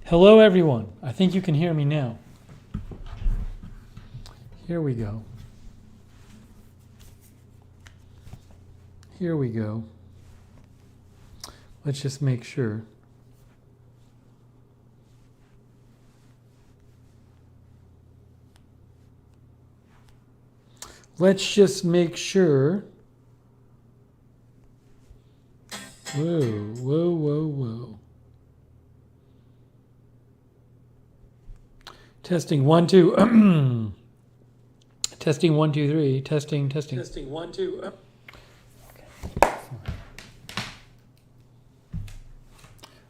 Hello, everyone. I think you can hear me now. Here we go. Here we go. Let's just make sure. Let's just make sure. Whoa, whoa, whoa, whoa. Testing 1, 2. Testing 1, 2, 3. Testing. Testing 1, 2. Okay.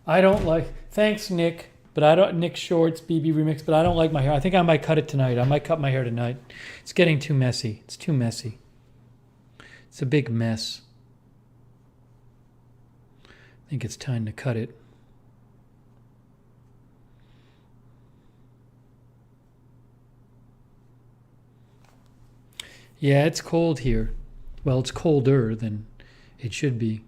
I don't like. Thanks, Nick. But I don't. Nick Shorts BB Remix. But I don't like my hair. I think I might cut it tonight. I might cut my hair tonight. It's getting too messy. It's too messy. It's a big mess. I think it's time to cut it. Yeah, it's cold here. Well, it's colder than it should be.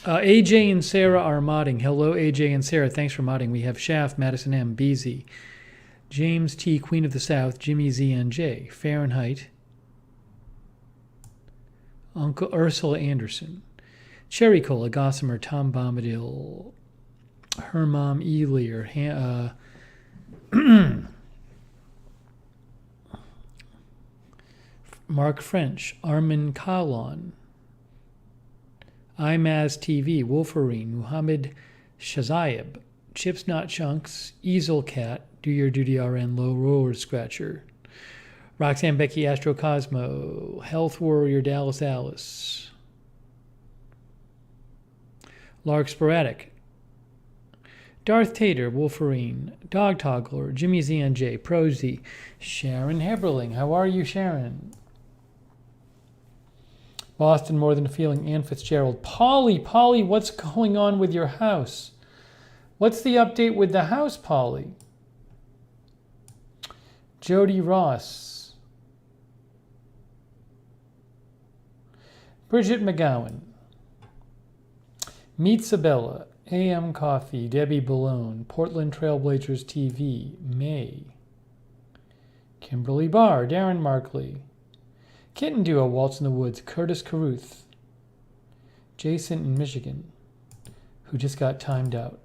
AJ and Sarah are modding. Hello, AJ and Sarah. Thanks for modding. We have Shaft, Madison M, BZ, James T, Queen of the South, Jimmy Z and J, Fahrenheit, Uncle Ursula Anderson, Cherry Cola, Gossamer, Tom Bombadil, her mom, Elier, Mark French, Armin Kalon, Imaz TV, Wolverine, Muhammad Shazayeb, Chips Not Chunks, Easel Cat, Do Your Duty RN, Low Roller Scratcher, Roxanne Becky, Astro Cosmo, Health Warrior, Dallas Alice, Lark Sporadic, Darth Tater, Wolverine, Dog Toggler, Jimmy Z and J, Pro Z, Sharon Heberling. How are you, Sharon? Boston, More Than a Feeling, Ann Fitzgerald. Polly, what's going on with your house? What's the update with the house, Polly? Jody Ross. Bridget McGowan. Meet Sabella. AM Coffee. Debbie Ballone. Portland Trailblazers TV. May. Kimberly Barr. Darren Markley. Kitten Duo, Waltz in the Woods, Curtis Caruth, Jason in Michigan, who just got timed out.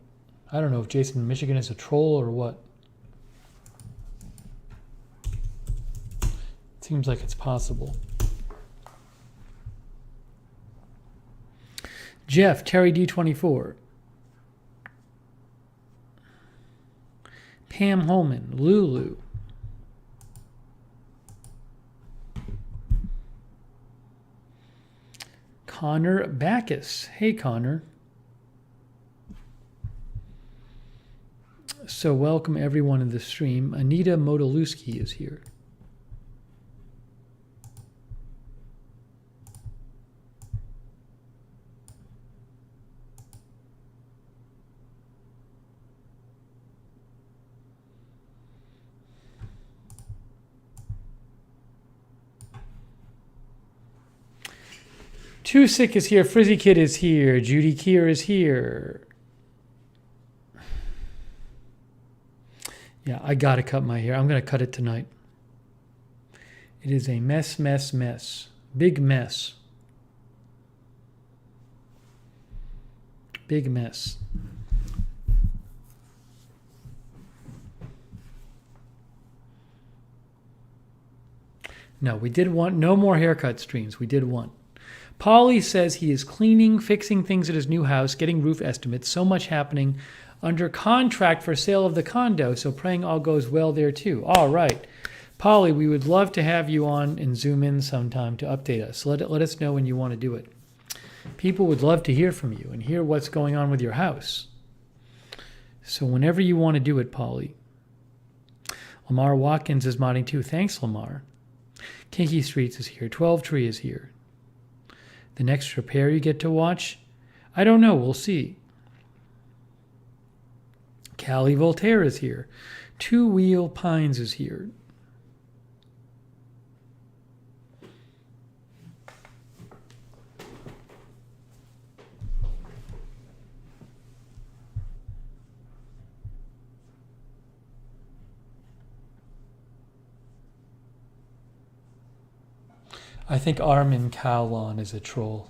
I don't know if Jason in Michigan is a troll or what. Seems like it's possible. Jeff, Terry D24, Pam Holman, Lulu, Connor Backus. Hey, Connor. So welcome everyone in the stream. Anita Modolewski is here. Too Sick is here. Frizzy Kid is here. Judy Keir is here. Yeah, I gotta cut my hair. I'm gonna cut it tonight. It is a mess. Big mess. Big mess. No, we did want no more haircut streams. We did one. Paulie says he is cleaning, fixing things at his new house, getting roof estimates, so much happening, under contract for sale of the condo, so praying all goes well there too. All right. Paulie, we would love to have you on and zoom in sometime to update us. Let us know when you want to do it. People would love to hear from you and hear what's going on with your house. So whenever you want to do it, Paulie. Lamar Watkins is modding too. Thanks, Lamar. Kinky Streets is here. 12 Tree is here. The next repair you get to watch? I don't know. We'll see. Callie Voltaire is here. Two Wheel Pines is here. I think Armin Cowlon is a troll.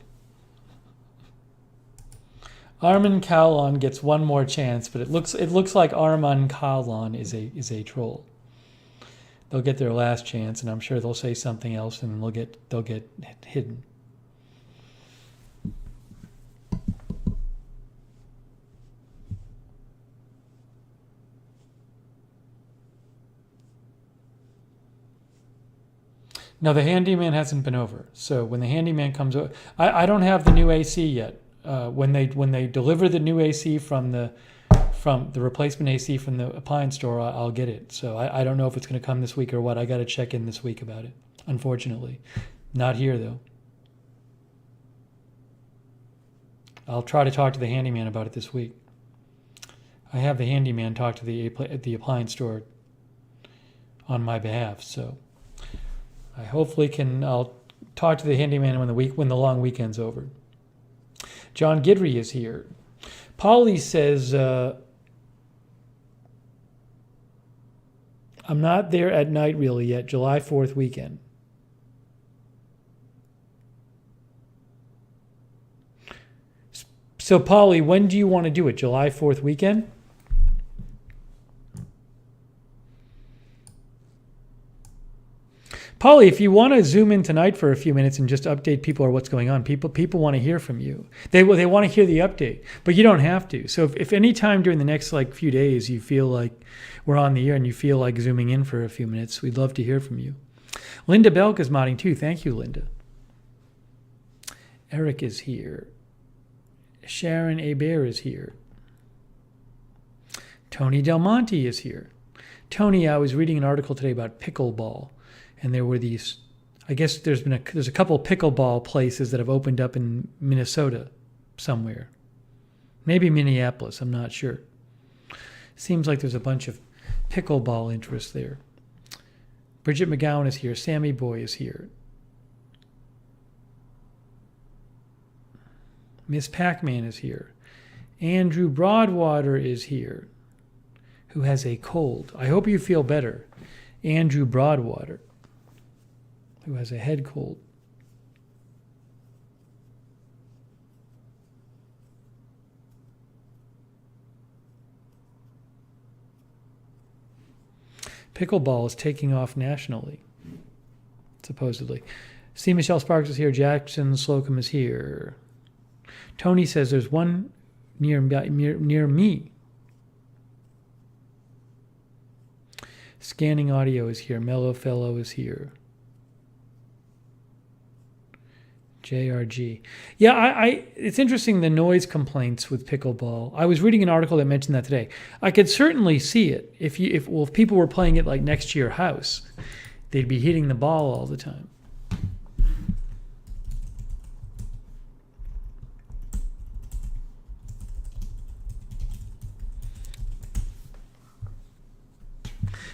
Armin Cowlon gets one more chance, but it looks like Armin Cowlon is a troll. They'll get their last chance, and I'm sure they'll say something else, and they'll get hidden. No, the handyman hasn't been over. So when the handyman comes over, I don't have the new AC yet. When they deliver the new AC from the replacement AC from the appliance store, I'll get it. So I don't know if it's going to come this week or what. I got to check in this week about it. Unfortunately, not here though. I'll try to talk to the handyman about it this week. I have the handyman talk to the appliance store on my behalf. So I hopefully I'll talk to the handyman when the long weekend's over. John Gidry is here. Polly says, I'm not there at night really yet, July 4th weekend. So Polly, when do you want to do it? July 4th weekend? Polly, if you want to zoom in tonight for a few minutes and just update people on what's going on, people want to hear from you. They want to hear the update, but you don't have to. So if any time during the next few days you feel like we're on the air and you feel like zooming in for a few minutes, we'd love to hear from you. Linda Belk is modding too. Thank you, Linda. Eric is here. Sharon Hebert is here. Tony Del Monte is here. Tony, I was reading an article today about pickleball. And there were these, I guess there's a couple pickleball places that have opened up in Minnesota somewhere. Maybe Minneapolis, I'm not sure. Seems like there's a bunch of pickleball interest there. Bridget McGowan is here. Sammy Boy is here. Miss Pac-Man is here. Andrew Broadwater is here, who has a cold. I hope you feel better. Andrew Broadwater, who has a head cold. Pickleball is taking off nationally, supposedly. C. Michelle Sparks is here. Jackson Slocum is here. Tony says there's one near me. Scanning Audio is here. Mellow Fellow is here. JRG. Yeah, it's interesting, the noise complaints with pickleball. I was reading an article that mentioned that today. I could certainly see it. If people were playing it like next to your house, they'd be hitting the ball all the time.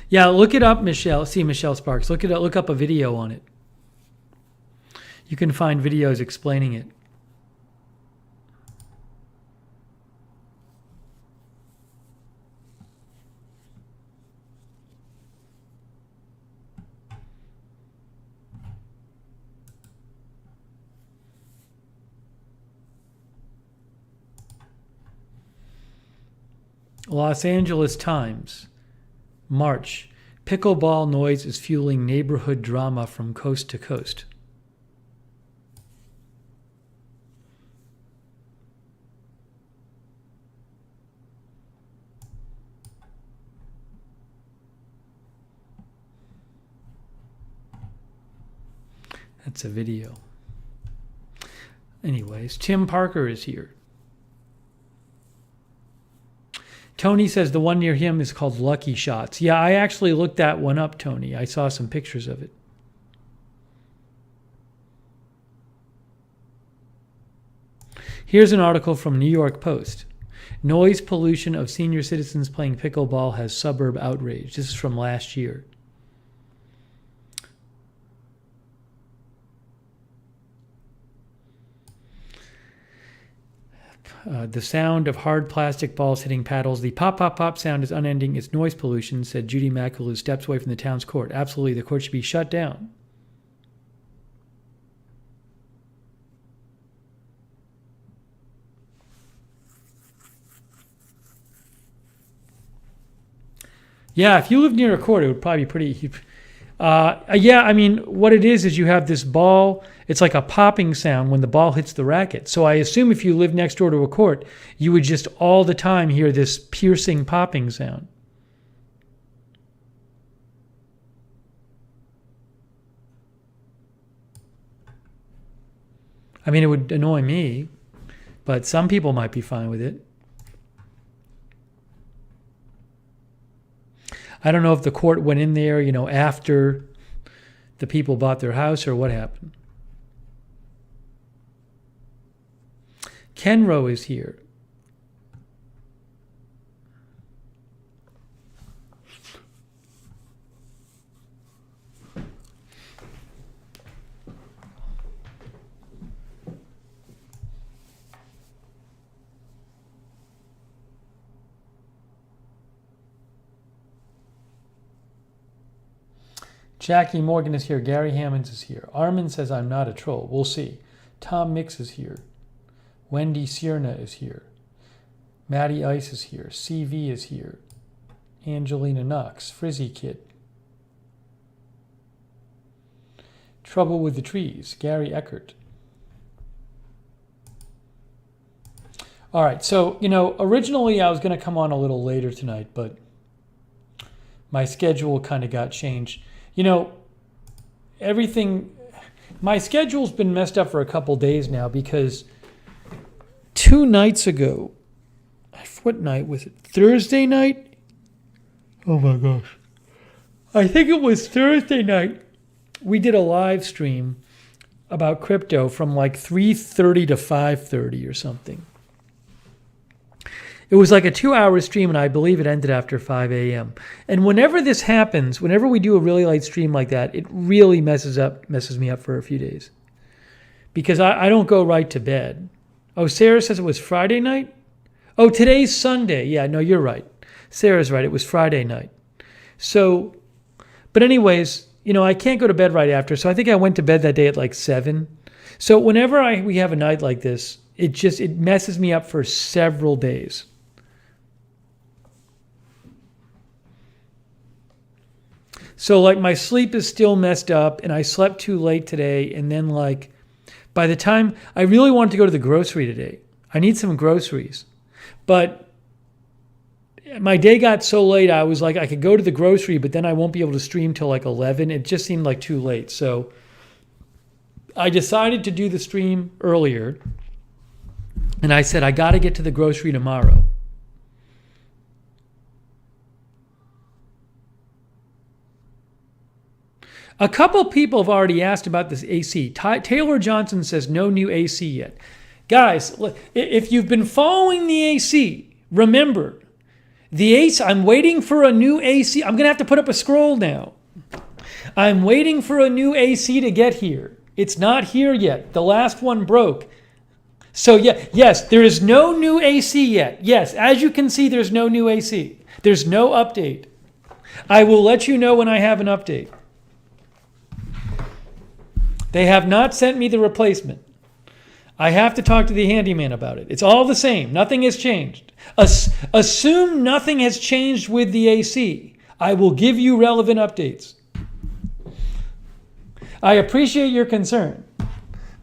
Yeah, look it up, Michelle. See Michelle Sparks. Look up a video on it. You can find videos explaining it. Los Angeles Times, March. Pickleball noise is fueling neighborhood drama from coast to coast. That's a video. Anyways, Tim Parker is here. Tony says the one near him is called Lucky Shots. Yeah, I actually looked that one up, Tony. I saw some pictures of it. Here's an article from New York Post. Noise pollution of senior citizens playing pickleball has suburb outrage. This is from last year. The sound of hard plastic balls hitting paddles. The pop, pop, pop sound is unending. It's noise pollution, said Judy McAlew, steps away from the town's court. Absolutely, the court should be shut down. Yeah, if you live near a court, it would probably be pretty. Yeah, I mean, what it is you have this ball. It's like a popping sound when the ball hits the racket. So I assume if you live next door to a court, you would just all the time hear this piercing popping sound. I mean, it would annoy me, but some people might be fine with it. I don't know if the court went in there, after the people bought their house or what happened. Kenro is here. Jackie Morgan is here. Gary Hammonds is here. Armin says I'm not a troll. We'll see. Tom Mix is here. Wendy Sierna is here. Maddie Ice is here. CV is here. Angelina Knox. Frizzy Kid. Trouble with the Trees. Gary Eckert. All right. So, originally I was going to come on a little later tonight, but my schedule kind of got changed. My schedule's been messed up for a couple days now because 2 nights ago, what night was it? Thursday night? Oh my gosh. I think it was Thursday night. We did a live stream about crypto from like 3:30 to 5:30 or something. It was like a 2-hour stream, and I believe it ended after 5 a.m. And whenever this happens, whenever we do a really late stream like that, it really messes me up for a few days. Because I don't go right to bed. Oh, Sarah says it was Friday night? Oh, today's Sunday. Yeah, no, you're right. Sarah's right. It was Friday night. So, but anyways, I can't go to bed right after. So I think I went to bed that day at like 7. So whenever we have a night like this, it messes me up for several days. So like my sleep is still messed up and I slept too late today. And then like by the time I really wanted to go to the grocery today, I need some groceries, but my day got so late. I was like, I could go to the grocery, but then I won't be able to stream till like 11. It just seemed like too late. So I decided to do the stream earlier. And I said, I got to get to the grocery tomorrow. A couple people have already asked about this AC. Taylor Johnson says no new AC yet. Guys, if you've been following the AC, remember, the AC, I'm waiting for a new AC. I'm going to have to put up a scroll now. I'm waiting for a new AC to get here. It's not here yet. The last one broke. So yes, there is no new AC yet. Yes, as you can see, there's no new AC. There's no update. I will let you know when I have an update. They have not sent me the replacement. I have to talk to the handyman about it. It's all the same. Nothing has changed. Assume nothing has changed with the AC. I will give you relevant updates. I appreciate your concern,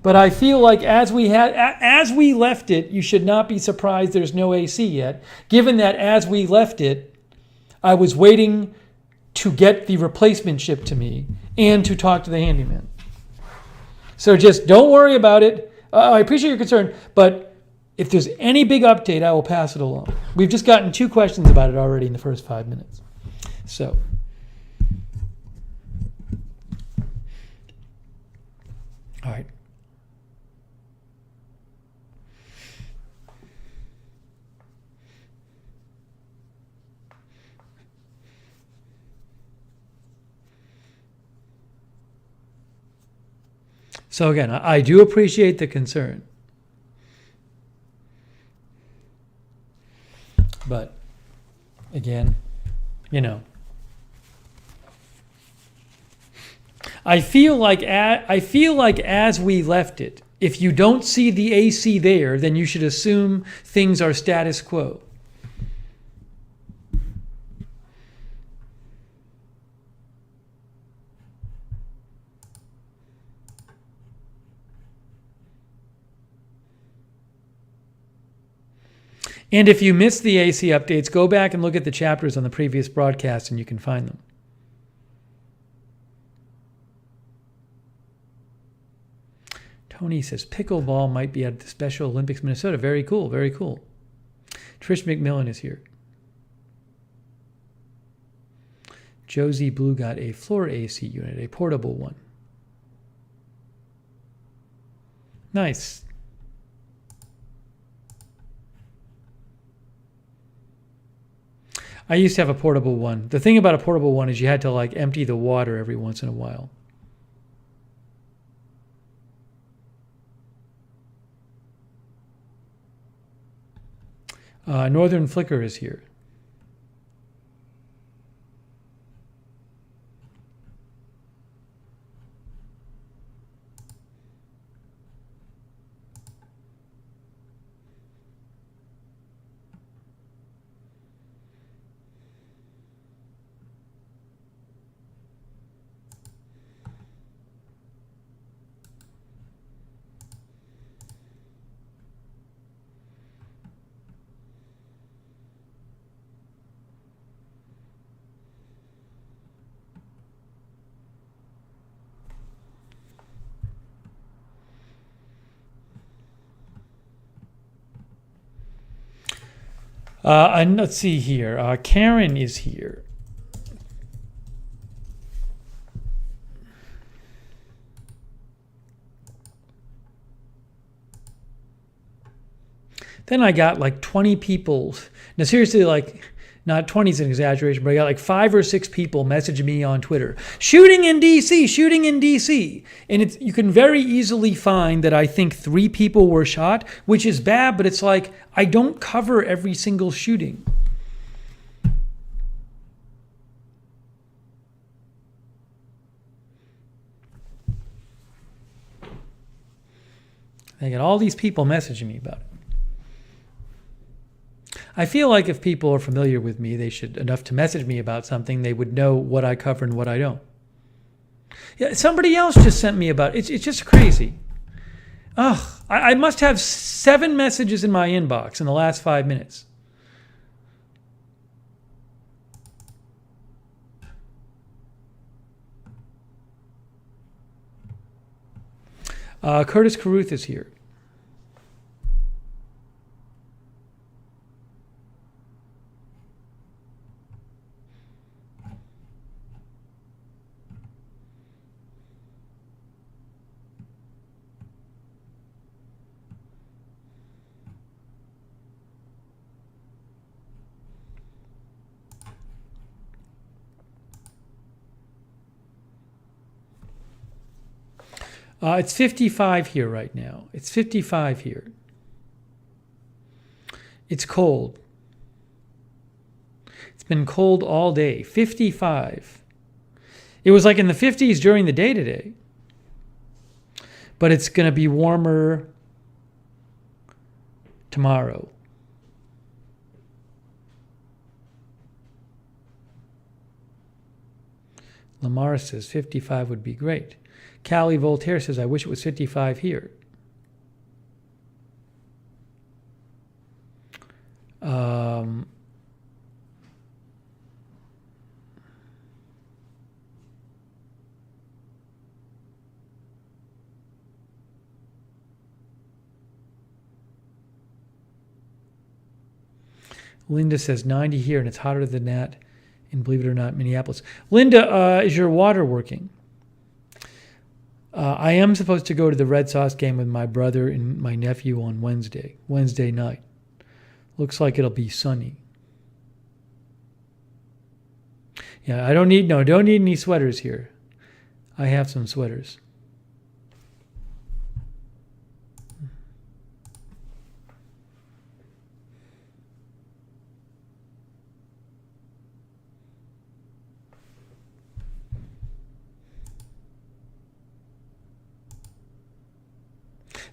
but I feel like as we left it, you should not be surprised there's no AC yet, given that as we left it, I was waiting to get the replacement shipped to me and to talk to the handyman. So just don't worry about it. I appreciate your concern, but if there's any big update, I will pass it along. We've just gotten 2 questions about it already in the first 5 minutes. So, all right. So again, I do appreciate the concern. But again, I feel like as we left it, if you don't see the AC there, then you should assume things are status quo. And if you missed the AC updates, go back and look at the chapters on the previous broadcast and you can find them. Tony says pickleball might be at the Special Olympics Minnesota. Very cool, very cool. Trish McMillan is here. Josie Blue got a floor AC unit, a portable one. Nice. I used to have a portable one. The thing about a portable one is you had to like empty the water every once in a while. Northern Flicker is here. And let's see here. Karen is here. Then I got like 20 people. Now, seriously, like, not 20 is an exaggeration, but I got like 5 or 6 people messaging me on Twitter. Shooting in D.C., shooting in D.C. And you can very easily find that I think 3 people were shot, which is bad, but it's like, I don't cover every single shooting. I got all these people messaging me about it. I feel like if people are familiar with me, they should, enough to message me about something, they would know what I cover and what I don't. Yeah, somebody else just sent me about it. It's just crazy. Ugh, I must have 7 messages in my inbox in the last 5 minutes. Curtis Carruth is here. It's 55 here right now. It's 55 here. It's cold. It's been cold all day. 55. It was like in the 50s during the day today. But it's going to be warmer tomorrow. Lamar says 55 would be great. Callie Voltaire says, I wish it was 55 here. Linda says 90 here, and it's hotter than that in, believe it or not, Minneapolis. Linda, is your water working? I am supposed to go to the Red Sox game with my brother and my nephew on Wednesday night. Looks like it'll be sunny. Yeah, don't need any sweaters here. I have some sweaters.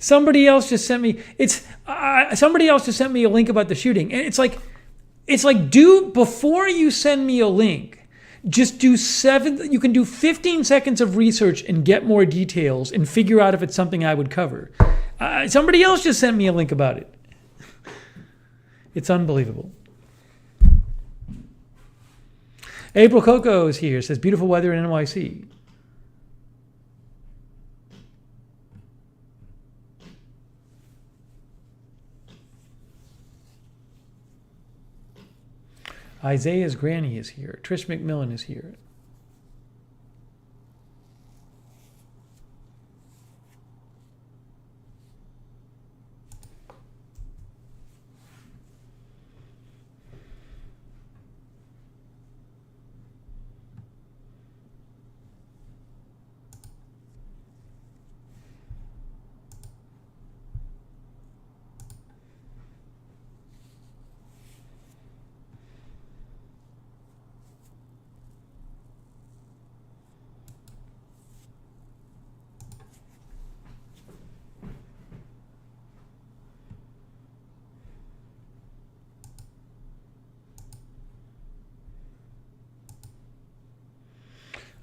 Somebody else just sent me a link about the shooting, and it's like do, before you send me a link, just do 7. You can do 15 seconds of research and get more details and figure out if it's something I would cover. Somebody else just sent me a link about it. It's unbelievable. April Coco is here. Says beautiful weather in NYC. Isaiah's granny is here. Trish McMillan is here.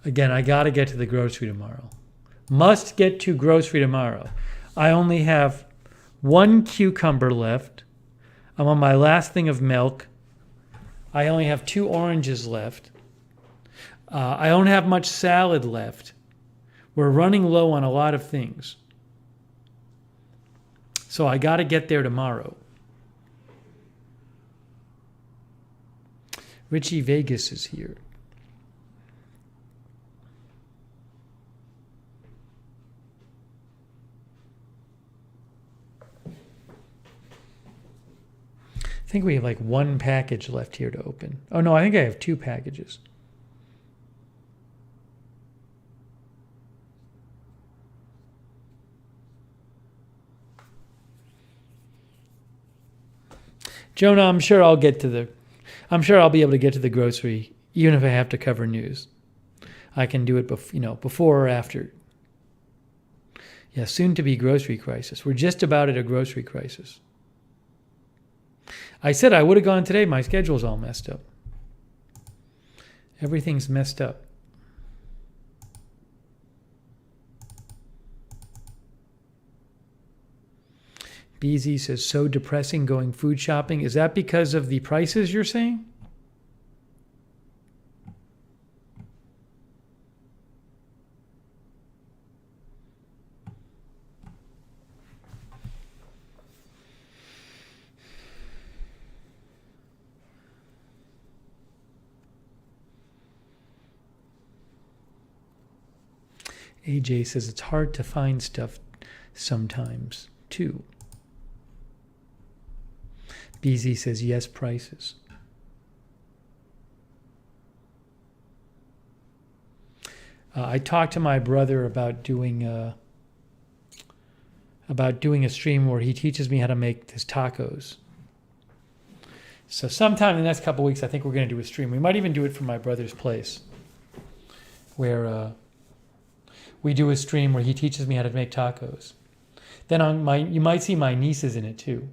Again, I got to get to the grocery tomorrow. Must get to grocery tomorrow. I only have one cucumber left. I'm on my last thing of milk. I only have 2 oranges left. I don't have much salad left. We're running low on a lot of things. So I got to get there tomorrow. Richie Vegas is here. I think we have like 1 package left here to open. Oh no, I think I have 2 packages. Jonah, I'm sure I'll be able to get to the grocery, even if I have to cover news. I can do it before or after. Yeah, soon to be grocery crisis. We're just about at a grocery crisis. I said I would have gone today. My schedule's all messed up. Everything's messed up. BZ says, so depressing going food shopping. Is that because of the prices you're saying? AJ says it's hard to find stuff sometimes, too. BZ says yes, prices. I talked to my brother about doing a stream where he teaches me how to make his tacos. So sometime in the next couple of weeks, I think we're going to do a stream. We might even do it from my brother's place, where we do a stream where he teaches me how to make tacos. Then you might see my nieces in it too.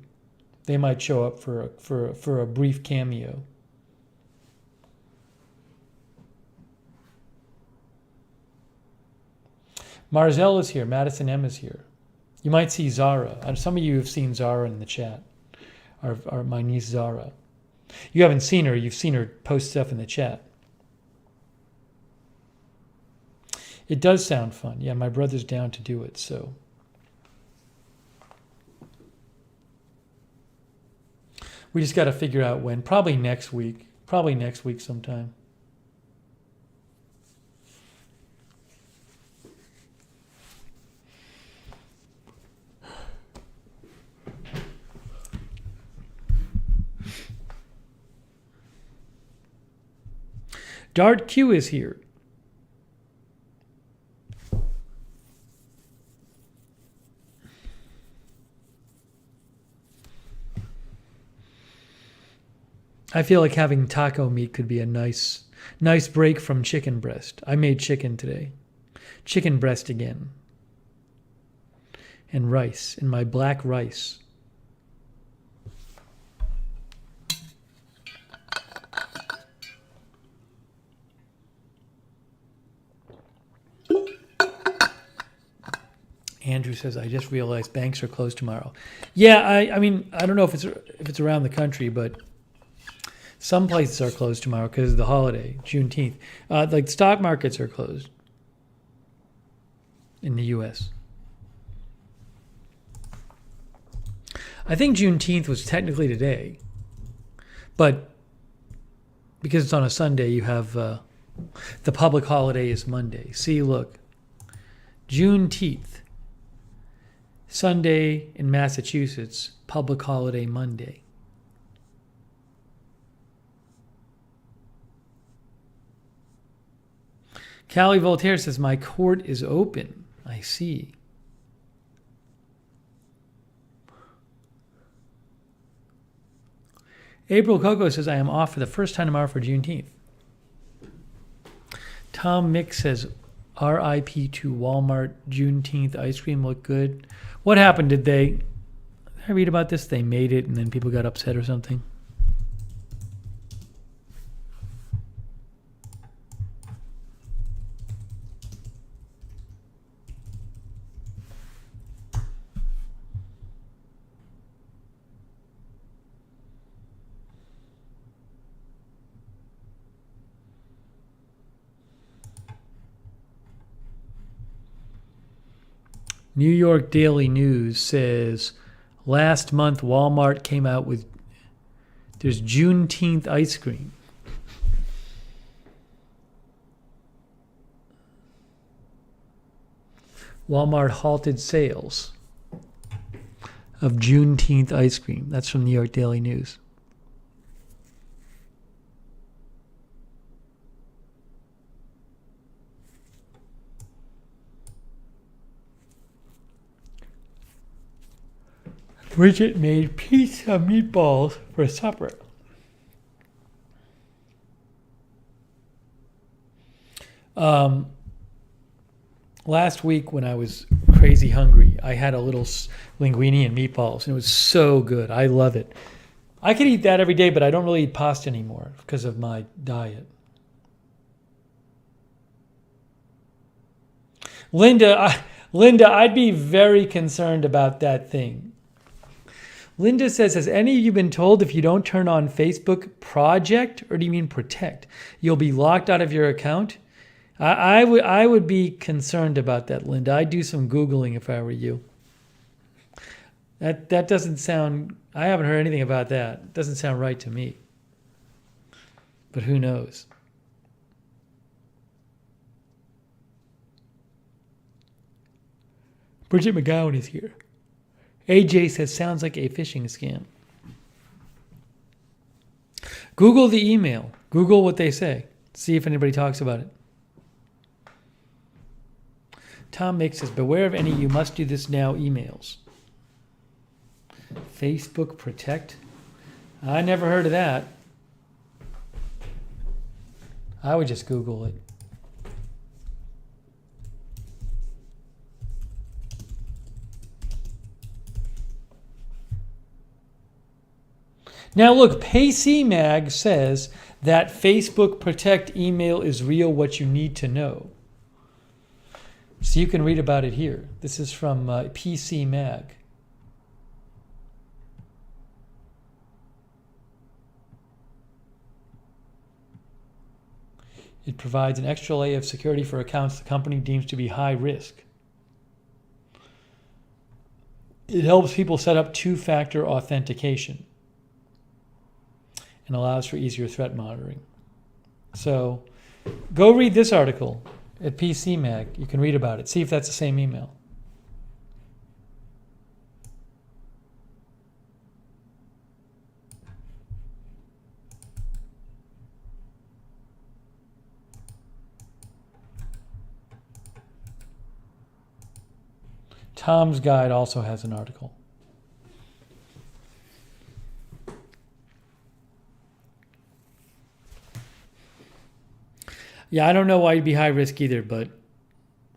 They might show up for a brief cameo. Marzell is here. Madison M is here. You might see Zara. Some of you have seen Zara in the chat. Or my niece Zara. You haven't seen her. You've seen her post stuff in the chat. It does sound fun. Yeah, my brother's down to do it, so. We just got to figure out when. Probably next week. Probably next week sometime. Dart Q is here. I feel like having taco meat could be a nice break from chicken breast. I made chicken today. Chicken breast again. And rice, and my black rice. Andrew Andrew says, I just realized banks are closed tomorrow. Yeah, I mean, I don't know if it's around the country, but some places are closed tomorrow because of the holiday, Juneteenth. Like stock markets are closed in the U.S. I think Juneteenth was technically today, but because it's on a Sunday, you have the public holiday is Monday. See, look, Juneteenth, Sunday in Massachusetts, public holiday Monday. Callie Voltaire says, my court is open. I see. April Coco says, I am off for the first time tomorrow for Juneteenth. Tom Mick says, RIP to Walmart. Juneteenth ice cream looked good. What happened? Did I read about this? They made it and then people got upset or something? New York Daily News says last month Walmart came out with there's Juneteenth ice cream. Walmart halted sales of Juneteenth ice cream. That's from New York Daily News. Bridget made pizza meatballs for supper. Last week when I was crazy hungry, I had a little linguine and meatballs, and it was so good. I love it. I could eat that every day, but I don't really eat pasta anymore because of my diet. Linda, I'd be very concerned about that thing. Linda says, has any of you been told if you don't turn on Facebook Project, or do you mean Protect, you'll be locked out of your account? I would be concerned about that, Linda. I'd do some Googling if I were you. That doesn't sound, I haven't heard anything about that. It doesn't sound right to me. But who knows? Bridget McGowan is here. AJ says, sounds like a phishing scam. Google the email. Google what they say. See if anybody talks about it. Tom Mick says, beware of any you must do this now emails. Facebook Protect? I never heard of that. I would just Google it. Now look, PayCMag says that Facebook Protect email is real, what you need to know. So you can read about it here. This is from PCMag. It provides an extra layer of security for accounts the company deems to be high risk. It helps people set up two-factor authentication and allows for easier threat monitoring. So go read this article at PCMag. You can read about it. See if that's the same email. Tom's Guide also has an article. Yeah, I don't know why you'd be high risk either, but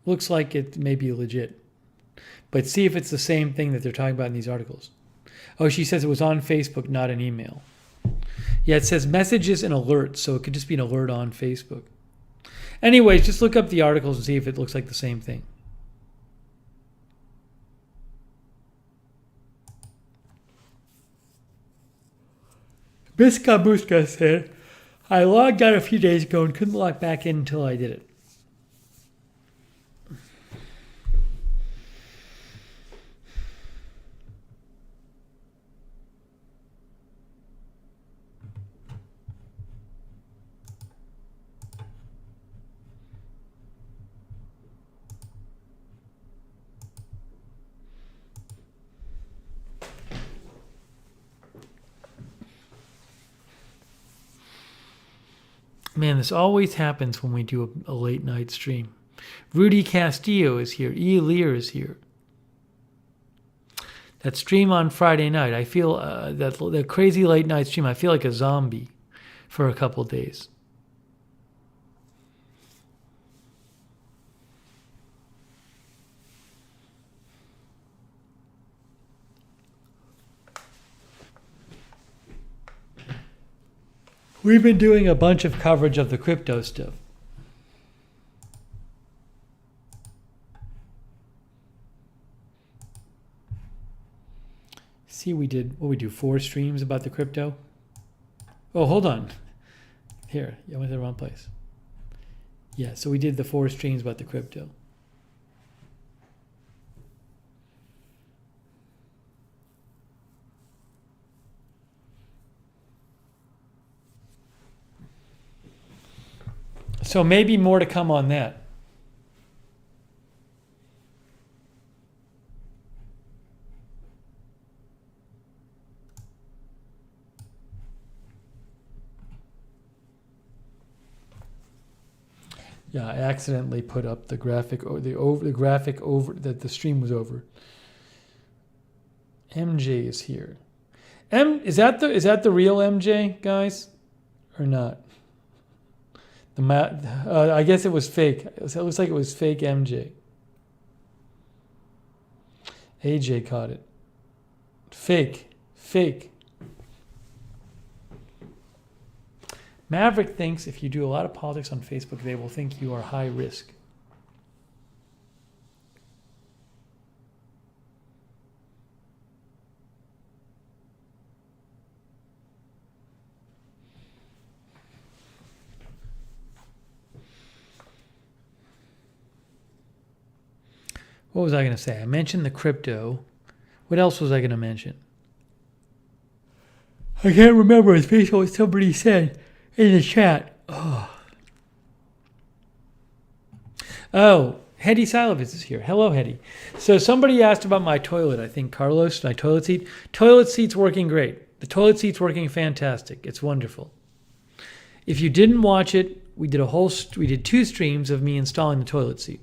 looks like it may be legit. But see if it's the same thing that they're talking about in these articles. Oh, she says it was on Facebook, not an email. Yeah, it says messages and alerts, so it could just be an alert on Facebook. Anyways, just look up the articles and see if it looks like the same thing. Biskabuska said, I logged out a few days ago and couldn't log back in until I did it. Man, this always happens when we do a late night stream. Rudy Castillo is here. E. Lear is here. That stream on Friday night, I feel that crazy late night stream, I feel like a zombie for a couple days. We've been doing a bunch of coverage of the crypto stuff. See, we do 4 streams about the crypto. Oh, hold on. Here, I went to the wrong place. Yeah, so we did the 4 streams about the crypto. So maybe more to come on that. Yeah, I accidentally put up the graphic or the graphic over that the stream was over. MJ is here. Is that the real MJ, guys, or not? I guess it was fake. It looks like it was fake MJ. AJ caught it. Fake. Maverick thinks if you do a lot of politics on Facebook, they will think you are high risk. What was I going to say? I mentioned the crypto. What else was I going to mention? I can't remember. It's based on what somebody said in the chat. Oh, Hetty Silovitz is here. Hello, Hetty. So somebody asked about my toilet. I think Carlos, my toilet seat. Toilet seat's working great. The toilet seat's working fantastic. It's wonderful. If you didn't watch it, we did 2 streams of me installing the toilet seat,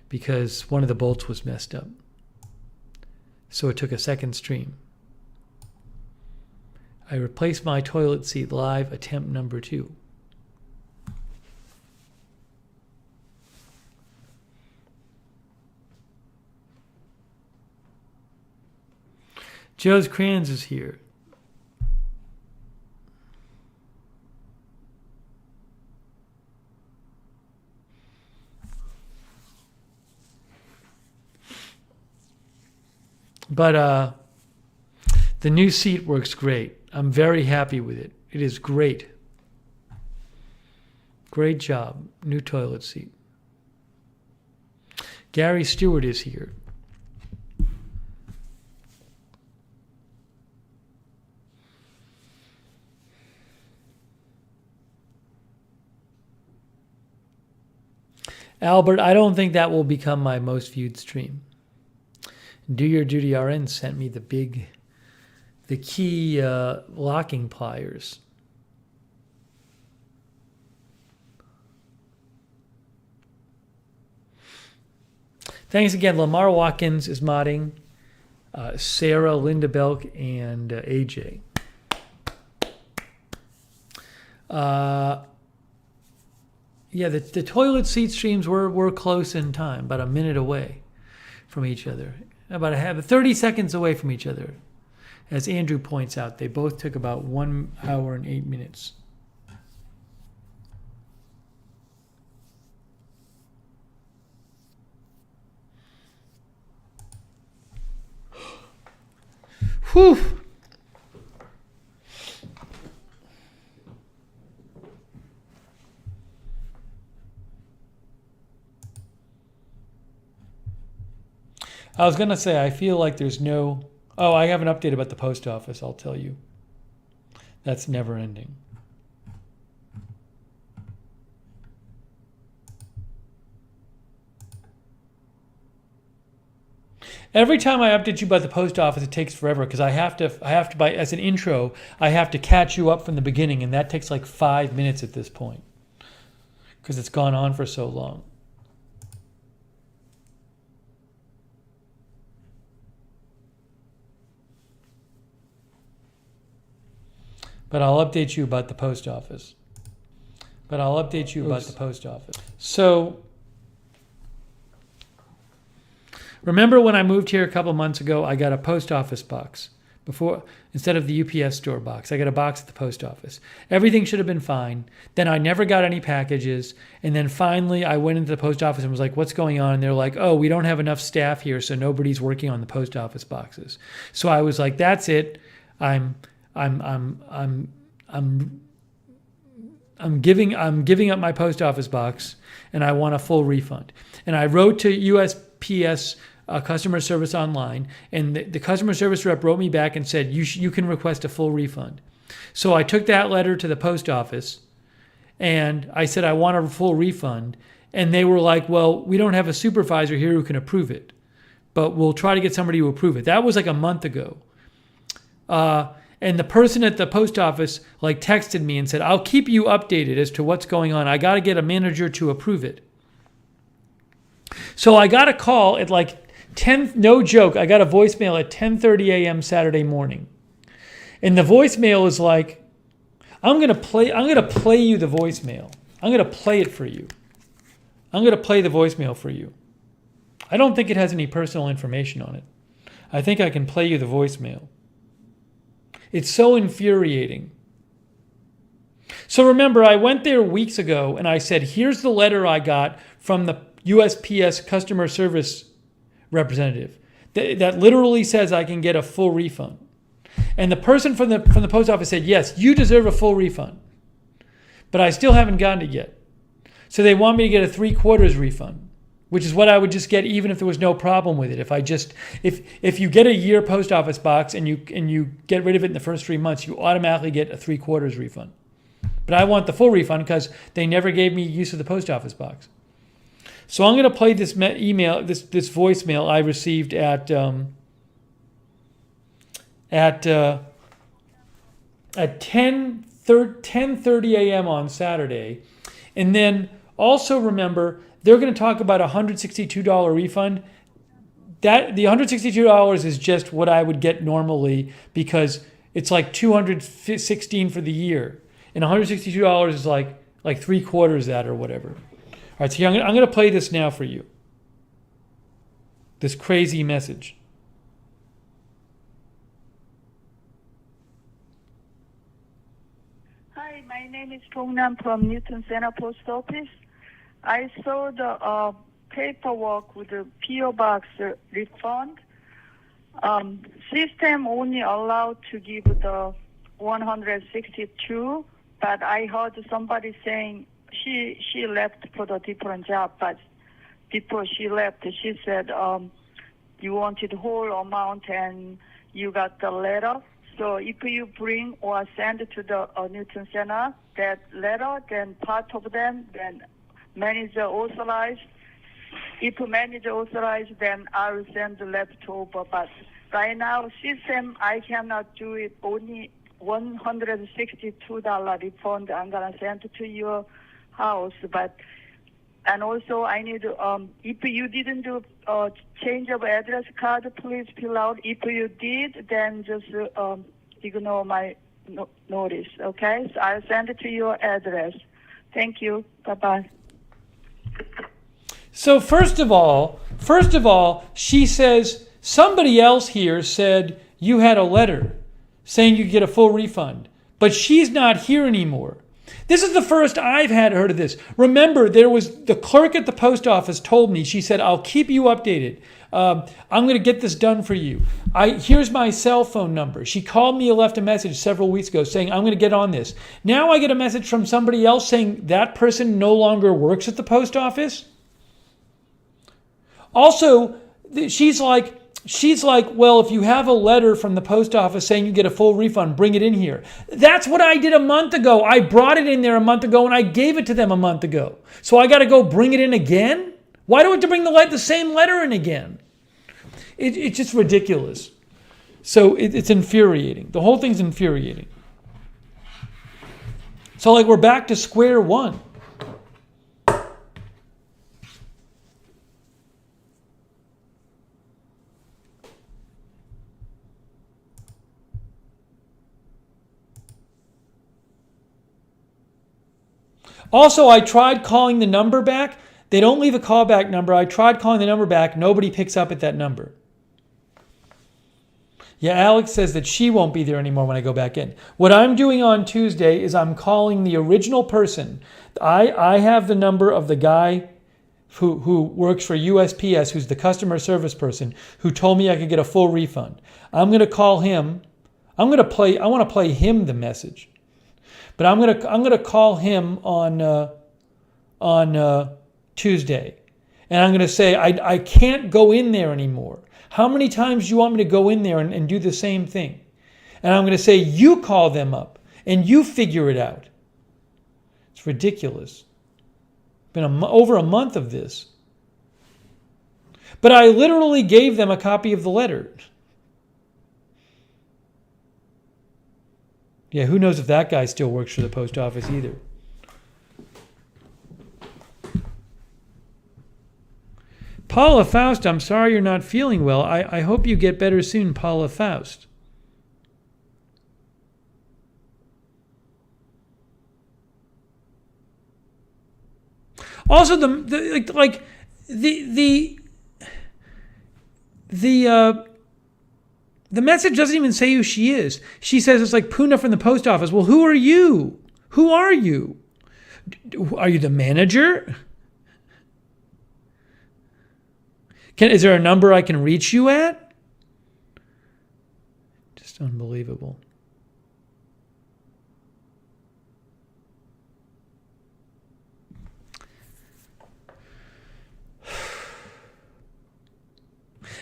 because one of the bolts was messed up. So it took a second stream. I replaced my toilet seat live, attempt number 2. Joe's Crayons is here. But the new seat works great. I'm very happy with it. It is great. Great job. New toilet seat. Gary Stewart is here. Albert, I don't think that will become my most viewed stream. Do Your Duty RN sent me the key locking pliers. Thanks again. Lamar Watkins is modding. Sarah, Linda Belk, and AJ. Yeah, the toilet seat streams were close in time, about a minute away from each other. About 30 seconds away from each other. As Andrew points out, they both took about 1 hour and 8 minutes. Whew. I was going to say, I feel like there's no... Oh, I have an update about the post office, I'll tell you. That's never ending. Every time I update you about the post office, it takes forever because I have to by as an intro, I have to catch you up from the beginning, and that takes like 5 minutes at this point because it's gone on for so long. But I'll update you about the post office. So, remember when I moved here a couple months ago, I got a post office box. Instead of the UPS store box, I got a box at the post office. Everything should have been fine. Then I never got any packages. And then finally I went into the post office and was like, what's going on? And they're like, oh, we don't have enough staff here, so nobody's working on the post office boxes. So I was like, that's it. I'm giving up my post office box, and I want a full refund. And I wrote to USPS customer service online, and the customer service rep wrote me back and said you can request a full refund. So I took that letter to the post office, and I said I want a full refund, and they were like, well, we don't have a supervisor here who can approve it, but we'll try to get somebody to approve it. That was like a month ago. And the person at the post office like texted me and said, I'll keep you updated as to what's going on. I got to get a manager to approve it. So I got a call at like 10, no joke, I got a voicemail at 10:30 a.m. Saturday morning. And the voicemail is like, I'm going to play you the voicemail. I'm going to play it for you. I'm going to play the voicemail for you. I don't think it has any personal information on it. I think I can play you the voicemail. It's so infuriating. So remember, I went there weeks ago and I said, here's the letter I got from the USPS customer service representative that literally says I can get a full refund. And the person from the post office said, yes, you deserve a full refund. But I still haven't gotten it yet. So they want me to get a 3/4 refund, which is what I would just get even if there was no problem with it. If you get a year post office box and you get rid of it in the first 3 months, you automatically get a 3/4 refund. But I want the full refund because they never gave me use of the post office box. So I'm going to play this this voicemail I received at 10:30 a.m. on Saturday. And then also remember, they're going to talk about a $162 refund. That the $162 is just what I would get normally because it's like $216 for the year. And $162 is like 3/4 that or whatever. All right, so I'm going to play this now for you. This crazy message. Hi, my name is Pongnan from Newton Center Post Office. I saw the paperwork with the PO box refund. System only allowed to give the 162, but I heard somebody saying she left for the different job, but before she left, she said you wanted the whole amount and you got the letter. So if you bring or send to the Newton Center that letter, then part of them, then manager authorized. If manager authorized, then I will send the leftover. But right now, system, I cannot do it. Only $162 refund I'm going to send to your house. And also I need, if you didn't do change of address card, please fill out. If you did, then just ignore my notice, okay? So I'll send it to your address. Thank you. Bye-bye. So first of all, she says somebody else here said you had a letter saying you get a full refund, but she's not here anymore. This is the first I've heard of this. Remember, there was the clerk at the post office told me, she said, I'll keep you updated. I'm going to get this done for you. Here's my cell phone number. She called me and left a message several weeks ago saying, I'm going to get on this. Now I get a message from somebody else saying that person no longer works at the post office. Also, she's like, well, if you have a letter from the post office saying you get a full refund, bring it in here. That's what I did a month ago. I brought it in there a month ago and I gave it to them a month ago. So I got to go bring it in again? Why do I have to bring the same letter in again? It's just ridiculous. So it's infuriating. The whole thing's infuriating. So like we're back to square one. Also, I tried calling the number back. They don't leave a callback number. I tried calling the number back. Nobody picks up at that number. Yeah, Alex says that she won't be there anymore when I go back in. What I'm doing on Tuesday is I'm calling the original person. I have the number of the guy who works for USPS, who's the customer service person, who told me I could get a full refund. I'm going to call him. I want to play him the message. But I'm gonna call him on Tuesday, and I'm gonna say I can't go in there anymore. How many times do you want me to go in there and do the same thing? And I'm gonna say you call them up and you figure it out. It's ridiculous. Been over a month of this, but I literally gave them a copy of the letter. Yeah, who knows if that guy still works for the post office either. Paula Faust, I'm sorry you're not feeling well. I hope you get better soon, Paula Faust. Also, the message doesn't even say who she is. She says it's like Puna from the post office. Well, who are you? Who are you? Are you the manager? Is there a number I can reach you at? Just unbelievable.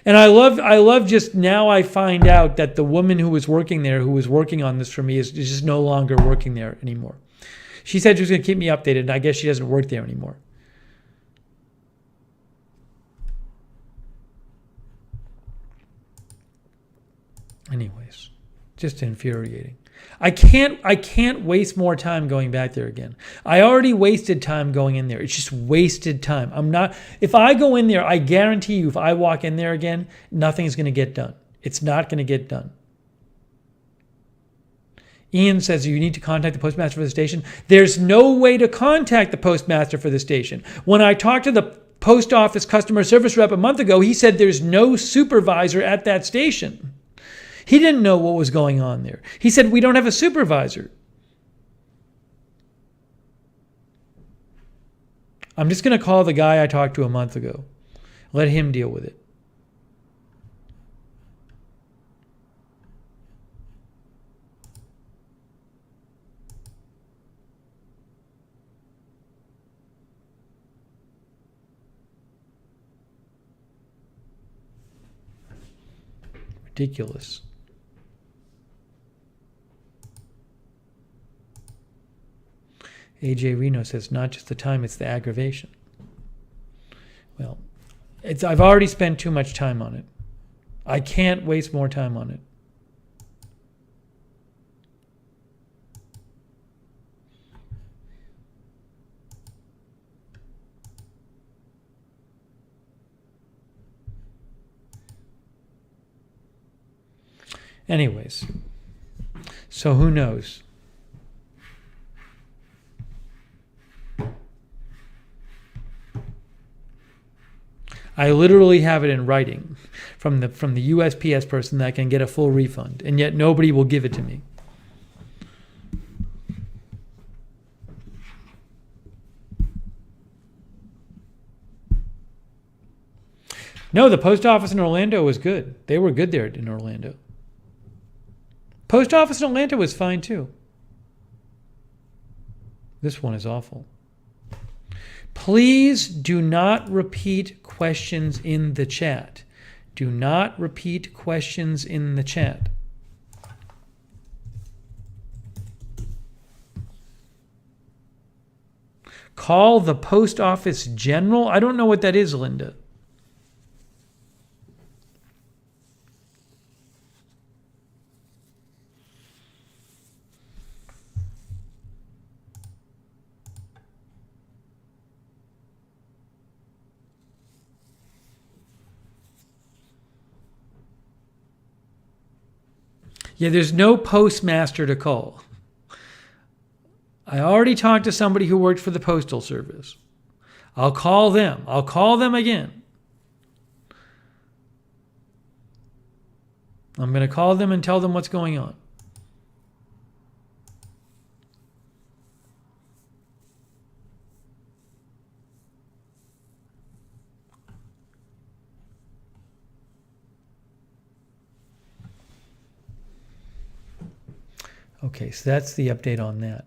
And I love just now I find out that the woman who was working there, who was working on this for me, is just no longer working there anymore. She said she was going to keep me updated, and I guess she doesn't work there anymore. Anyways, just infuriating. I can't waste more time going back there again. I already wasted time going in there. It's just wasted time. If I go in there, I guarantee you if I walk in there again, nothing's going to get done. It's not going to get done. Ian says you need to contact the postmaster for the station. There's no way to contact the postmaster for the station. When I talked to the post office customer service rep a month ago, he said there's no supervisor at that station. He didn't know what was going on there. He said, we don't have a supervisor. I'm just going to call the guy I talked to a month ago. Let him deal with it. Ridiculous. AJ Reno says, not just the time, it's the aggravation. Well, I've already spent too much time on it. I can't waste more time on it. Anyways, so who knows? I literally have it in writing from the USPS person that I can get a full refund, and yet nobody will give it to me. No, the post office in Orlando was good. They were good there in Orlando. Post office in Atlanta was fine too. This one is awful. Please do not repeat questions in the chat. Do not repeat questions in the chat. Call the post office general? I don't know what that is, Linda. Yeah, there's no postmaster to call. I already talked to somebody who worked for the Postal Service. I'll call them. I'll call them again. I'm going to call them and tell them what's going on. Okay, so that's the update on that.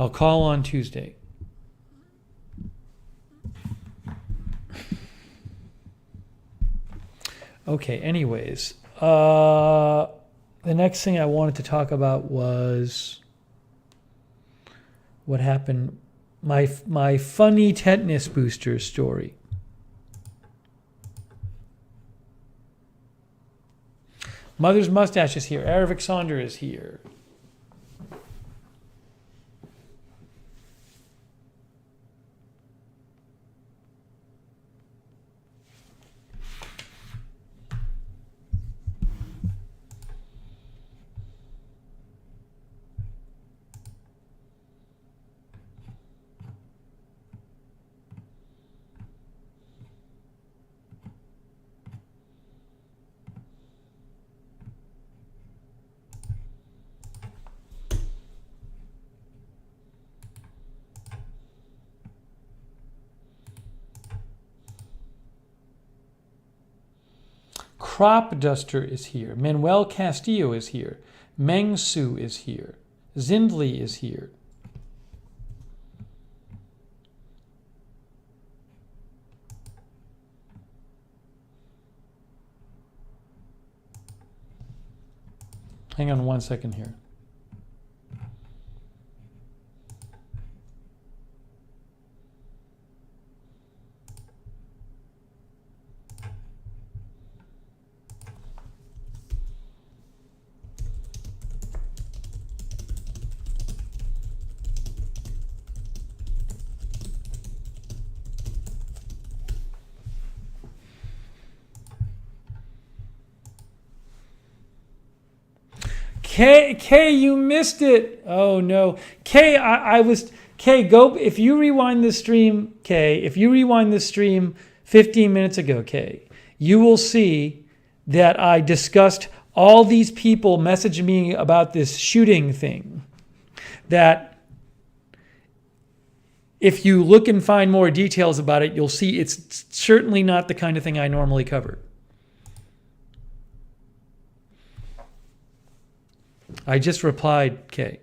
I'll call on Tuesday. Okay, anyways. The next thing I wanted to talk about was what happened, my funny tetanus booster story. Mother's Mustache is here. Aravic Sonder is here. Crop Duster is here. Manuel Castillo is here. Meng Su is here. Zindley is here. Hang on one second here. Kay, you missed it. Oh no, Kay, go. If you rewind this stream, 15 minutes ago, Kay, you will see that I discussed all these people messaging me about this shooting thing. That if you look and find more details about it, you'll see it's certainly not the kind of thing I normally cover. I just replied, Kay.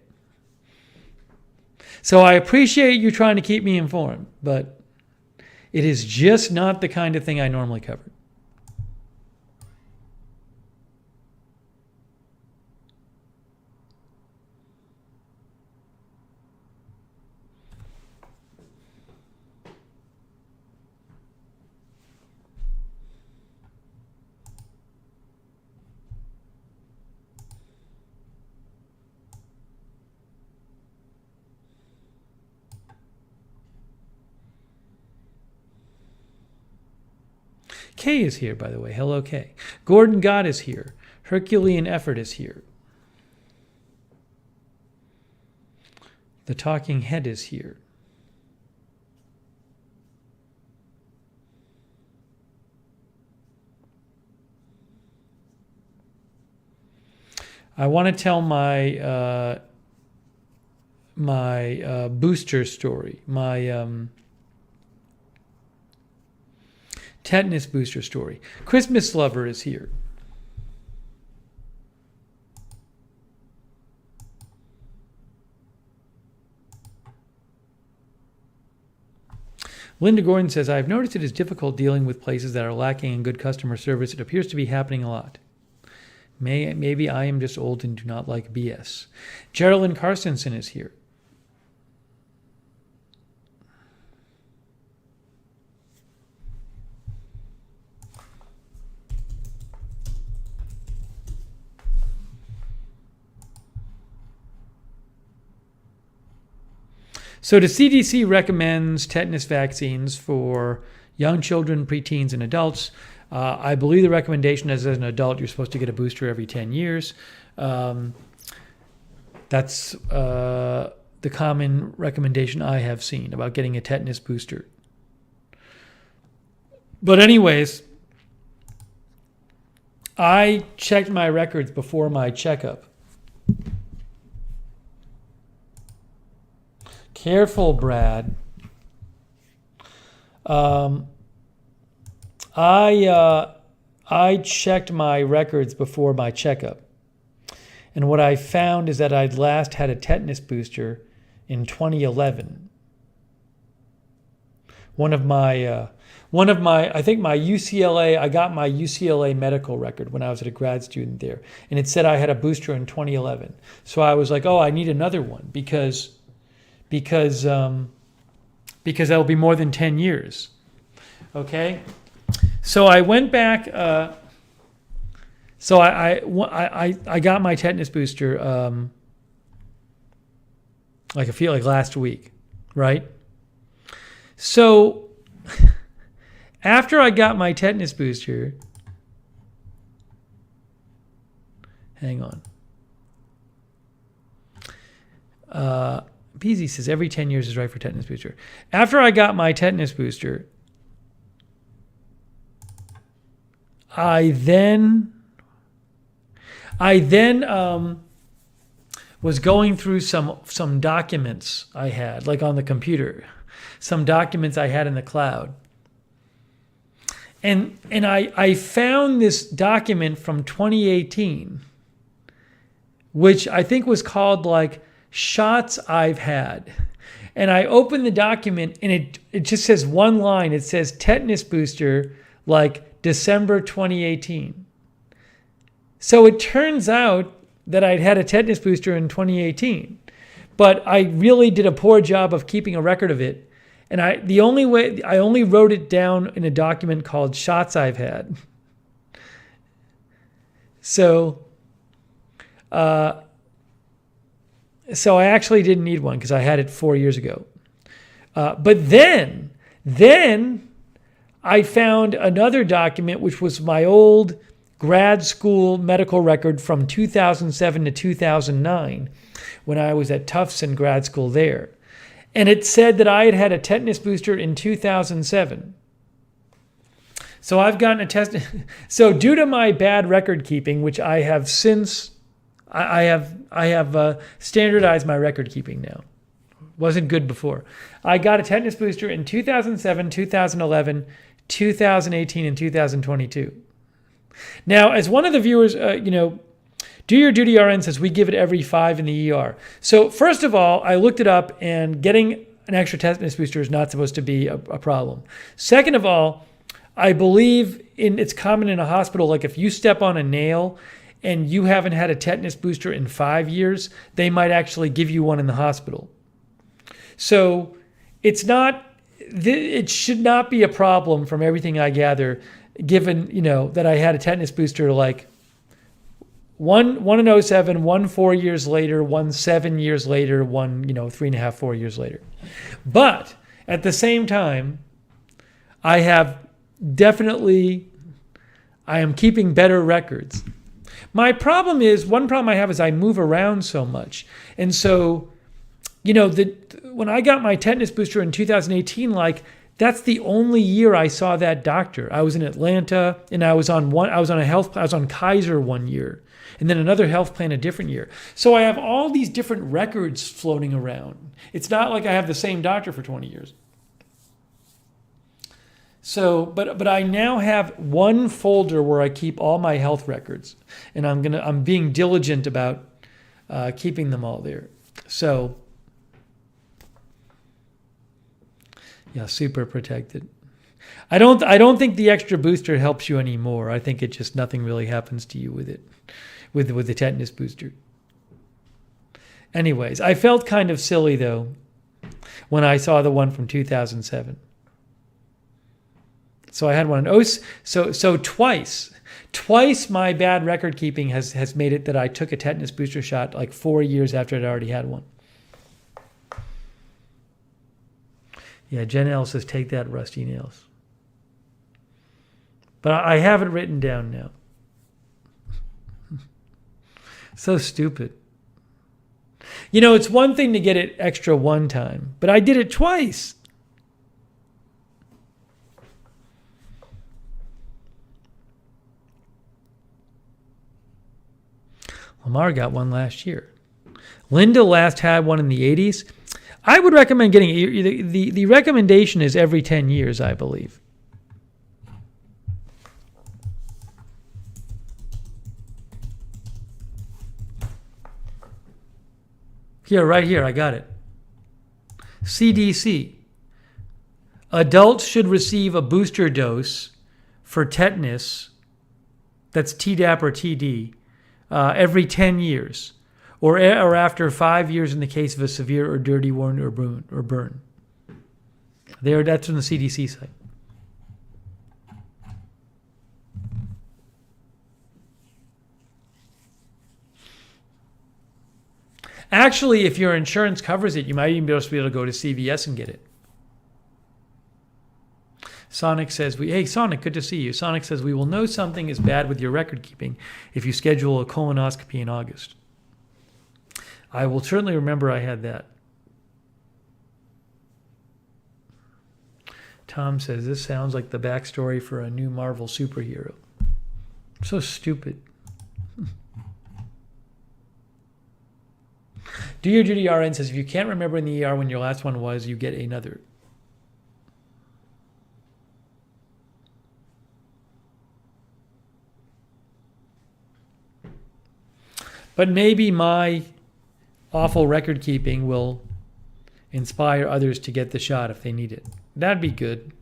So I appreciate you trying to keep me informed, but it is just not the kind of thing I normally cover. Kay is here, by the way. Hello, Kay. Gordon God is here. Herculean Effort is here. The Talking Head is here. I want to tell my booster story, my tetanus booster story. Christmas Lover is here. Linda Gordon says, I've noticed it is difficult dealing with places that are lacking in good customer service. It appears to be happening a lot. Maybe I am just old and do not like BS. Geraldine Carstensen is here. So the CDC recommends tetanus vaccines for young children, preteens, and adults. I believe the recommendation is as an adult, you're supposed to get a booster every 10 years. That's the common recommendation I have seen about getting a tetanus booster. But anyways, I checked my records before my checkup. Careful, Brad. I checked my records before my checkup, and what I found is that I'd last had a tetanus booster in 2011. I think my UCLA, I got my UCLA medical record when I was at a grad student there, and it said I had a booster in 2011. So I was like, oh, I need another one because that'll be more than 10 years. Okay? So I went back, so I got my tetanus booster I feel like last week, right? So after I got my tetanus booster, hang on. Peasy says every 10 years is right for tetanus booster. After I got my tetanus booster, I then was going through some documents I had, like on the computer, some documents I had in the cloud. And I found this document from 2018, which I think was called like shots I've had. And I opened the document and it just says one line. It says tetanus booster, like December 2018. So it turns out that I'd had a tetanus booster in 2018, but I really did a poor job of keeping a record of it. And I only wrote it down in a document called shots I've had. So I actually didn't need one because I had it 4 years ago. But then I found another document, which was my old grad school medical record from 2007 to 2009 when I was at Tufts in grad school there. And it said that I had had a tetanus booster in 2007. So I've gotten a test. So due to my bad record keeping, which I have since, I have standardized my record keeping now. Wasn't good before. I got a tetanus booster in 2007, 2011, 2018, and 2022. Now, as one of the viewers, Do Your Duty RN says we give it every 5 in the ER. So first of all, I looked it up, and getting an extra tetanus booster is not supposed to be a problem. Second of all, I believe it's common in a hospital, like if you step on a nail and you haven't had a tetanus booster in 5 years, they might actually give you one in the hospital. So it should not be a problem from everything I gather, given, that I had a tetanus booster like one in 2007, one 4 years later, one 7 years later, one 3.5, 4 years later. But at the same time, I am keeping better records. One problem I have is I move around so much. And so, when I got my tetanus booster in 2018, like That's the only year I saw that doctor. I was in Atlanta, and I was on Kaiser one year, and then another health plan a different year. So I have all these different records floating around. It's not like I have the same doctor for 20 years. So, but I now have one folder where I keep all my health records, and I'm being diligent about keeping them all there. So, yeah, super protected. I don't think the extra booster helps you anymore. I think it just nothing really happens to you with it, with the tetanus booster. Anyways, I felt kind of silly though when I saw the one from 2007. So I had one. So twice my bad record keeping has made it that I took a tetanus booster shot like 4 years after I'd already had one. Yeah, Jen L says, take that, Rusty Nails. But I have it written down now. So stupid. You know, it's one thing to get it extra one time, but I did it twice. Lamar got one last year. Linda last had one in the 80s. I would recommend getting it. The recommendation is every 10 years, I believe. Here, right here, I got it. CDC. Adults should receive a booster dose for tetanus, that's Tdap or TD, every 10 years, or after 5 years in the case of a severe or dirty wound or burn. That's from the CDC site. Actually, if your insurance covers it, you might even be able to go to CVS and get it. Sonic says, hey, Sonic, good to see you. Sonic says, we will know something is bad with your record keeping if you schedule a colonoscopy in August. I will certainly remember I had that. Tom says, this sounds like the backstory for a new Marvel superhero. So stupid. Do Your Duty RN says, if you can't remember in the ER when your last one was, you get another. But maybe my awful record keeping will inspire others to get the shot if they need it. That'd be good.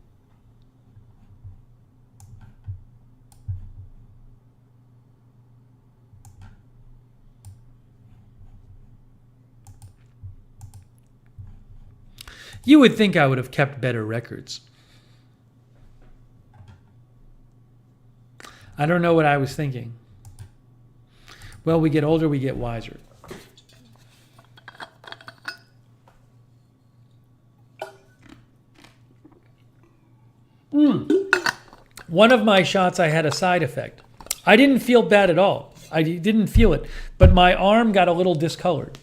You would think I would have kept better records. I don't know what I was thinking. Well, we get older, we get wiser. One of my shots, I had a side effect. I didn't feel bad at all. I didn't feel it, but my arm got a little discolored.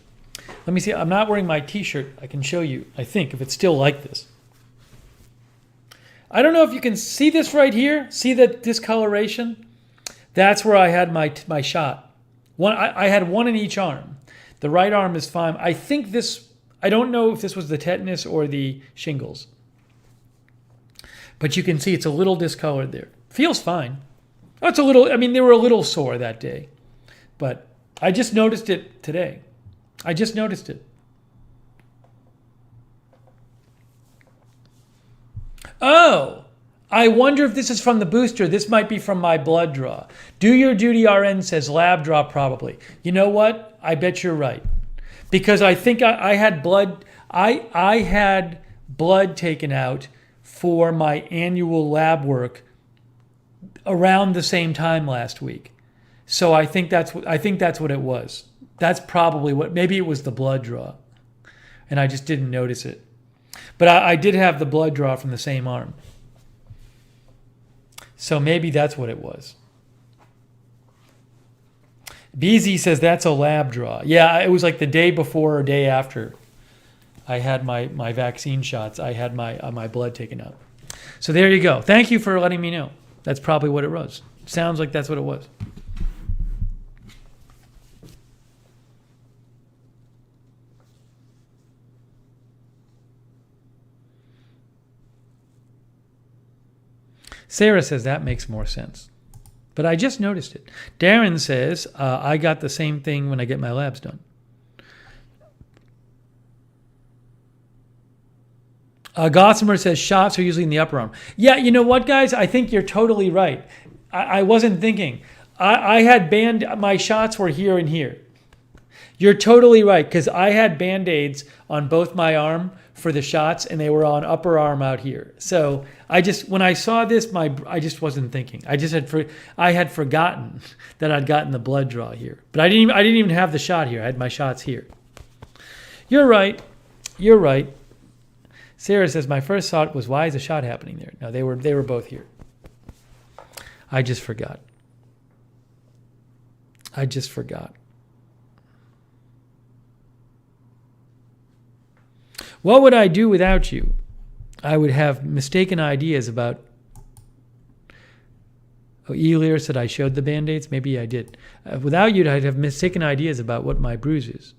Let me see. I'm not wearing my T-shirt. I can show you, I think, if it's still like this. I don't know if you can see this right here. See the discoloration? That's where I had my shot. I had one in each arm. The right arm is fine. I think this, I don't know if this was the tetanus or the shingles. But you can see it's a little discolored there. Feels fine. Oh, it's a little, I mean, they were a little sore that day. But I just noticed it today. I just noticed it. Oh, I wonder if this is from the booster. This might be from my blood draw. Do Your Duty RN says lab draw probably. You know what? I bet you're right. Because I think I had blood, I had blood taken out for my annual lab work around the same time last week. So I think that's what it was. That's probably what, maybe it was the blood draw. And I just didn't notice it. But I did have the blood draw from the same arm. So maybe that's what it was. BZ says that's a lab draw. Yeah, it was like the day before or day after I had my vaccine shots. I had my blood taken out. So there you go. Thank you for letting me know. That's probably what it was. Sounds like that's what it was. Sarah says that makes more sense. But I just noticed it. Darren says, I got the same thing when I get my labs done. Gossamer says shots are usually in the upper arm. Yeah, you know what, guys? I think you're totally right. I wasn't thinking. I had my shots were here and here. You're totally right, because I had Band-Aids on both my arm for the shots, and they were on upper arm out here. So when I saw this, I just wasn't thinking. I had forgotten that I'd gotten the blood draw here. But I didn't even have the shot here. I had my shots here. You're right. You're right. Sarah says, my first thought was, why is a shot happening there? No, they were both here. I just forgot. What would I do without you? I would have mistaken ideas about... Oh, Elir said I showed the Band-Aids? Maybe I did. Without you, I'd have mistaken ideas about what my bruise is.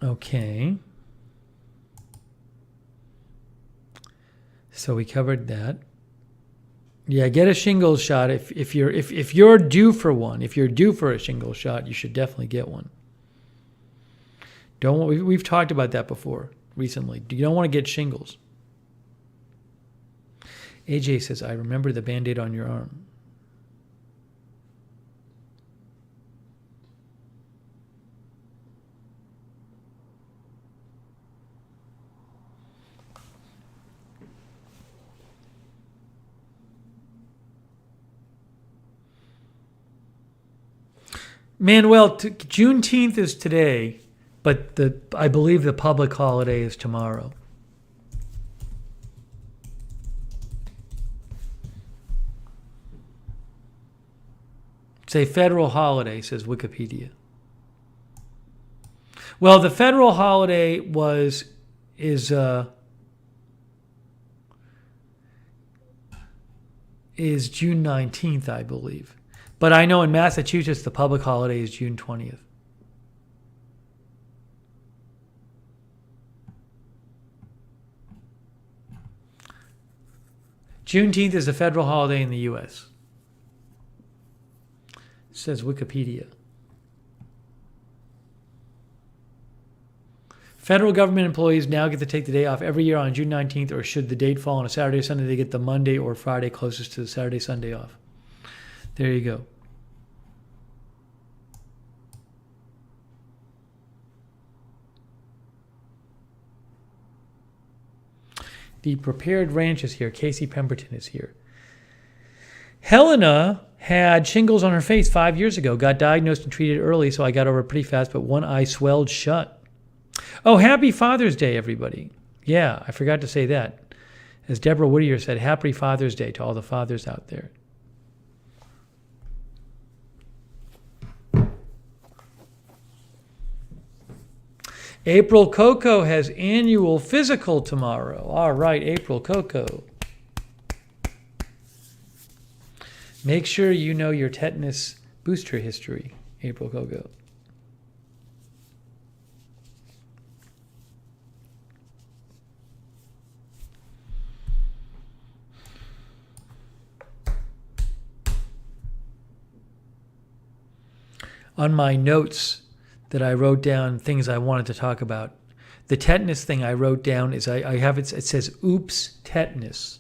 Okay. So we covered that. Yeah, get a shingles shot if you're due for one. If you're due for a shingles shot, you should definitely get one. We've talked about that before recently. You don't want to get shingles. AJ says, I remember the Band-Aid on your arm. Manuel, Juneteenth is today, but I believe the public holiday is tomorrow. It's a federal holiday, says Wikipedia. Well, the federal holiday is June 19th, I believe. But I know in Massachusetts, the public holiday is June 20th. Juneteenth is a federal holiday in the U.S. It says Wikipedia. Federal government employees now get to take the day off every year on June 19th, or should the date fall on a Saturday or Sunday, they get the Monday or Friday closest to the Saturday, Sunday off. There you go. The Prepared Ranch is here. Casey Pemberton is here. Helena had shingles on her face 5 years ago. Got diagnosed and treated early, so I got over it pretty fast, but one eye swelled shut. Oh, happy Father's Day, everybody. Yeah, I forgot to say that. As Deborah Whittier said, happy Father's Day to all the fathers out there. April Coco has annual physical tomorrow. All right, April Coco. Make sure you know your tetanus booster history, April Coco. On my notes that I wrote down things I wanted to talk about, the tetanus thing I wrote down is I have it says oops tetanus.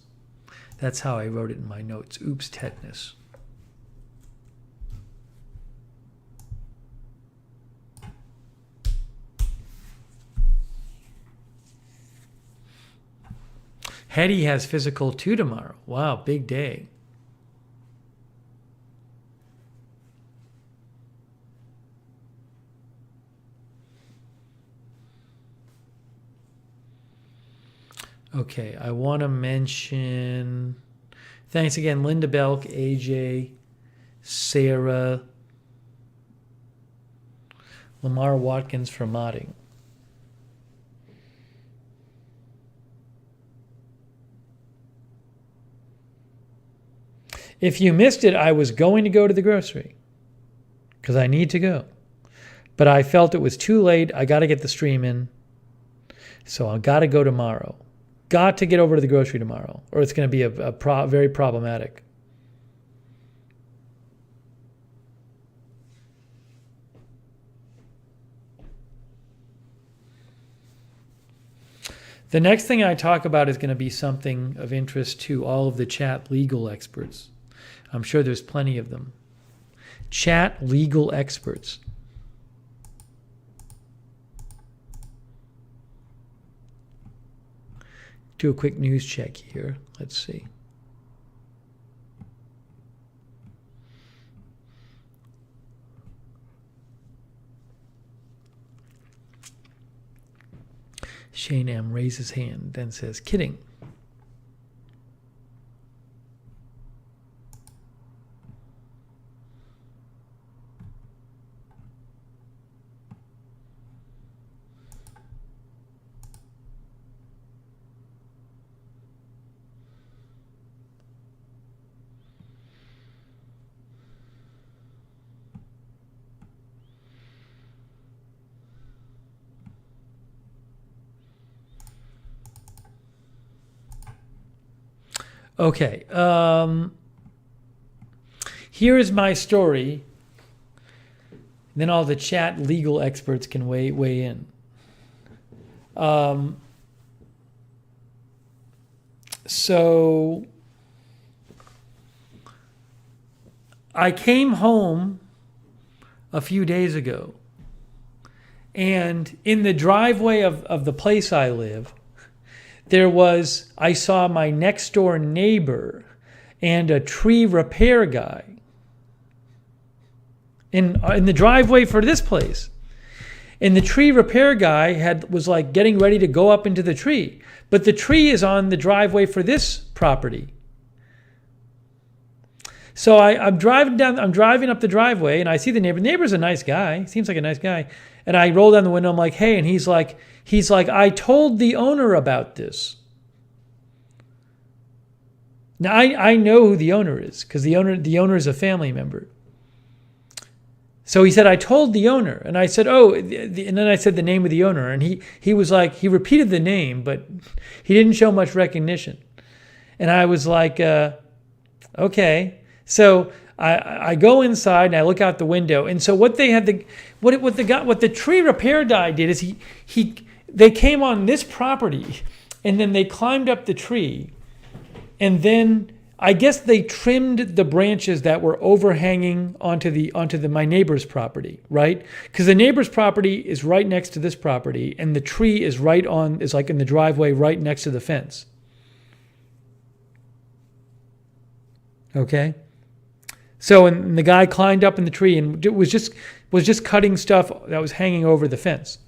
That's how I wrote it in my notes. Oops tetanus. Hetty has physical too tomorrow. Wow, big day. Okay, I want to mention, thanks again, Linda Belk, AJ, Sarah. Lamar Watkins for modding. If you missed it, I was going to go to the grocery because I need to go. But I felt it was too late. I got to get the stream in. So I got to go tomorrow. Got to get over to the grocery tomorrow, or it's going to be very problematic. The next thing I talk about is going to be something of interest to all of the chat legal experts. I'm sure there's plenty of them. Chat legal experts. Do a quick news check here. Let's see. Shane M. raises his hand, then says, kidding. Okay. Here is my story. Then all the chat legal experts can weigh in. So I came home a few days ago, and in the driveway of the place I live, I saw my next door neighbor and a tree repair guy in the driveway for this place. And the tree repair guy was like getting ready to go up into the tree, but the tree is on the driveway for this property. So I'm driving up the driveway, and I see the neighbor. The neighbor's a nice guy. Seems like a nice guy. And I roll down the window. I'm like, hey, and he's like, I told the owner about this. Now I know who the owner is because the owner is a family member. So he said, I told the owner, and I said, oh, and then I said the name of the owner, and he was like, he repeated the name, but he didn't show much recognition. And I was like, okay. So I go inside and I look out the window, and so what the tree repair guy did is they came on this property, and then they climbed up the tree, and then I guess they trimmed the branches that were overhanging onto my neighbor's property, right? Because the neighbor's property is right next to this property, and the tree is like in the driveway right next to the fence. Okay? So and the guy climbed up in the tree and was just cutting stuff that was hanging over the fence.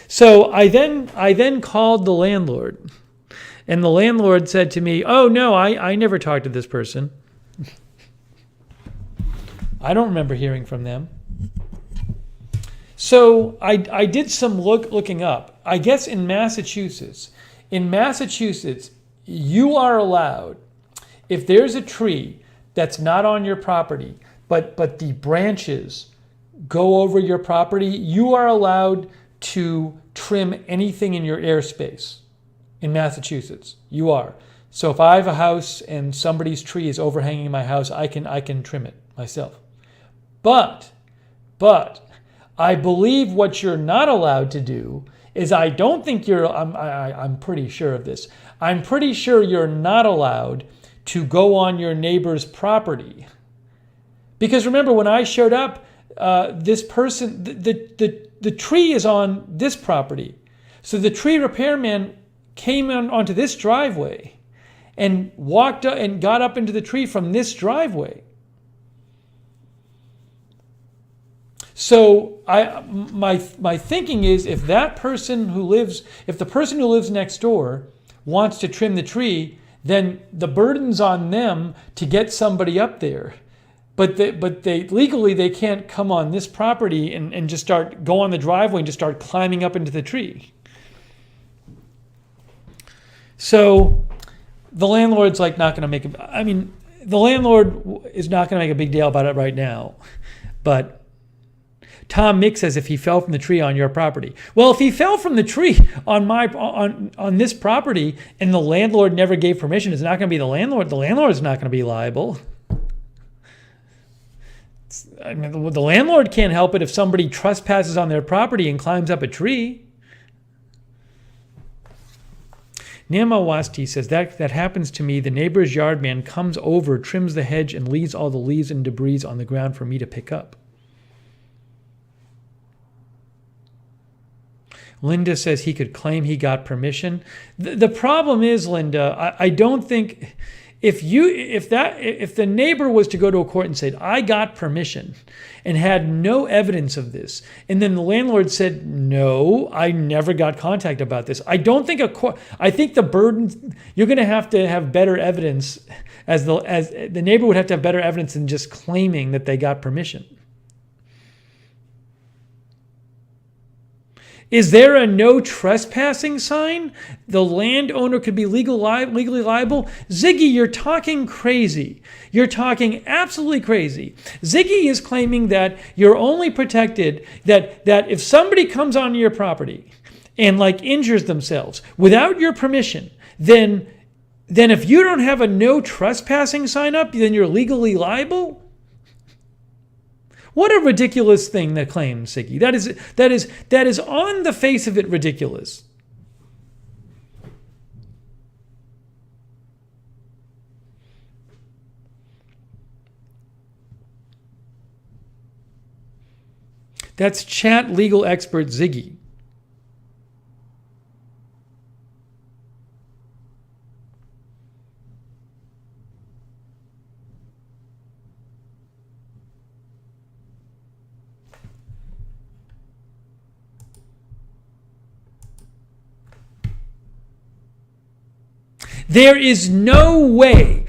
So I then called the landlord, and the landlord said to me, "Oh no, I never talked to this person. I don't remember hearing from them." So I did some looking up. I guess in Massachusetts, you are allowed, if there's a tree that's not on your property, but the branches go over your property, you are allowed to trim anything in your airspace. In Massachusetts, you are. So if I have a house and somebody's tree is overhanging my house, I can trim it myself. But I believe what you're not allowed to do is I'm pretty sure of this. I'm pretty sure you're not allowed to go on your neighbor's property. Because remember, when I showed up, this person, the tree is on this property. So the tree repairman came onto this driveway and walked up and got up into the tree from this driveway. So my thinking is, if the person who lives next door wants to trim the tree, then the burden's on them to get somebody up there. But they legally they can't come on this property and just go on the driveway and just start climbing up into the tree. So the landlord's like not going to make the landlord is not going to make a big deal about it right now. But Tom Mick says if he fell from the tree on your property. Well, if he fell from the tree on this property and the landlord never gave permission, it's not going to be the landlord. The landlord is not going to be liable. The landlord can't help it if somebody trespasses on their property and climbs up a tree. Namawasti says that happens to me. The neighbor's yard man comes over, trims the hedge, and leaves all the leaves and debris on the ground for me to pick up. Linda says he could claim he got permission. The problem is, Linda, I don't think if the neighbor was to go to a court and said, I got permission and had no evidence of this, and then the landlord said, no, I never got contact about this. I don't think I think the burden, you're going to have better evidence as the neighbor would have to have better evidence than just claiming that they got permission. Is there a no trespassing sign? The landowner could be legally liable? Ziggy, you're talking crazy. You're talking absolutely crazy. Ziggy is claiming that you're only protected, that if somebody comes onto your property and injures themselves without your permission, then if you don't have a no trespassing sign up, then you're legally liable? What a ridiculous thing to claim, Siggy. That is on the face of it ridiculous. That's chat legal expert Ziggy. There is no way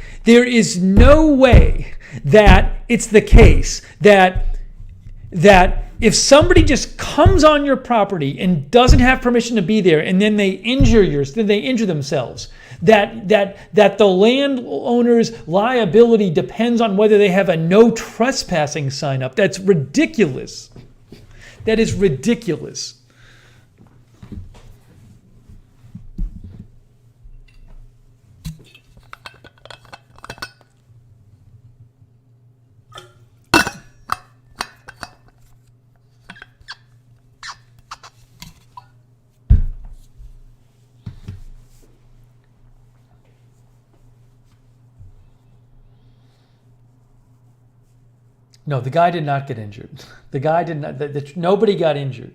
that it's the case that if somebody just comes on your property and doesn't have permission to be there, and then they injure themselves, that the landowner's liability depends on whether they have a no trespassing sign up. That's ridiculous. That is ridiculous. No, the guy did not get injured. The guy did not. Nobody got injured.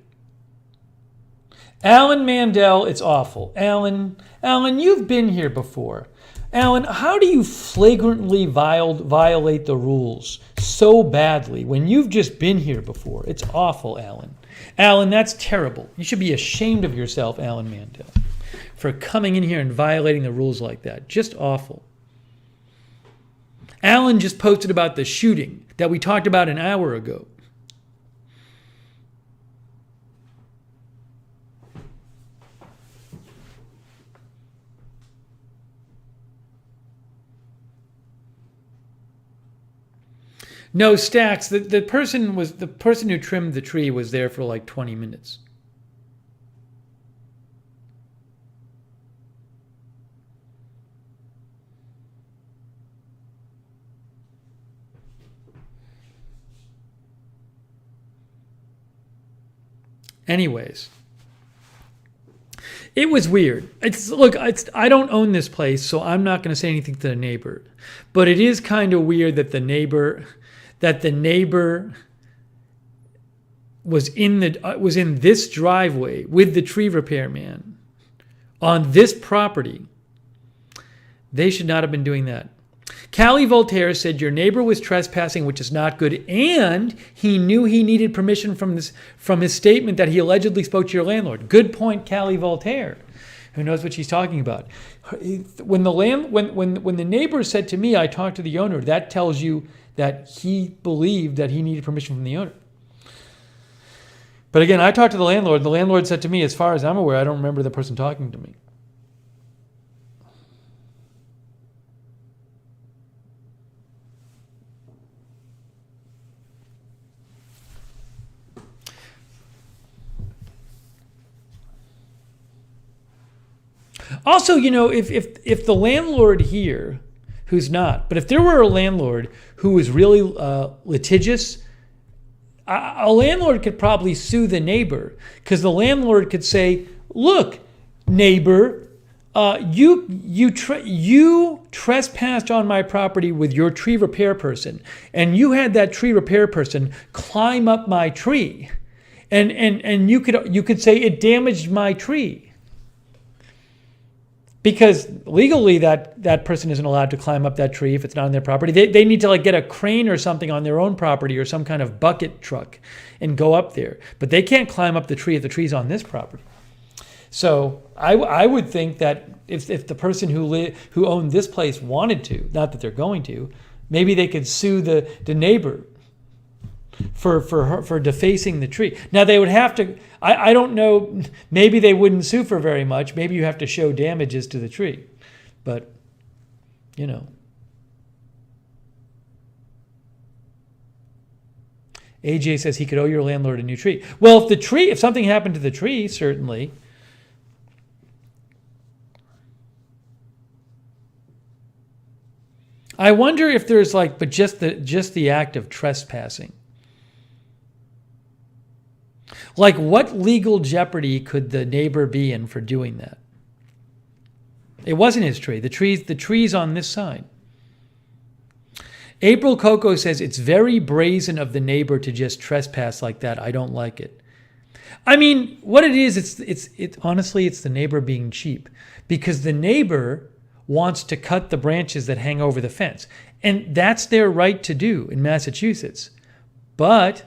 Alan Mandel, it's awful. Alan, you've been here before. Alan, how do you flagrantly violate the rules so badly when you've just been here before? It's awful, Alan. Alan, that's terrible. You should be ashamed of yourself, Alan Mandel, for coming in here and violating the rules like that. Just awful. Alan just posted about the shooting that we talked about an hour ago. No, Stacks, the person who trimmed the tree was there for 20 minutes. Anyways, it was weird. I don't own this place, so I'm not going to say anything to the neighbor. But it is kind of weird that the neighbor was in this driveway with the tree repairman on this property. They should not have been doing that. Callie Voltaire said your neighbor was trespassing, which is not good, and he knew he needed permission from his statement that he allegedly spoke to your landlord. Good point, Callie Voltaire. who knows what she's talking about. When the neighbor said to me, I talked to the owner, that tells you that he believed that he needed permission from the owner. But again, I talked to the landlord. The landlord said to me, as far as I'm aware, I don't remember the person talking to me. Also, if the landlord here, who's not, but if there were a landlord who was really litigious, a landlord could probably sue the neighbor, because the landlord could say, look, neighbor, you trespassed on my property with your tree repair person, and you had that tree repair person climb up my tree, and you could say it damaged my tree. Because legally, that person isn't allowed to climb up that tree if it's not on their property. They need to get a crane or something on their own property, or some kind of bucket truck, and go up there. But they can't climb up the tree if the tree's on this property. So I would think that if the person who owned this place wanted to, not that they're going to, maybe they could sue the neighbor for defacing the tree. Now they would have to. I don't know. Maybe they wouldn't sue for very much. Maybe you have to show damages to the tree, but AJ says he could owe your landlord a new tree. Well, if something happened to the tree, certainly. I wonder if there's but just the act of trespassing. What legal jeopardy could the neighbor be in for doing that? It wasn't his tree. The tree's on this side. April Coco says it's very brazen of the neighbor to just trespass like that. I don't like it. I mean, what it is, it's honestly, it's the neighbor being cheap, because the neighbor wants to cut the branches that hang over the fence, and that's their right to do in Massachusetts. But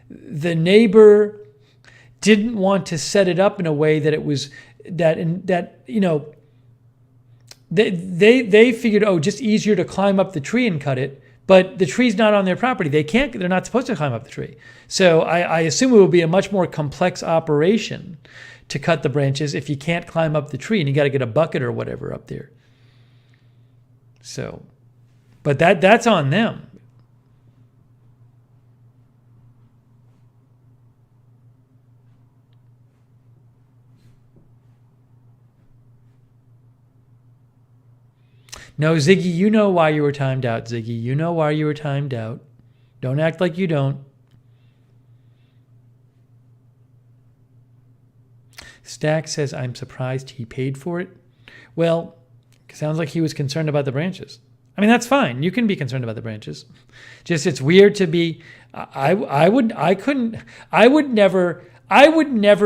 the neighbor didn't want to set it up in a way that it was they figured, just easier to climb up the tree and cut it, but the tree's not on their property. They're not supposed to climb up the tree. So I assume it will be a much more complex operation to cut the branches if you can't climb up the tree, and you got to get a bucket or whatever up there. So, but that's on them. No, Ziggy, you know why you were timed out, Ziggy. You know why you were timed out. Don't act like you don't. Stack says, I'm surprised he paid for it. Well, it sounds like he was concerned about the branches. I mean, that's fine. You can be concerned about the branches. Just it's weird to be. I would never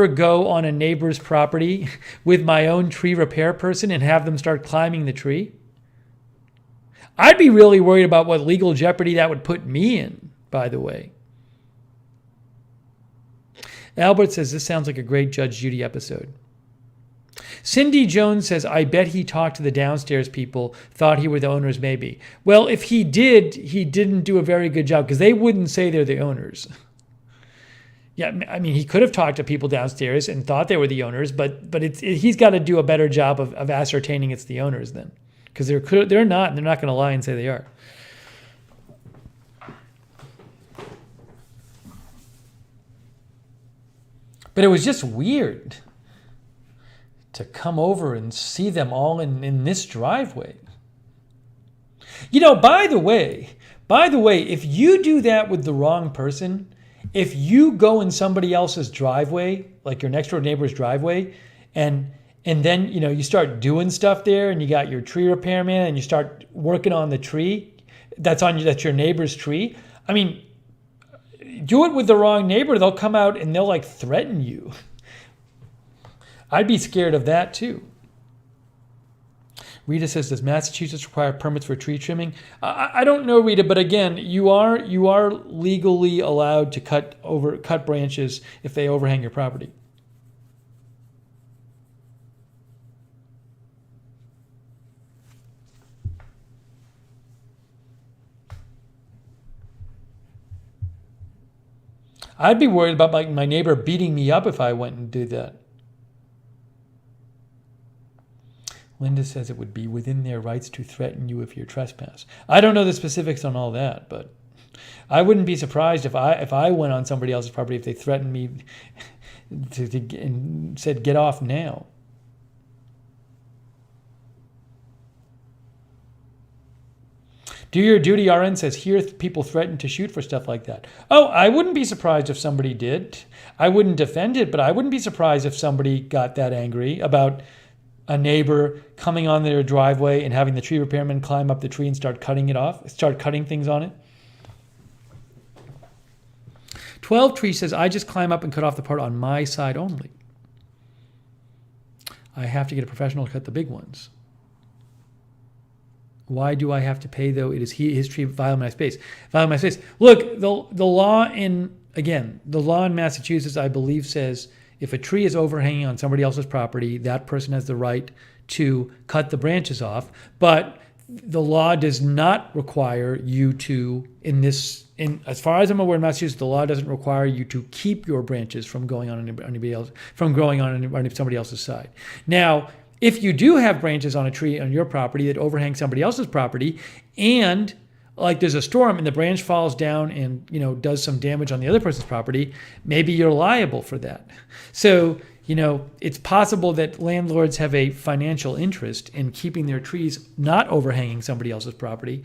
go on a neighbor's property with my own tree repair person and have them start climbing the tree. I'd be really worried about what legal jeopardy that would put me in, by the way. Albert says, this sounds like a great Judge Judy episode. Cindy Jones says, I bet he talked to the downstairs people, thought he were the owners maybe. Well, if he did, he didn't do a very good job, because they wouldn't say they're the owners. Yeah, I mean, he could have talked to people downstairs and thought they were the owners, but he's got to do a better job of ascertaining it's the owners then. Because they're not, and they're not going to lie and say they are. But it was just weird to come over and see them all in this driveway. By the way, if you do that with the wrong person, if you go in somebody else's driveway, like your next door neighbor's driveway, and then, you start doing stuff there, and you got your tree repairman, and you start working on the tree that's your neighbor's tree. I mean, do it with the wrong neighbor, they'll come out and they'll threaten you. I'd be scared of that too. Rita says, does Massachusetts require permits for tree trimming? I don't know, Rita, but again, you are legally allowed to cut branches if they overhang your property. I'd be worried about my neighbor beating me up if I went and did that. Linda says it would be within their rights to threaten you if you trespass. I don't know the specifics on all that, but I wouldn't be surprised if I went on somebody else's property if they threatened me and said, get off now. Do your duty, RN says, here people threaten to shoot for stuff like that. Oh, I wouldn't be surprised if somebody did. I wouldn't defend it, but I wouldn't be surprised if somebody got that angry about a neighbor coming on their driveway and having the tree repairman climb up the tree and start cutting things on it. 12 Tree says, I just climb up and cut off the part on my side only. I have to get a professional to cut the big ones. Why do I have to pay, though? It is his tree, violating my space. Violating my space. Look, the law in Massachusetts, I believe, says if a tree is overhanging on somebody else's property, that person has the right to cut the branches off. But the law does not require you to, as far as I'm aware in Massachusetts, the law doesn't require you to keep your branches from going on anybody else, from growing on somebody else's side. Now, if you do have branches on a tree on your property that overhang somebody else's property, and like there's a storm and the branch falls down and does some damage on the other person's property, maybe you're liable for that. So it's possible that landlords have a financial interest in keeping their trees not overhanging somebody else's property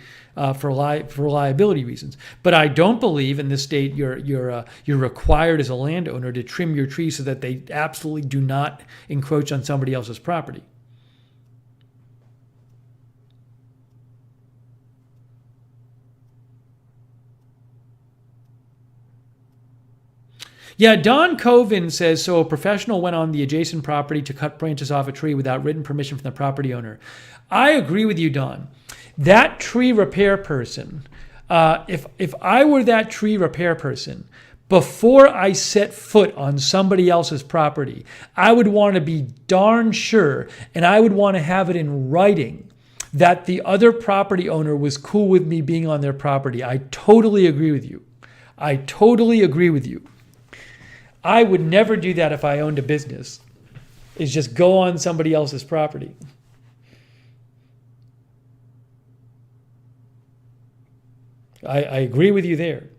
for liability reasons. But I don't believe in this state you're required as a landowner to trim your trees so that they absolutely do not encroach on somebody else's property. Yeah, Don Coven says, so a professional went on the adjacent property to cut branches off a tree without written permission from the property owner. I agree with you, Don. That tree repair person, if I were that tree repair person, before I set foot on somebody else's property, I would want to be darn sure, and I would want to have it in writing, that the other property owner was cool with me being on their property. I totally agree with you. I totally agree with you. I would never do that if I owned a business, is just go on somebody else's property. I agree with you there.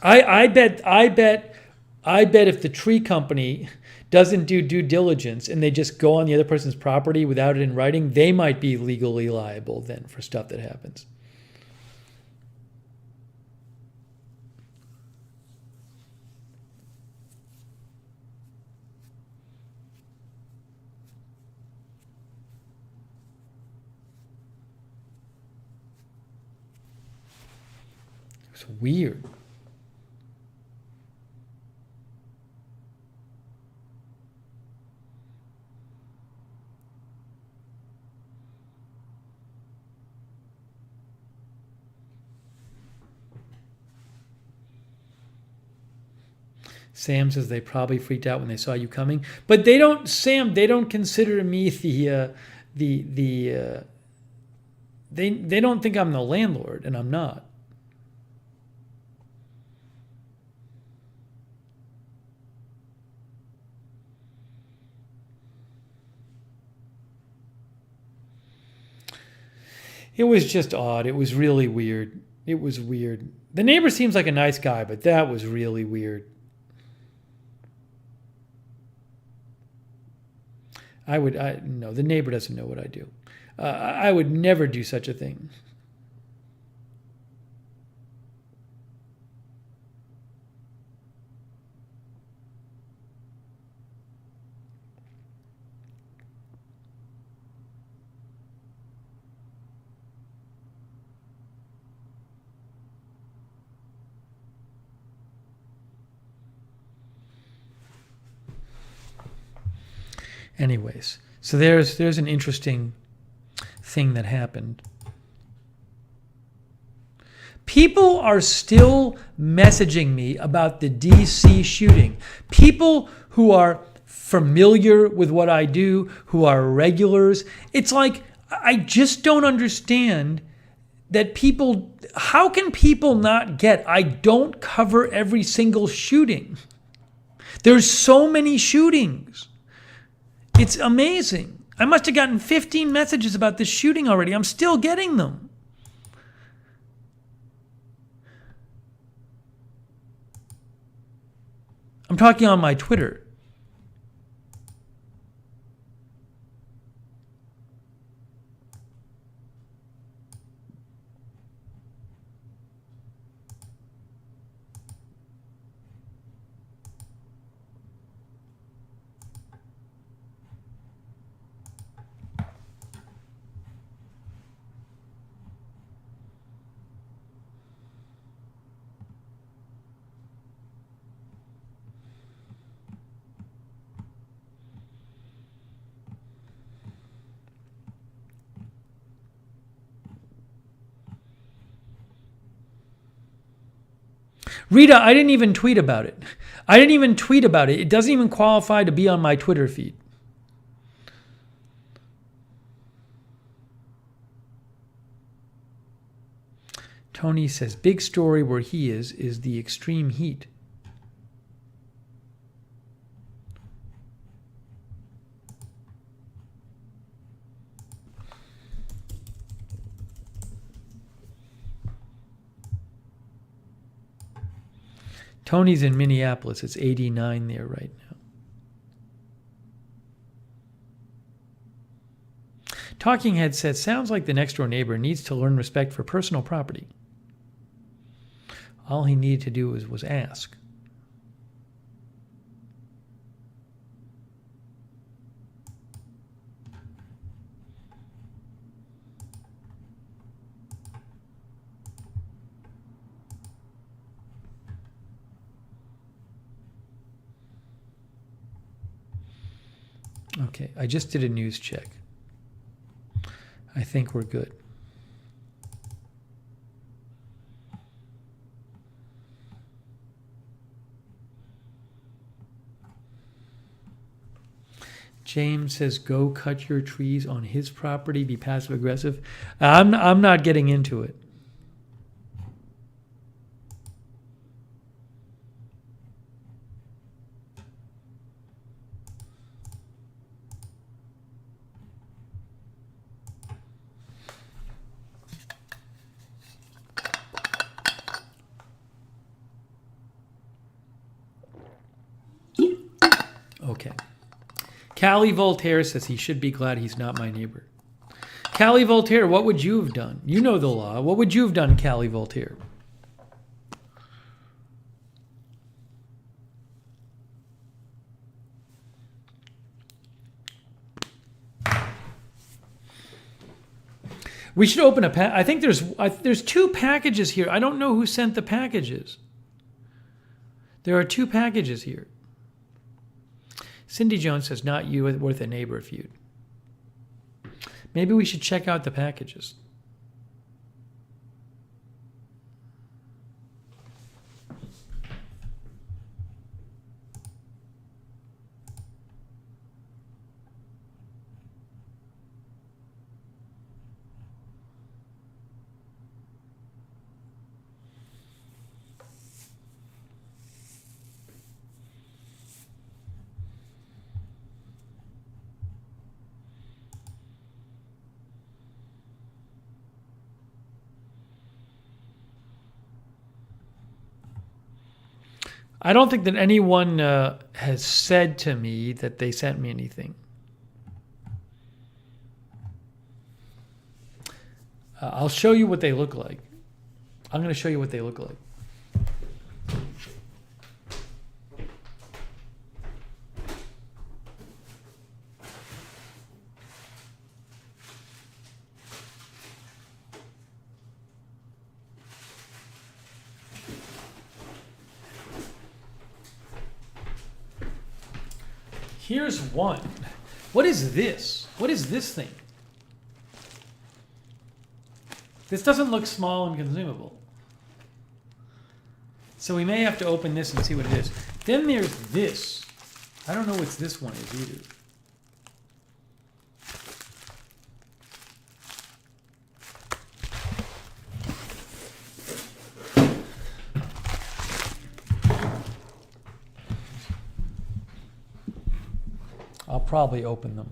I bet if the tree company doesn't do due diligence and they just go on the other person's property without it in writing, they might be legally liable then for stuff that happens. It's weird. Sam says they probably freaked out when they saw you coming, but they don't. Sam, they don't consider me they don't think I'm the landlord, and I'm not. It was just odd. It was really weird. It was weird. The neighbor seems like a nice guy, but that was really weird. No, the neighbor doesn't know what I do. I would never do such a thing. Anyways, so there's an interesting thing that happened. People are still messaging me about the DC shooting. People who are familiar with what I do, who are regulars. It's like, I just don't understand that people, how can people not get, I don't cover every single shooting. There's so many shootings. It's amazing. I must have gotten 15 messages about this shooting already. I'm still getting them. I'm talking on my Twitter. Rita, I didn't even tweet about it. I didn't even tweet about it. It doesn't even qualify to be on my Twitter feed. Tony says, big story where he is the extreme heat. Tony's in Minneapolis. It's 89 there right now. Talking Head says, sounds like the next door neighbor needs to learn respect for personal property. All he needed to do was ask. Okay, I just did a news check. I think we're good. James says, go cut your trees on his property, be passive aggressive. I'm not getting into it. Okay. Callie Voltaire says he should be glad he's not my neighbor. Callie Voltaire, what would you have done? You know the law. What would you have done, Callie Voltaire? We should open a I think there's 2 packages here. I don't know who sent the packages. There are 2 packages here. Cindy Jones says, not you, worth a neighbor feud. Maybe we should check out the packages. I don't think that anyone has said to me that they sent me anything. I'll show you what they look like. I'm going to show you what they look like. Here's one. What is this? What is this thing? This doesn't look small and consumable. So we may have to open this and see what it is. Then there's this. I don't know what this one is either. I'll probably open them.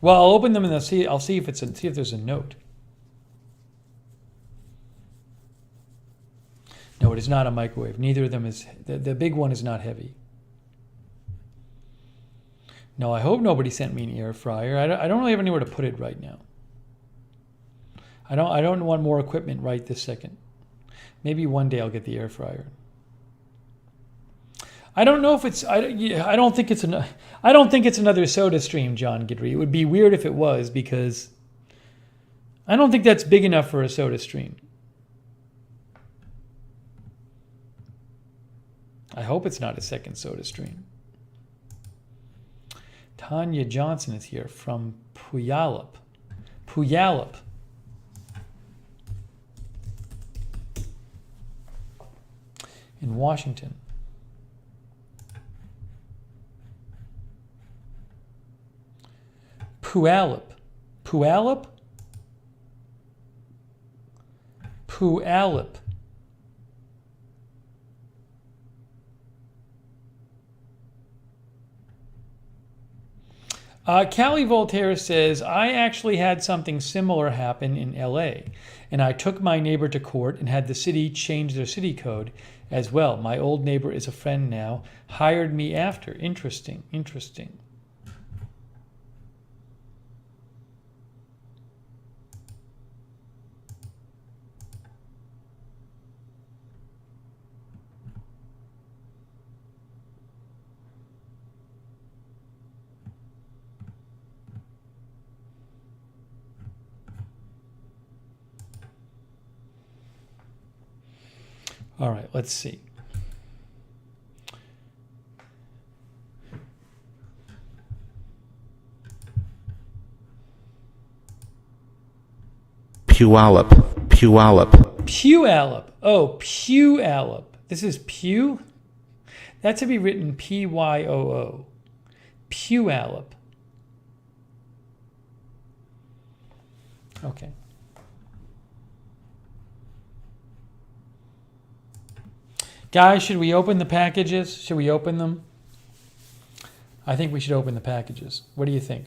Well, I'll open them and I'll see if there's a note. No, it is not a microwave. Neither of them is. The big one is not heavy. No, I hope nobody sent me an air fryer. I don't really have anywhere to put it right now. I don't want more equipment right this second. Maybe one day I'll get the air fryer. I don't know if it's. I don't think it's another Soda Stream, John Guidry. It would be weird if it was, because I don't think that's big enough for a Soda Stream. I hope it's not a second Soda Stream. Tanya Johnson is here from Puyallup. Puyallup. In Washington. Puyallup. Puyallup? Puyallup. Callie Voltaire says, I actually had something similar happen in LA, and I took my neighbor to court and had the city change their city code as well. My old neighbor is a friend now, hired me after. Interesting, interesting. All right, let's see. Puyallup. Puyallup. Puyallup. Oh, Puyallup. This is Pew? That should be written P-Y-O-O. Puyallup. Okay. Guys, should we open the packages? Should we open them? I think we should open the packages. What do you think?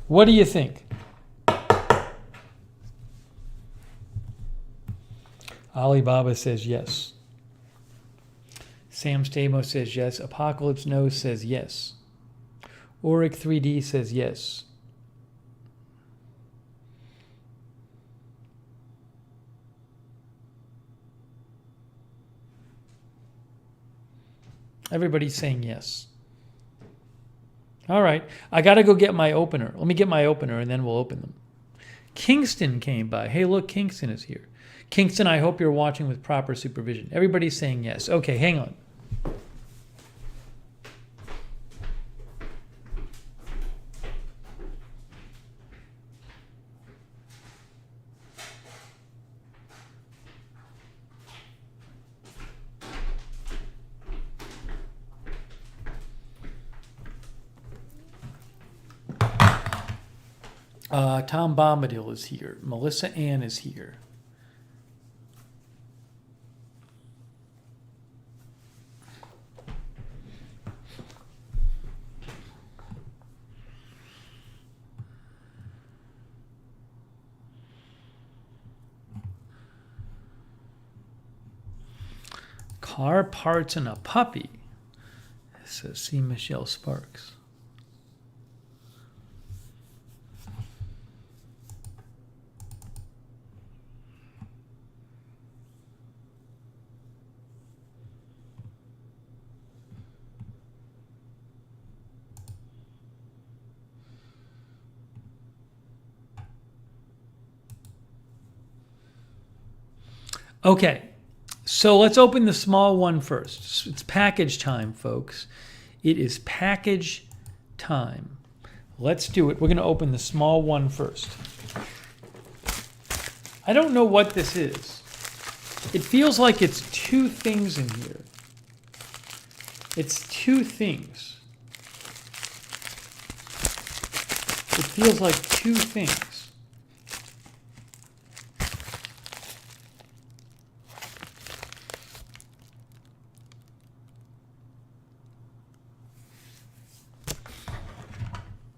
What do you think? Alibaba says yes. Sam Stamos says yes. Apocalypse Nose says yes. Auric 3D says yes. Everybody's saying yes. All right. I got to go get my opener. Let me get my opener and then we'll open them. Kingston came by. Hey, look, Kingston is here. Kingston, I hope you're watching with proper supervision. Everybody's saying yes. Okay, hang on. Tom Bombadil is here. Melissa Ann is here. Car parts and a puppy, says C. Michelle Sparks. Okay, so let's open the small one first. It's package time, folks. It is package time. Let's do it. We're going to open the small one first. I don't know what this is. It feels like it's two things in here. It's two things. It feels like two things.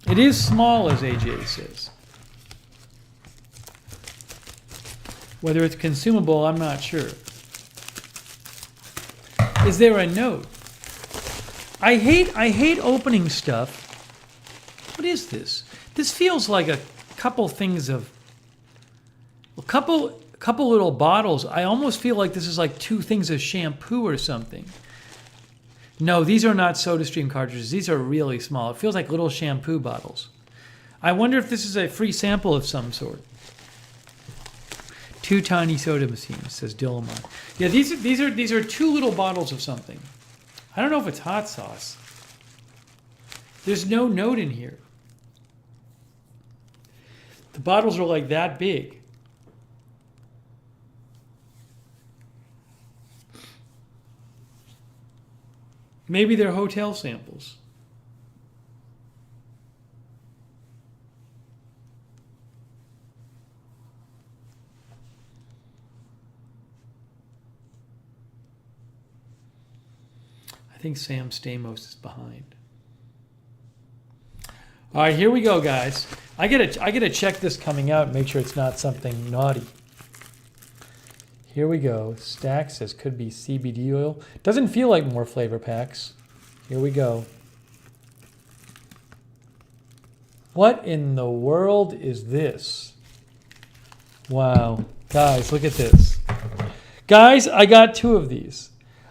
It is small, as AJ says. Whether it's consumable, I'm not sure. Is there a note? I hate opening stuff. What is this? This feels like a couple things of a couple little bottles. I almost feel like this is like two things of shampoo or something. No, these are not SodaStream cartridges. These are really small. It feels like little shampoo bottles. I wonder if this is a free sample of some sort. Two tiny soda machines, says Dillamon. Yeah, these are two little bottles of something. I don't know if it's hot sauce. There's no note in here. The bottles are like that big. Maybe they're hotel samples. I think Sam Stamos is behind. All right, here we go, guys. I gotta check this coming out and make sure it's not something naughty. Here we go. Stack says could be CBD oil. Doesn't feel like more flavor packs. Here we go. What in the world is this? Wow. Guys, look at this. Guys, I got two of these.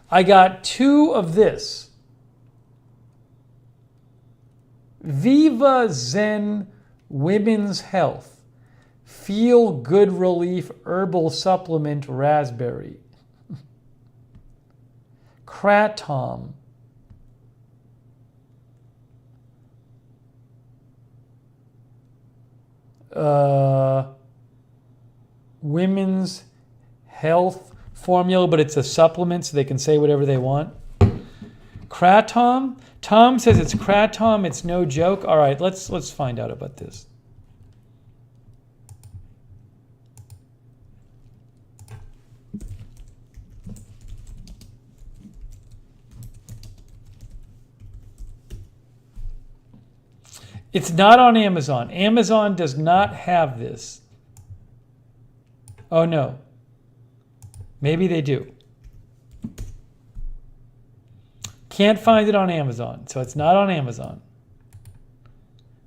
I got two of this. Viva Zen Women's Health Feel Good Relief Herbal Supplement Raspberry. Kratom. Women's Health Formula, but it's a supplement so they can say whatever they want. Kratom. Tom says it's Kratom. It's no joke. All right, let's find out about this. It's not on Amazon. Amazon does not have this. Oh no. Maybe they do. Can't find it on Amazon, so it's not on Amazon.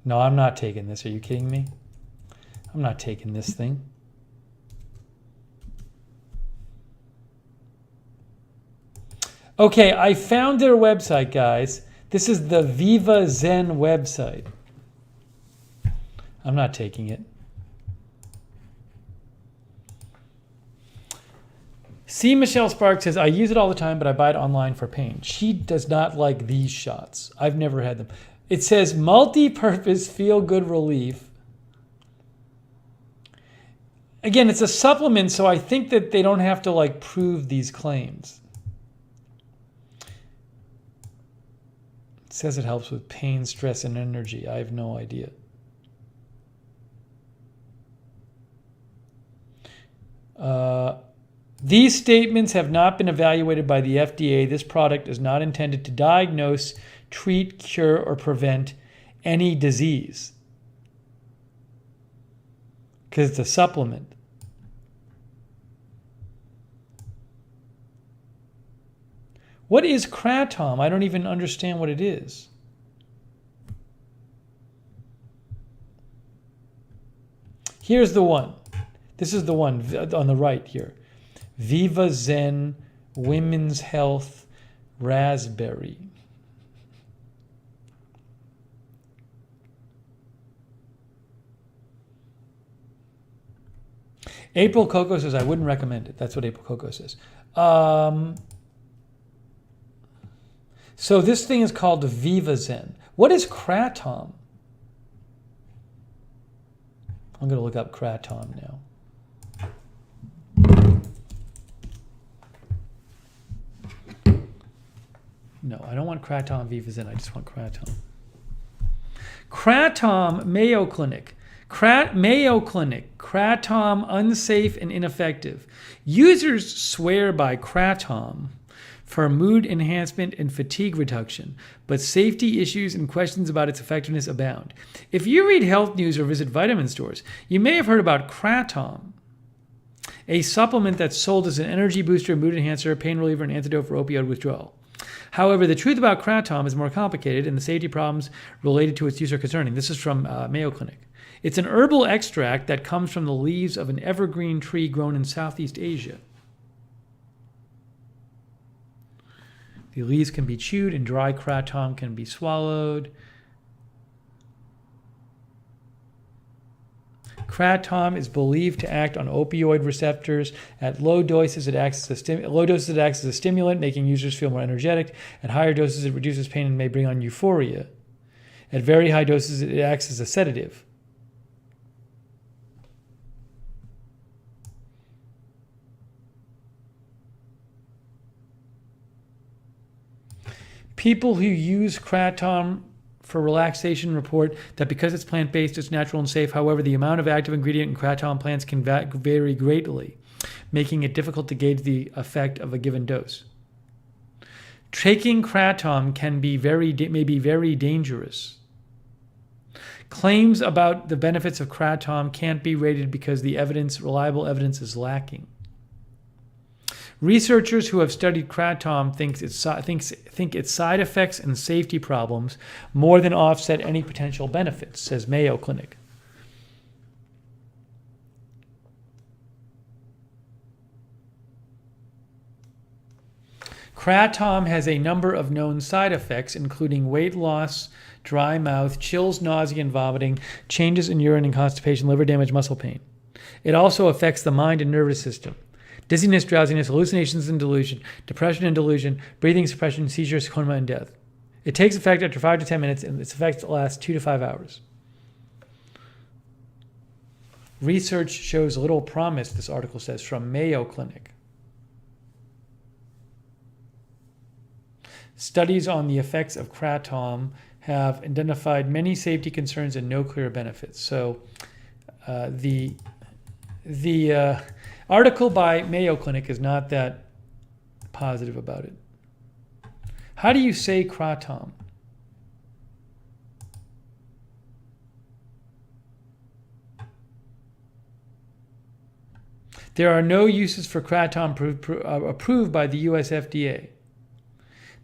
No, I'm not taking this. Are you kidding me? I'm not taking this thing. Okay, I found their website, guys. This is the Viva Zen website. I'm not taking it. C. Michelle Sparks says, I use it all the time, but I buy it online for pain. She does not like these shots. I've never had them. It says multi-purpose feel-good relief. Again, it's a supplement, so I think that they don't have to like prove these claims. It says it helps with pain, stress, and energy. I have no idea. These statements have not been evaluated by the FDA. This product is not intended to diagnose, treat, cure, or prevent any disease. Because it's a supplement. What is Kratom? I don't even understand what it is. Here's the one. This is the one on the right here. Viva Zen Women's Health Raspberry. April Coco says, I wouldn't recommend it. That's what April Coco says. So this thing is called Viva Zen. What is Kratom? I'm going to look up Kratom now. No, I don't want Kratom Vivazin. I just want Kratom. Kratom Mayo Clinic. Mayo Clinic. Kratom unsafe and ineffective. Users swear by Kratom for mood enhancement and fatigue reduction, but safety issues and questions about its effectiveness abound. If you read health news or visit vitamin stores, you may have heard about Kratom, a supplement that's sold as an energy booster, mood enhancer, pain reliever, and antidote for opioid withdrawal. However, the truth about Kratom is more complicated, and the safety problems related to its use are concerning. This is from Mayo Clinic. It's an herbal extract that comes from the leaves of an evergreen tree grown in Southeast Asia. The leaves can be chewed, and dry Kratom can be swallowed. Kratom is believed to act on opioid receptors. At low doses, it acts as a stimulant, making users feel more energetic. At higher doses, it reduces pain and may bring on euphoria. At very high doses, it acts as a sedative. People who use Kratom for relaxation report that because it's plant-based, it's natural and safe. However, the amount of active ingredient in Kratom plants can vary greatly, making it difficult to gauge the effect of a given dose. Taking Kratom may be very dangerous. Claims about the benefits of Kratom can't be rated because the reliable evidence is lacking. Researchers who have studied Kratom think its side effects and safety problems more than offset any potential benefits, says Mayo Clinic. Kratom has a number of known side effects, including weight loss, dry mouth, chills, nausea and vomiting, changes in urine and constipation, liver damage, muscle pain. It also affects the mind and nervous system. Dizziness, drowsiness, hallucinations and delusion, depression and delusion, breathing suppression, seizures, coma, and death. It takes effect after 5 to 10 minutes, and its effects last 2 to 5 hours. Research shows little promise, this article says, from Mayo Clinic. Studies on the effects of Kratom have identified many safety concerns and no clear benefits. So the article by Mayo Clinic is not that positive about it. How do you say Kratom? There are no uses for Kratom approved by the US FDA.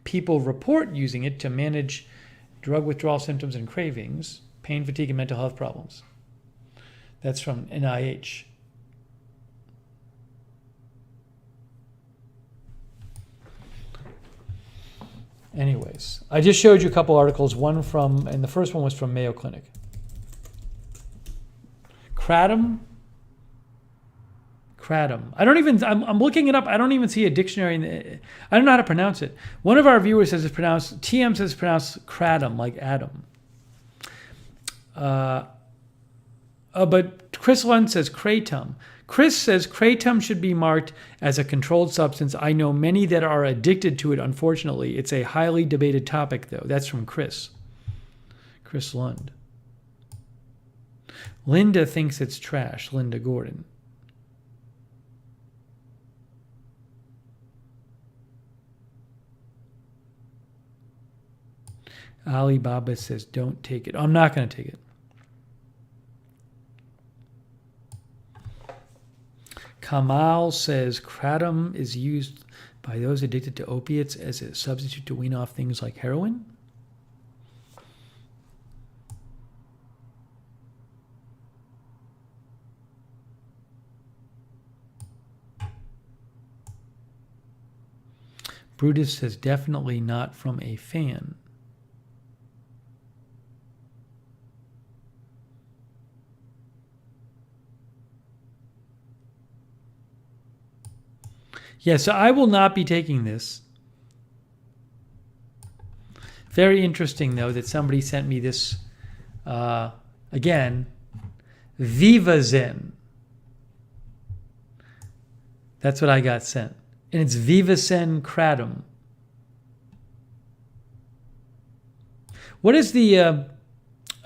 People report using it to manage drug withdrawal symptoms and cravings, pain, fatigue, and mental health problems. That's from NIH. Anyways, I just showed you a couple articles, and the first one was from Mayo Clinic. Kratom. I'm looking it up. I don't even see a dictionary. I don't know how to pronounce it. One of our viewers says it's pronounced, TM says it's pronounced Kratom, like Adam. But Chris Lund says Kratom. Chris says Kratom should be marked as a controlled substance. I know many that are addicted to it, unfortunately. It's a highly debated topic, though. That's from Chris Lund. Linda thinks it's trash, Linda Gordon. Alibaba says, don't take it. I'm not going to take it. Kamal says, Kratom is used by those addicted to opiates as a substitute to wean off things like heroin. Brutus says, definitely not from a fan. Yeah, so I will not be taking this. Very interesting, though, that somebody sent me this, again, Vivazin. That's what I got sent. And it's Vivazin Kratom. What is the?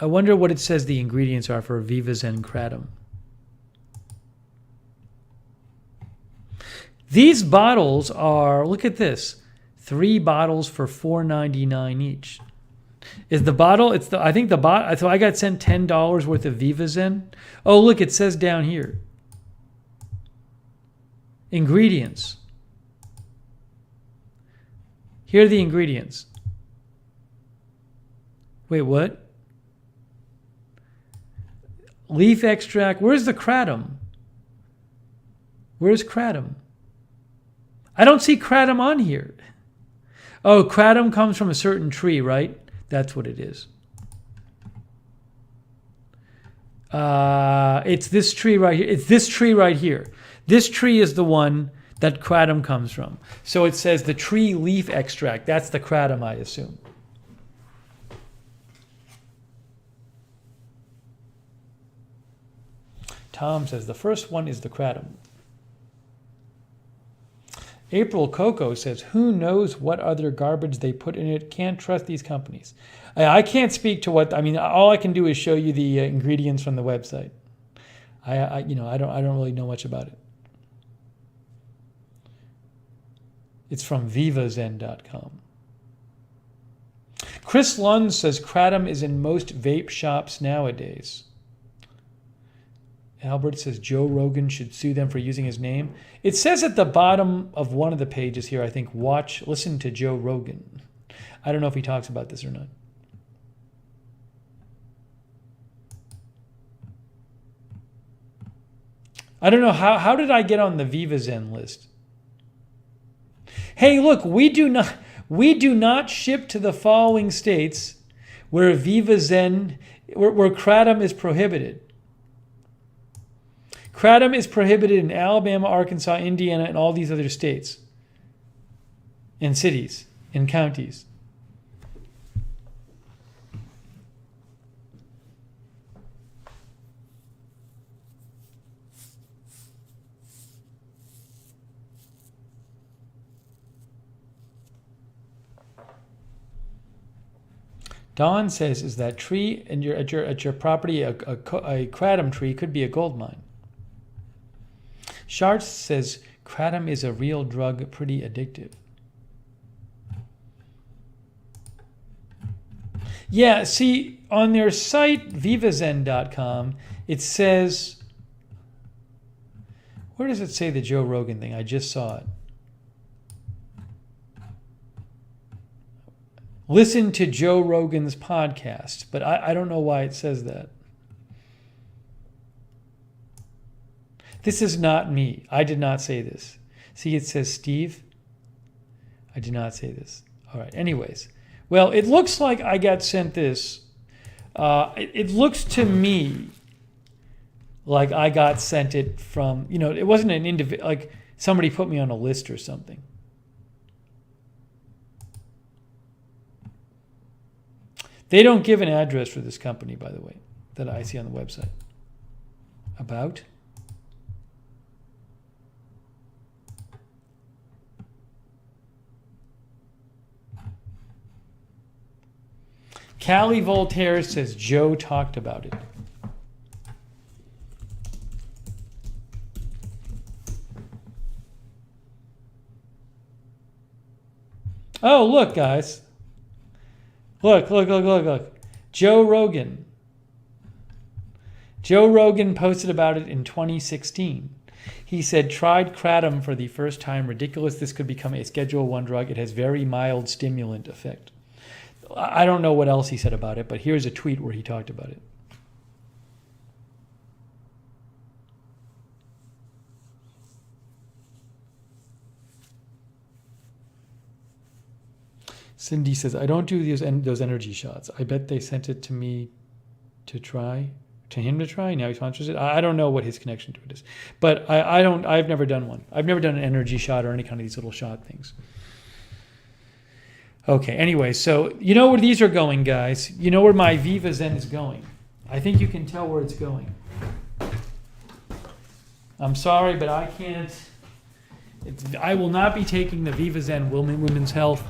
I wonder what it says the ingredients are for Viva Zen Kratom. These bottles are. Look at this. 3 bottles for $4.99 each. Is the bottle? It's the. I think the bot. So I got sent $10 worth of Viva Zen. Oh, look! It says down here. Ingredients. Here are the ingredients. Wait, what? Leaf extract. Where's the kratom? Where's kratom? I don't see kratom on here. Oh, kratom comes from a certain tree, right? That's what it is. It's this tree right here. It's this tree right here. This tree is the one that kratom comes from. So it says the tree leaf extract. That's the kratom, I assume. Tom says the first one is the kratom. April Coco says, who knows what other garbage they put in it? Can't trust these companies. I can't speak to what, I mean, all I can do is show you the ingredients from the website. I don't really know much about it. It's from vivazen.com. Chris Lund says kratom is in most vape shops nowadays. Albert says Joe Rogan should sue them for using his name. It says at the bottom of one of the pages here, I think, listen to Joe Rogan. I don't know if he talks about this or not. I don't know, how did I get on the Viva Zen list? Hey, look, we do not ship to the following states where Viva Zen, where kratom is prohibited. Kratom is prohibited in Alabama, Arkansas, Indiana, and all these other states, and cities, and counties. Don says, is that tree and at your property a kratom tree could be a gold mine. Sharts says kratom is a real drug, pretty addictive. Yeah, see, on their site, vivazen.com, it says, where does it say the Joe Rogan thing? I just saw it. Listen to Joe Rogan's podcast, but I don't know why it says that. This is not me. I did not say this. See, it says Steve. I did not say this. All right. Anyways. Well, it looks like I got sent this. It looks to me like I got sent it from, it wasn't an individual, like somebody put me on a list or something. They don't give an address for this company, by the way, that I see on the website. About? Callie Voltaire says Joe talked about it. Oh, look, guys. Look. Joe Rogan. Joe Rogan posted about it in 2016. He said, tried kratom for the first time. Ridiculous. This could become a Schedule 1 drug. It has very mild stimulant effect. I don't know what else he said about it, but here's a tweet where he talked about it. Cindy says, I don't do those energy shots. I bet they sent it to me to him to try. Now he sponsors it. I don't know what his connection to it is. But I've never done one. I've never done an energy shot or any kind of these little shot things. Okay, anyway, so you know where these are going, guys. You know where my Viva Zen is going. I think you can tell where it's going. I'm sorry, but I can't. I will not be taking the Viva Zen Women's Health.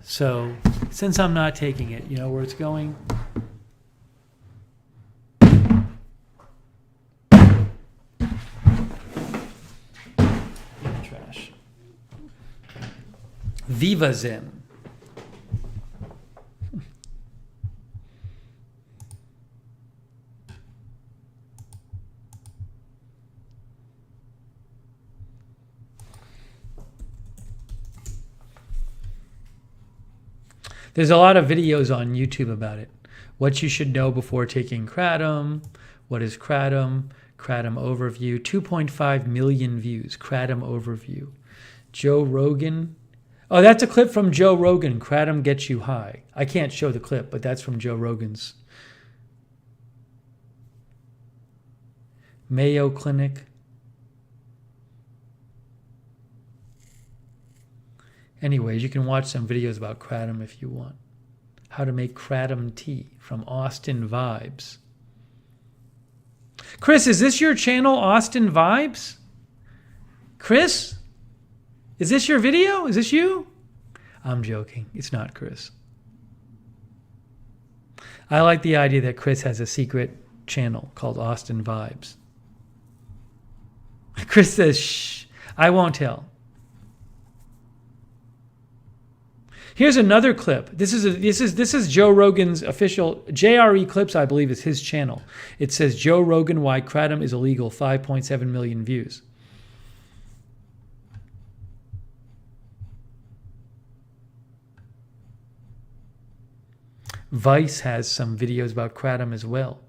So Since I'm not taking it, you know where it's going? Trash. Viva Zen. There's a lot of videos on YouTube about it. What you should know before taking kratom. What is kratom? Kratom overview. 2.5 million views. Kratom overview. Joe Rogan. Oh, that's a clip from Joe Rogan. Kratom gets you high. I can't show the clip, but that's from Joe Rogan's. Mayo Clinic. Anyways, you can watch some videos about kratom if you want. How to make kratom tea from Austin Vibes. Chris, is this your channel, Austin Vibes? Chris? Is this your video? Is this you? I'm joking. It's not Chris. I like the idea that Chris has a secret channel called Austin Vibes. Chris says, shh, I won't tell. Here's another clip. This is Joe Rogan's official JRE Clips, I believe, is his channel. It says Joe Rogan why kratom is illegal, 5.7 million views. Vice has some videos about kratom as well.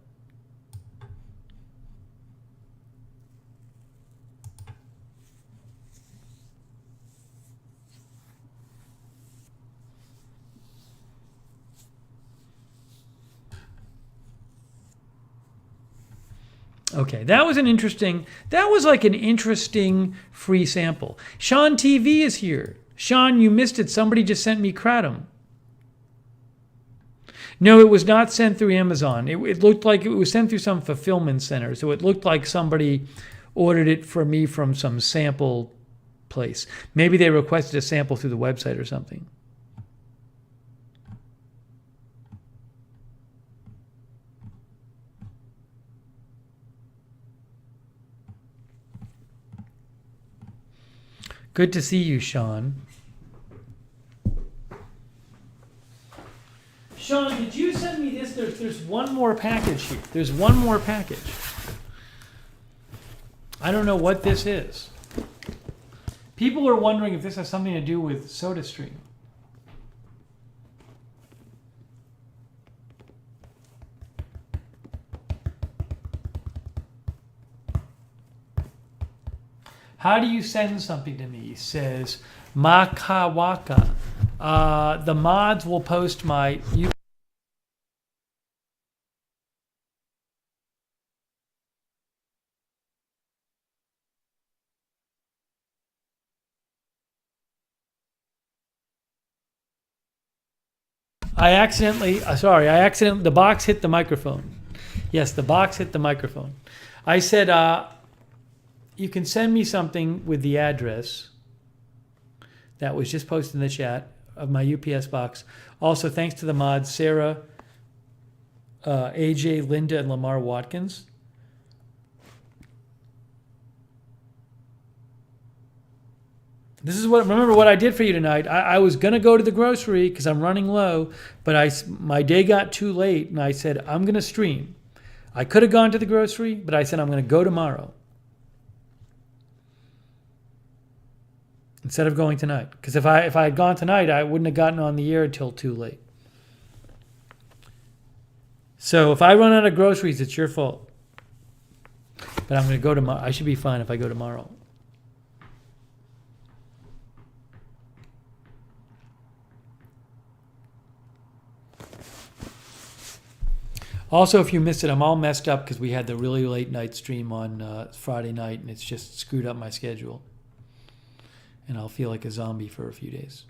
Okay, that was like an interesting free sample. Sean TV is here. Sean, you missed it. Somebody just sent me kratom. No, it was not sent through Amazon. It looked like it was sent through some fulfillment center. So it looked like somebody ordered it for me from some sample place. Maybe they requested a sample through the website or something. Good to see you, Sean. Sean, did you send me this? There's one more package here. There's one more package. I don't know what this is. People are wondering if this has something to do with SodaStream. How do you send something to me? He says, Makawaka. The mods will post my... the box hit the microphone. Yes, the box hit the microphone. I said, you can send me something with the address that was just posted in the chat of my UPS box. Also, thanks to the mods, Sarah, AJ, Linda, and Lamar Watkins. This is remember what I did for you tonight. I was going to go to the grocery because I'm running low, but my day got too late, and I said, I'm going to stream. I could have gone to the grocery, but I said, I'm going to go tomorrow instead of going tonight. Because if I had gone tonight, I wouldn't have gotten on the air until too late. So if I run out of groceries, it's your fault. But I'm going to go tomorrow. I should be fine if I go tomorrow. Also, if you missed it, I'm all messed up because we had the really late night stream on Friday night, and it's just screwed up my schedule. And I'll feel like a zombie for a few days.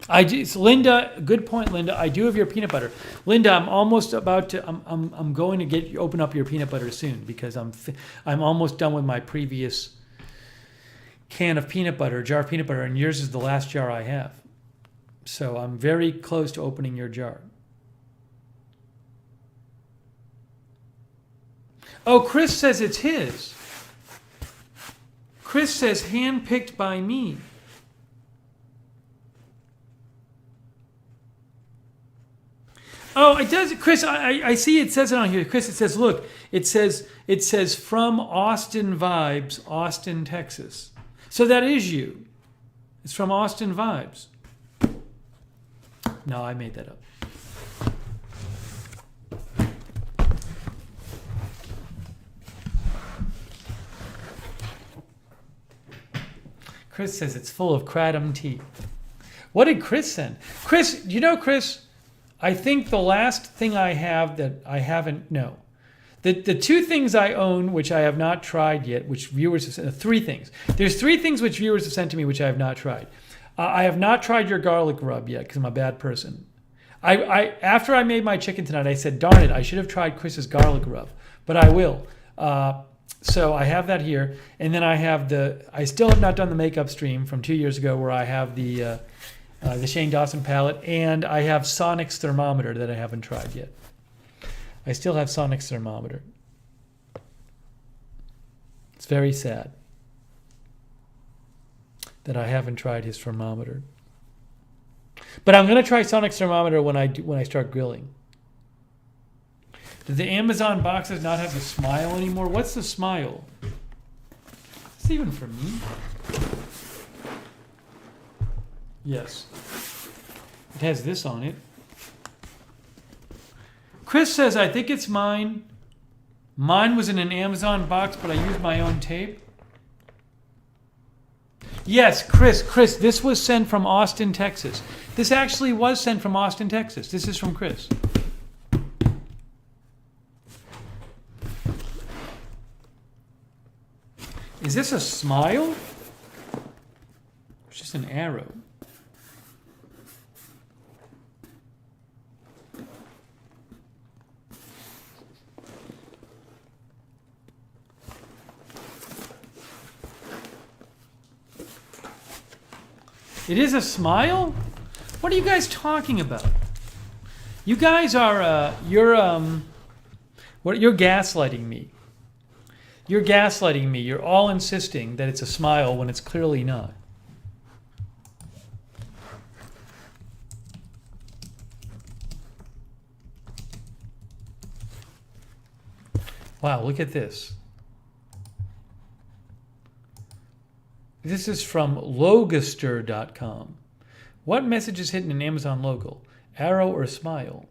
Linda, good point, Linda. I do have your peanut butter. Linda, I'm almost about to. I'm going to open up your peanut butter soon because I'm almost done with my previous jar of peanut butter, and yours is the last jar I have. So I'm very close to opening your jar. Oh, Chris says it's his. Chris says handpicked by me. Oh, it does, Chris. I see it says it on here. Chris, it says, look, it says from Austin Vibes, Austin, Texas. So that is you. It's from Austin Vibes. No, I made that up. Chris says it's full of kratom tea. What did Chris send? Chris, Chris, I think the last thing I have that I haven't, no. The two things I own, which I have not tried yet, which viewers have sent, three things. There's three things which viewers have sent to me which I have not tried. I have not tried your garlic rub yet because I'm a bad person. After I made my chicken tonight, I said, darn it, I should have tried Chris's garlic rub, but I will. So I have that here. And then I have I still have not done the makeup stream from 2 years ago where I have the Shane Dawson palette, and I have Sonic's thermometer that I haven't tried yet. I still have Sonic's thermometer. It's very sad that I haven't tried his thermometer. But I'm going to try Sonic's thermometer when I start grilling. Do the Amazon boxes not have the smile anymore? What's the smile? Is this even for me? Yes. It has this on it. Chris says, I think it's mine. Mine was in an Amazon box, but I used my own tape. Yes, Chris, this was sent from Austin, Texas. This actually was sent from Austin, Texas. This is from Chris. Is this a smile? It's just an arrow. It is a smile? What are you guys talking about? You guys are you're gaslighting me. You're gaslighting me. You're all insisting that it's a smile when it's clearly not. Wow, look at this. This is from Logaster.com. What message is hidden in Amazon logo? Arrow or smile?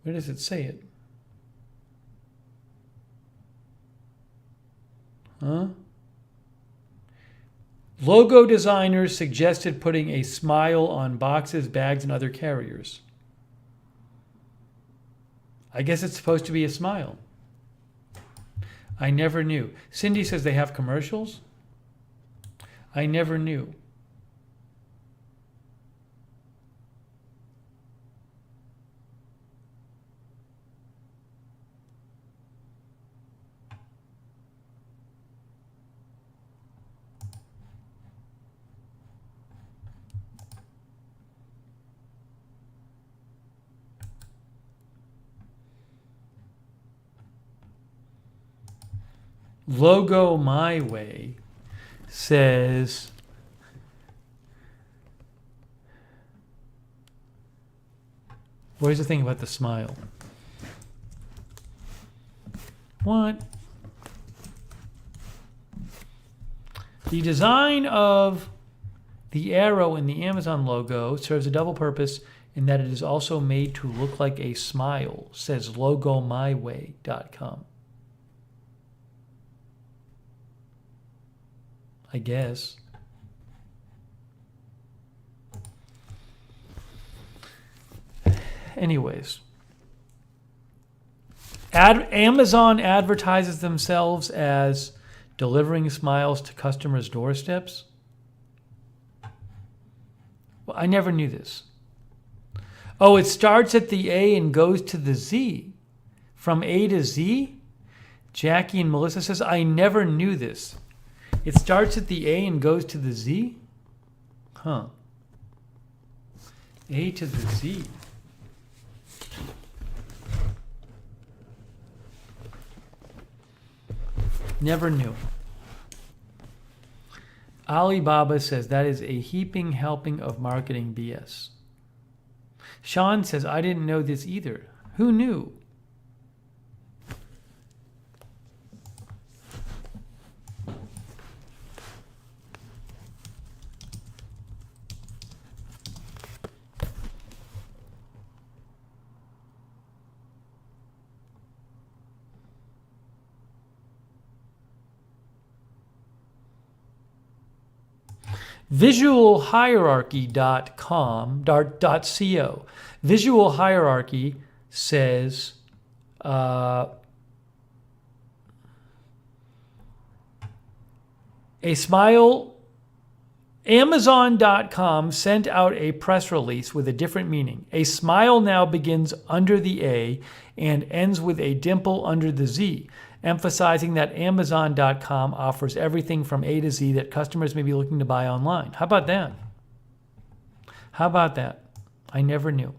Where does it say it? Huh? Logo designers suggested putting a smile on boxes, bags, and other carriers. I guess it's supposed to be a smile. I never knew. Cindy says they have commercials. I never knew. Logo My Way says where's the thing about the smile? What? The design of the arrow in the Amazon logo serves a double purpose in that it is also made to look like a smile, says logomyway.com. I guess. Anyways. Amazon advertises themselves as delivering smiles to customers' doorsteps? Well, I never knew this. Oh, it starts at the A and goes to the Z. From A to Z? Jackie and Melissa says, I never knew this. It starts at the A and goes to the Z? Huh. A to the Z. Never knew. Alibaba says that is a heaping helping of marketing BS. Sean says, I didn't know this either. Who knew? Visualhierarchy.com.co. Visual Hierarchy says a smile. Amazon.com sent out a press release with a different meaning. A smile now begins under the A and ends with a dimple under the Z, emphasizing that Amazon.com offers everything from A to Z that customers may be looking to buy online. How about that? How about that? I never knew.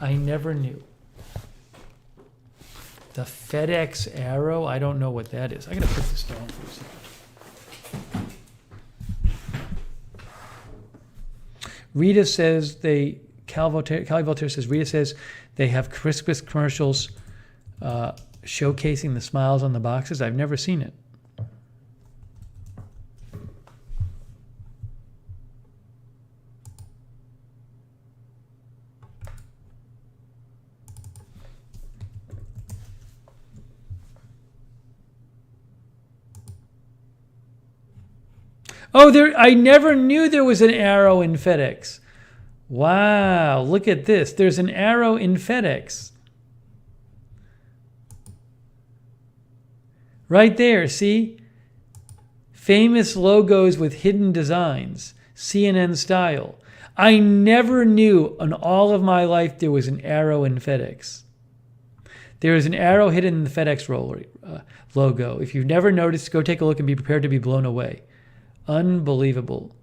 I never knew. The FedEx arrow, I don't know what that is. I gotta put this down for a second. Rita says Callie Voltaire says, Rita says they have Christmas commercials showcasing the smiles on the boxes. I've never seen it. Oh, I never knew there was an arrow in FedEx. Wow, look at this. There's an arrow in FedEx. Right there, see? Famous logos with hidden designs, CNN style. I never knew in all of my life there was an arrow in FedEx. There is an arrow hidden in the FedEx logo. If you've never noticed, go take a look and be prepared to be blown away. Unbelievable.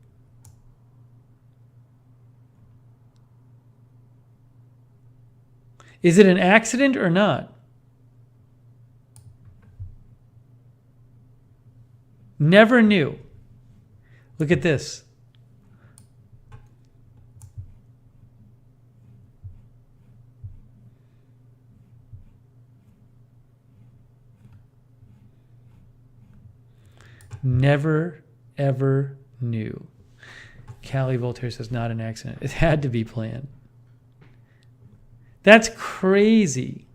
Is it an accident or not? Never knew. Look at this. Never, ever knew. Callie Voltaire says not an accident. It had to be planned. That's crazy.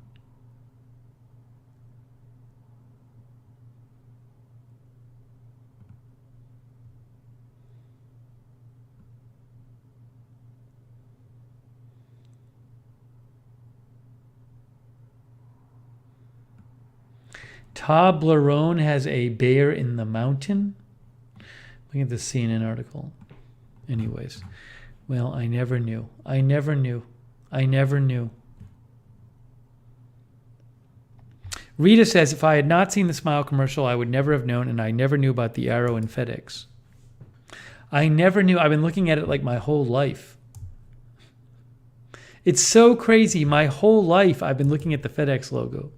Toblerone has a bear in the mountain. Look at the CNN article. Anyways, well, I never knew. I never knew. I never knew. Rita says, if I had not seen the Smile commercial, I would never have known, and I never knew about the arrow in FedEx. I never knew. I've been looking at it like my whole life. It's so crazy. My whole life, I've been looking at the FedEx logo.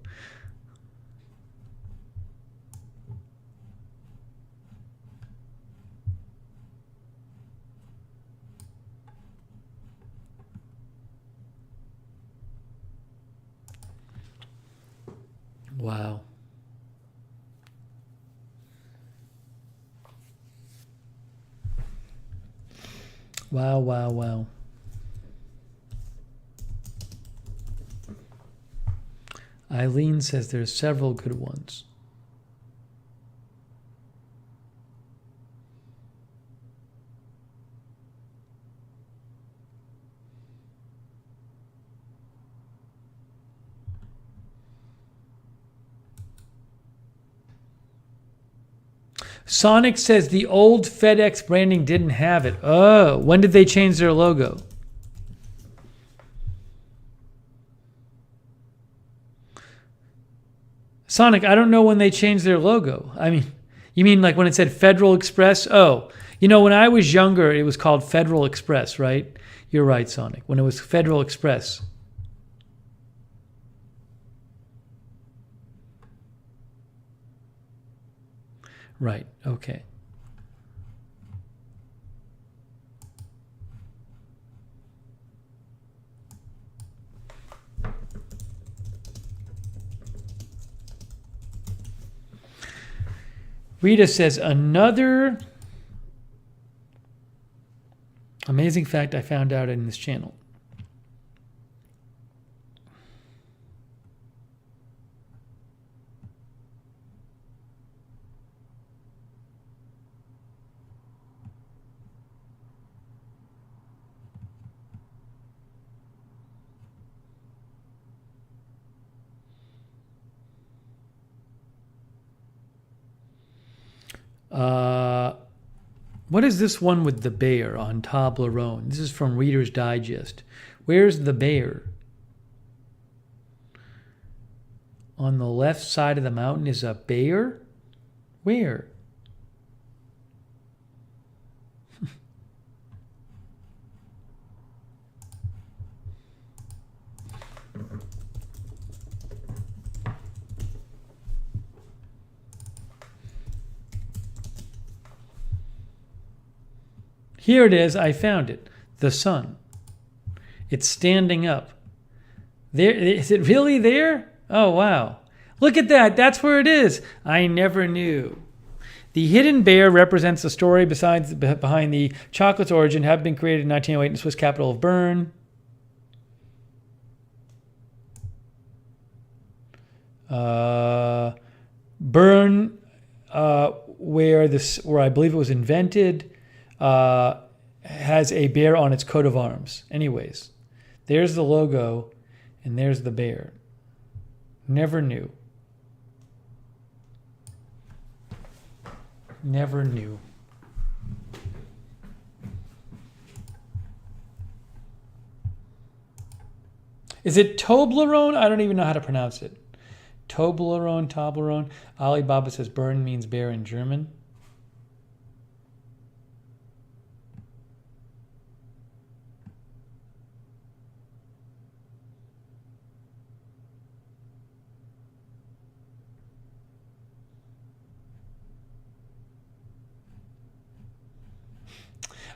Wow. Wow, wow, wow. Eileen says there's several good ones. Sonic says the old FedEx branding didn't have it. Oh, when did they change their logo? Sonic, I don't know when they changed their logo. I mean, you mean like when it said Federal Express? Oh, when I was younger, it was called Federal Express, right? You're right, Sonic. When it was Federal Express. Right, okay. Rita says, another amazing fact I found out in this channel. What is this one with the bear on Toblerone? This is from Reader's Digest. Where's the bear? On the left side of the mountain is a bear? Where? Here it is. I found it. The sun. It's standing up. There, is it really there? Oh, wow. Look at that. That's where it is. I never knew. The hidden bear represents the story behind the chocolate's origin, have been created in 1908 in the Swiss capital of Bern. Bern, where I believe it was invented, has a bear on its coat of arms. Anyways, there's the logo, and there's the bear. Never knew. Never knew. Is it Toblerone? I don't even know how to pronounce it. Toblerone. Alibaba says Bern means bear in German.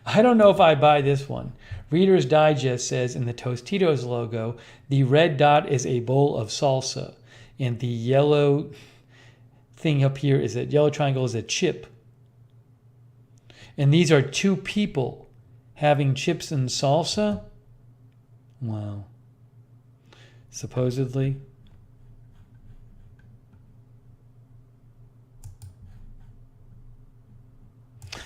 I don't know if I buy this one. Reader's Digest says in the Tostitos logo, the red dot is a bowl of salsa, and the yellow thing up here is that yellow triangle is a chip. And these are two people having chips and salsa? Wow. Supposedly.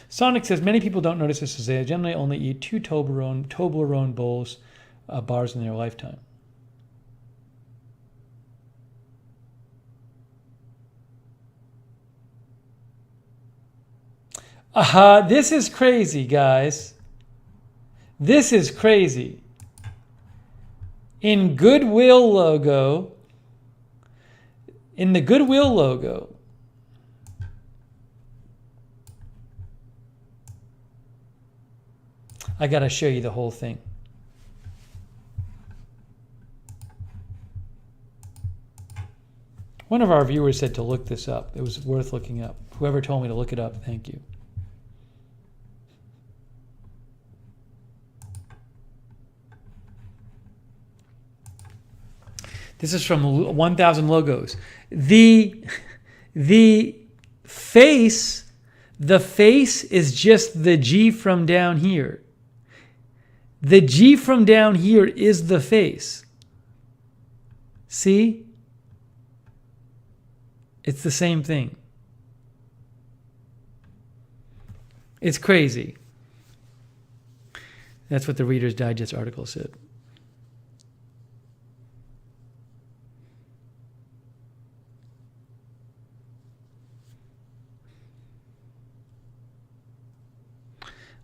Sonic says many people don't notice this as they generally only eat 2 Toblerone bowls, bars in their lifetime. This is crazy, guys. This is crazy. In the Goodwill logo, I got to show you the whole thing. One of our viewers said to look this up. It was worth looking up. Whoever told me to look it up, thank you. This is from 1000 Logos. The face is just the G from down here. The G from down here is the face. See? It's the same thing. It's crazy. That's what the Reader's Digest article said.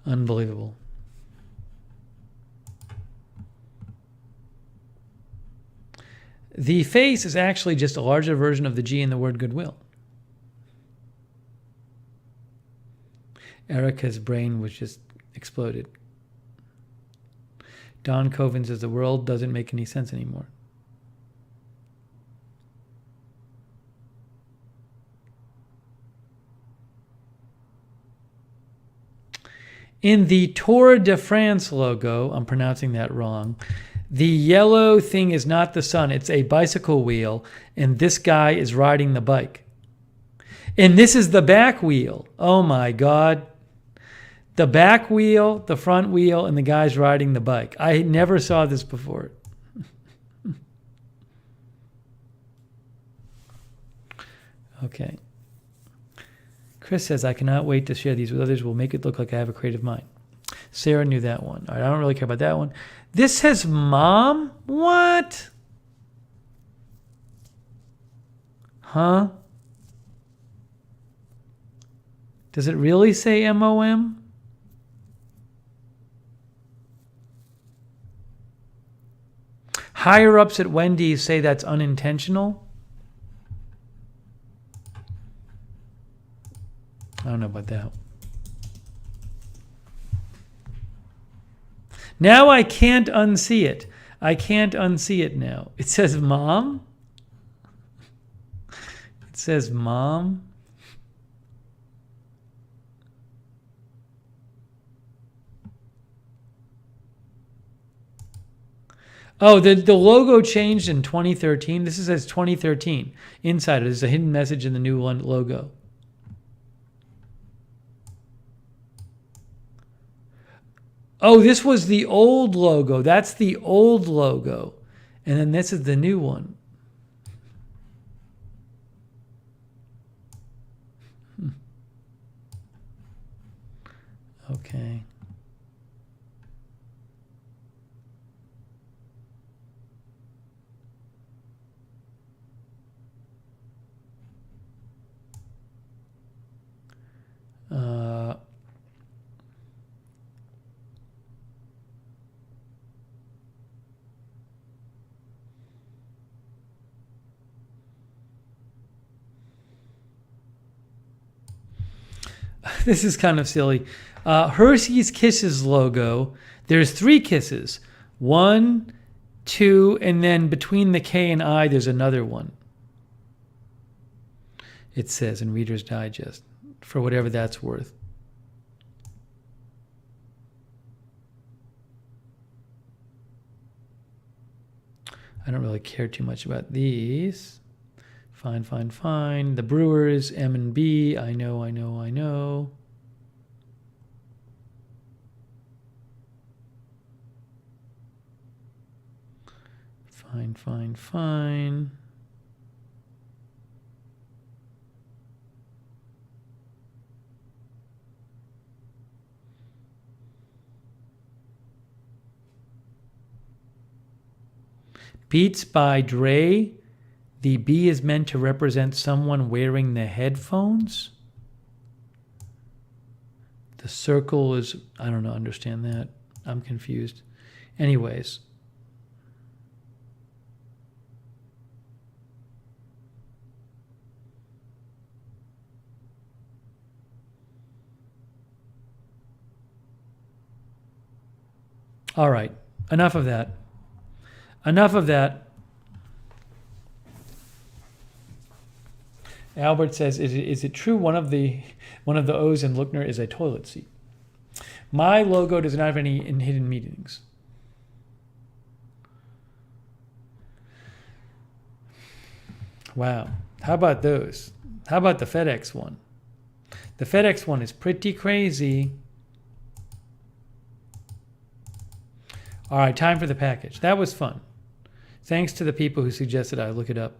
Unbelievable. The face is actually just a larger version of the G in the word goodwill. Erica's brain was just exploded. Don Coven says the world doesn't make any sense anymore. In the Tour de France logo, I'm pronouncing that wrong, the yellow thing is not the sun, it's a bicycle wheel, and this guy is riding the bike. And this is the back wheel. Oh my God. The back wheel, the front wheel, and the guy's riding the bike. I never saw this before. Okay. Chris says, I cannot wait to share these with others. Will make it look like I have a creative mind. Sarah knew that one. All right, I don't really care about that one. This says mom? What? Huh? Does it really say M-O-M? Higher ups at Wendy's say that's unintentional. I don't know about that. Now I can't unsee it. I can't unsee it now. It says mom. It says mom. Oh, the logo changed in 2013. This says 2013. Inside it, there's a hidden message in the new logo. Oh, this was the old logo. That's the old logo. And then this is the new one. Okay. This is kind of silly. Hershey's Kisses logo. There's 3 kisses. 1, 2, and then between the K and I, there's another one. It says in Reader's Digest, for whatever that's worth. I don't really care too much about these. Fine, fine, fine. The Brewers, M and B. I know. Fine, fine, fine. Beats by Dre. The B is meant to represent someone wearing the headphones. The circle is, I don't know, understand that. I'm confused. Anyways. All right. Enough of that. Enough of that. Albert says, is it true one of the O's in Lookner is a toilet seat? My logo does not have any hidden meanings. Wow. How about those? How about the FedEx one? The FedEx one is pretty crazy. All right, time for the package. That was fun. Thanks to the people who suggested I look it up.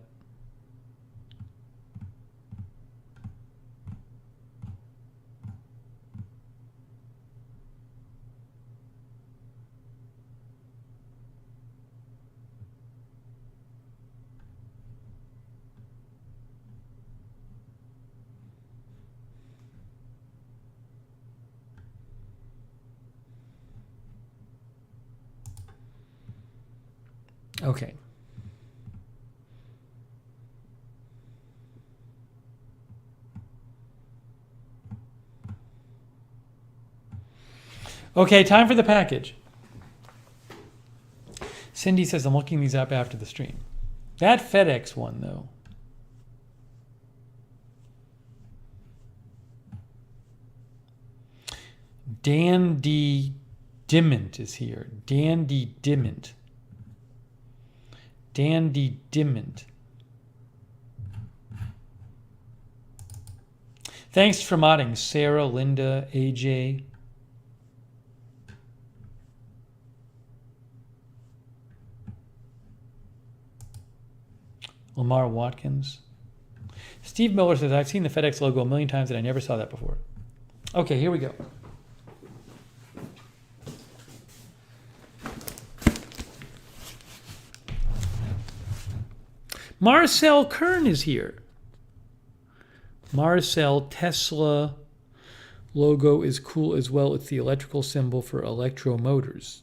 Okay. Okay, time for the package. Cindy says I'm looking these up after the stream. That FedEx one, though. Dan D. Dimment is here. Dan D. Dimment. Dan D. Dimment. Thanks for modding, Sarah, Linda, AJ. Lamar Watkins. Steve Miller says, I've seen the FedEx logo a million times and I never saw that before. Okay, here we go. Marcel Kern is here. Marcel Tesla logo is cool as well. It's the electrical symbol for electromotors.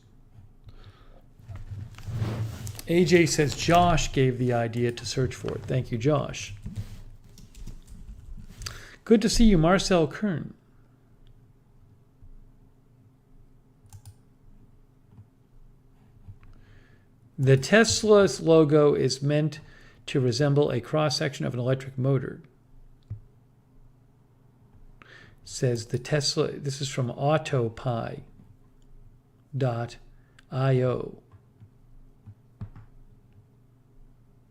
AJ says Josh gave the idea to search for it. Thank you, Josh. Good to see you, Marcel Kern. The Tesla's logo is meant to resemble a cross-section of an electric motor. Says the Tesla, this is from autopie.io.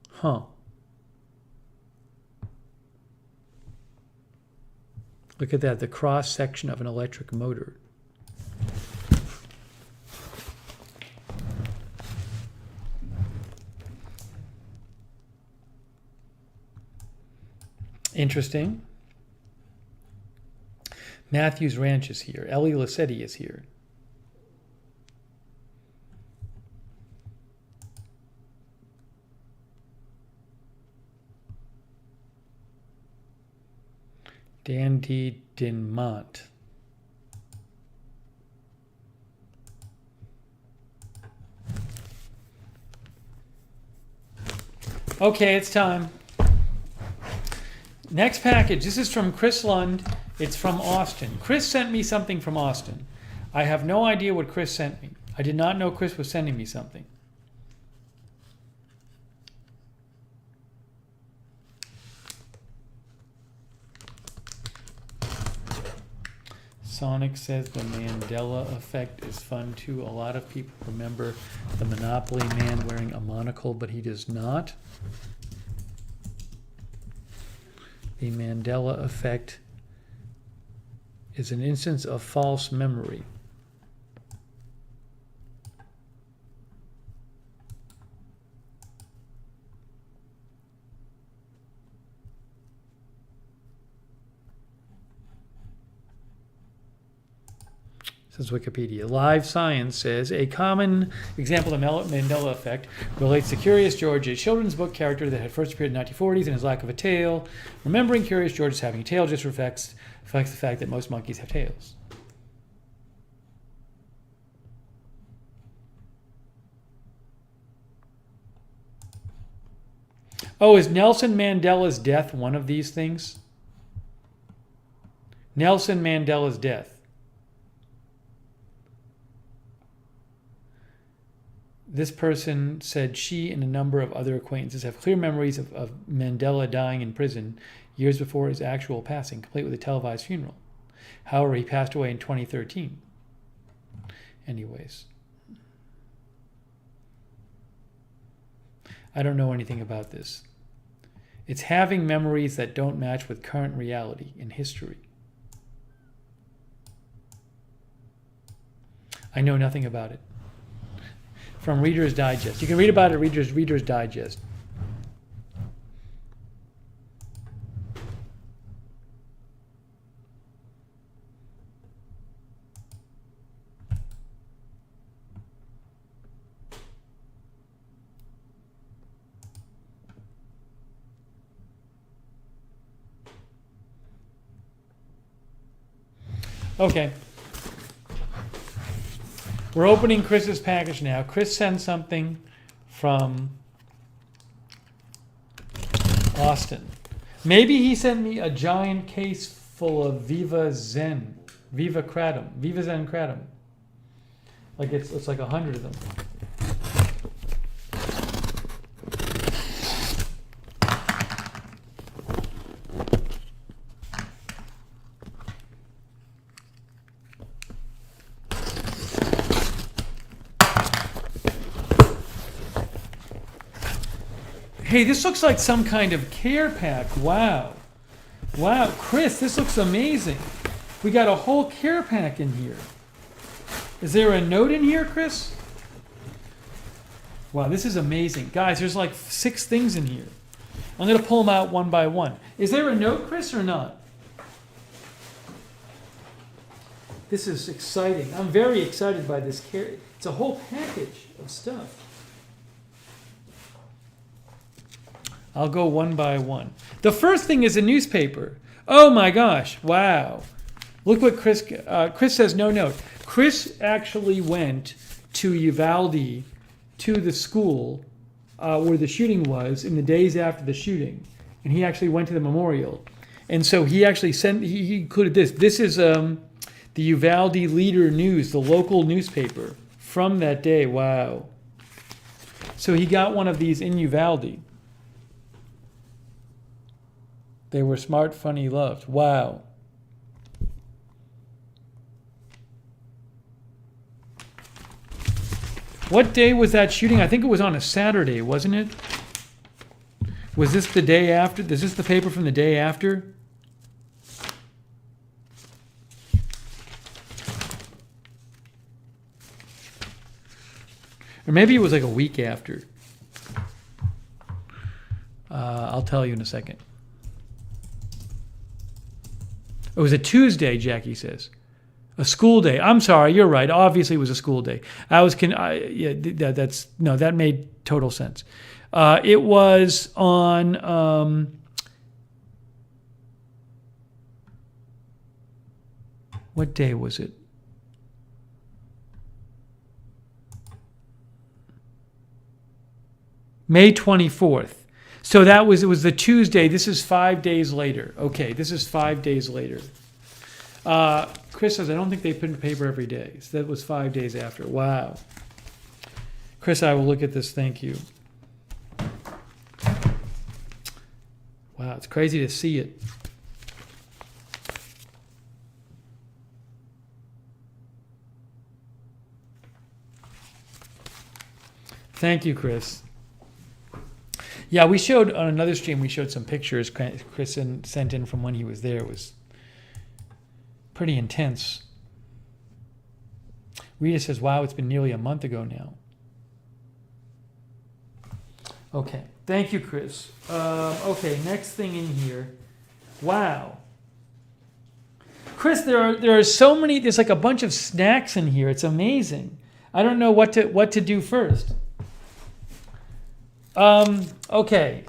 Huh. Look at that, the cross-section of an electric motor. Interesting. Matthews Ranch is here. Ellie Lassetti is here. Dandy Dinmont. Okay, it's time. Next package. This is from Chris Lund. It's from Austin. Chris sent me something from Austin. I have no idea what Chris sent me. I did not know Chris was sending me something. Sonic says the Mandela effect is fun too. A lot of people remember the Monopoly man wearing a monocle, but he does not. The Mandela effect is an instance of false memory. Says Wikipedia. Live Science says a common example of the Mandela effect relates to Curious George, a children's book character that had first appeared in the 1940s and his lack of a tail. Remembering Curious George as having a tail just reflects the fact that most monkeys have tails. Oh, is Nelson Mandela's death one of these things? Nelson Mandela's death. This person said she and a number of other acquaintances have clear memories of Mandela dying in prison years before his actual passing, complete with a televised funeral. However, he passed away in 2013. Anyways. I don't know anything about this. It's having memories that don't match with current reality in history. I know nothing about it. From Reader's Digest. You can read about it at Reader's Digest. Okay. We're opening Chris's package now. Chris sent something from Austin. Maybe he sent me a giant case full of Viva Zen Kratom. Like it's like 100 of them. Hey, this looks like some kind of care pack. Wow. Wow, Chris, this looks amazing. We got a whole care pack in here. Is there a note in here, Chris? Wow, this is amazing. Guys, there's like 6 things in here. I'm going to pull them out one by one. Is there a note, Chris, or not? This is exciting. I'm very excited by this care. It's a whole package of stuff. I'll go one by one. The first thing is a newspaper. Oh my gosh, wow. Look what Chris says no note. Chris actually went to Uvalde, to the school where the shooting was in the days after the shooting. And he actually went to the memorial. And so he actually he included this. This is the Uvalde Leader News, the local newspaper from that day. Wow. So he got one of these in Uvalde. They were smart, funny, loved. Wow. What day was that shooting? I think it was on a Saturday, wasn't it? Was this the day after? Is this the paper from the day after? Or maybe it was like a week after. I'll tell you in a second. It was a Tuesday, Jackie says. A school day. I'm sorry, you're right. Obviously, it was a school day. That made total sense. It was on what day was it? May 24th. So it was the Tuesday. This is 5 days later. Okay, this is 5 days later. Chris says, I don't think they print paper every day. So that was 5 days after. Wow. Chris, I will look at this. Thank you. Wow, it's crazy to see it. Thank you, Chris. Yeah, we showed on another stream, we showed some pictures Chris sent in from when he was there. It was pretty intense. Rita says, wow, it's been nearly a month ago now. Okay, thank you, Chris. Okay, next thing in here. Wow. Chris, there are so many, there's like a bunch of snacks in here. It's amazing. I don't know what to do first. Okay.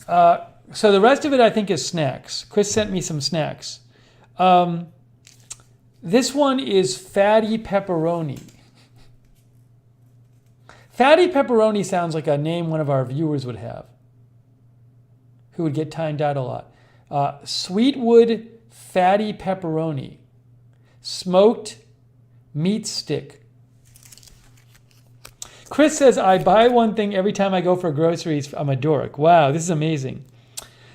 So the rest of it, I think, is snacks. Chris sent me some snacks. This one is fatty pepperoni. Fatty pepperoni sounds like a name one of our viewers would have, who would get timed out a lot. Sweetwood fatty pepperoni. Smoked meat stick. Chris says, I buy one thing every time I go for groceries. I'm a dork. Wow, this is amazing.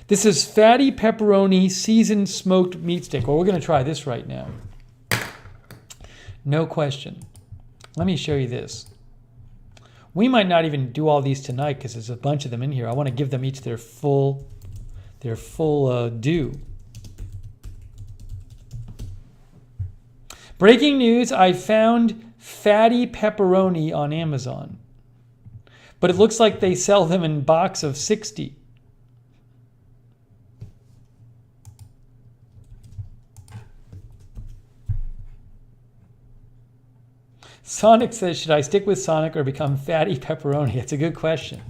This is fatty pepperoni seasoned smoked meat stick. Well, we're going to try this right now. No question. Let me show you this. We might not even do all these tonight because there's a bunch of them in here. I want to give them each their full due. Breaking news, I found fatty pepperoni on Amazon. But it looks like they sell them in box of 60. Sonic says, should I stick with Sonic or become fatty pepperoni? It's a good question.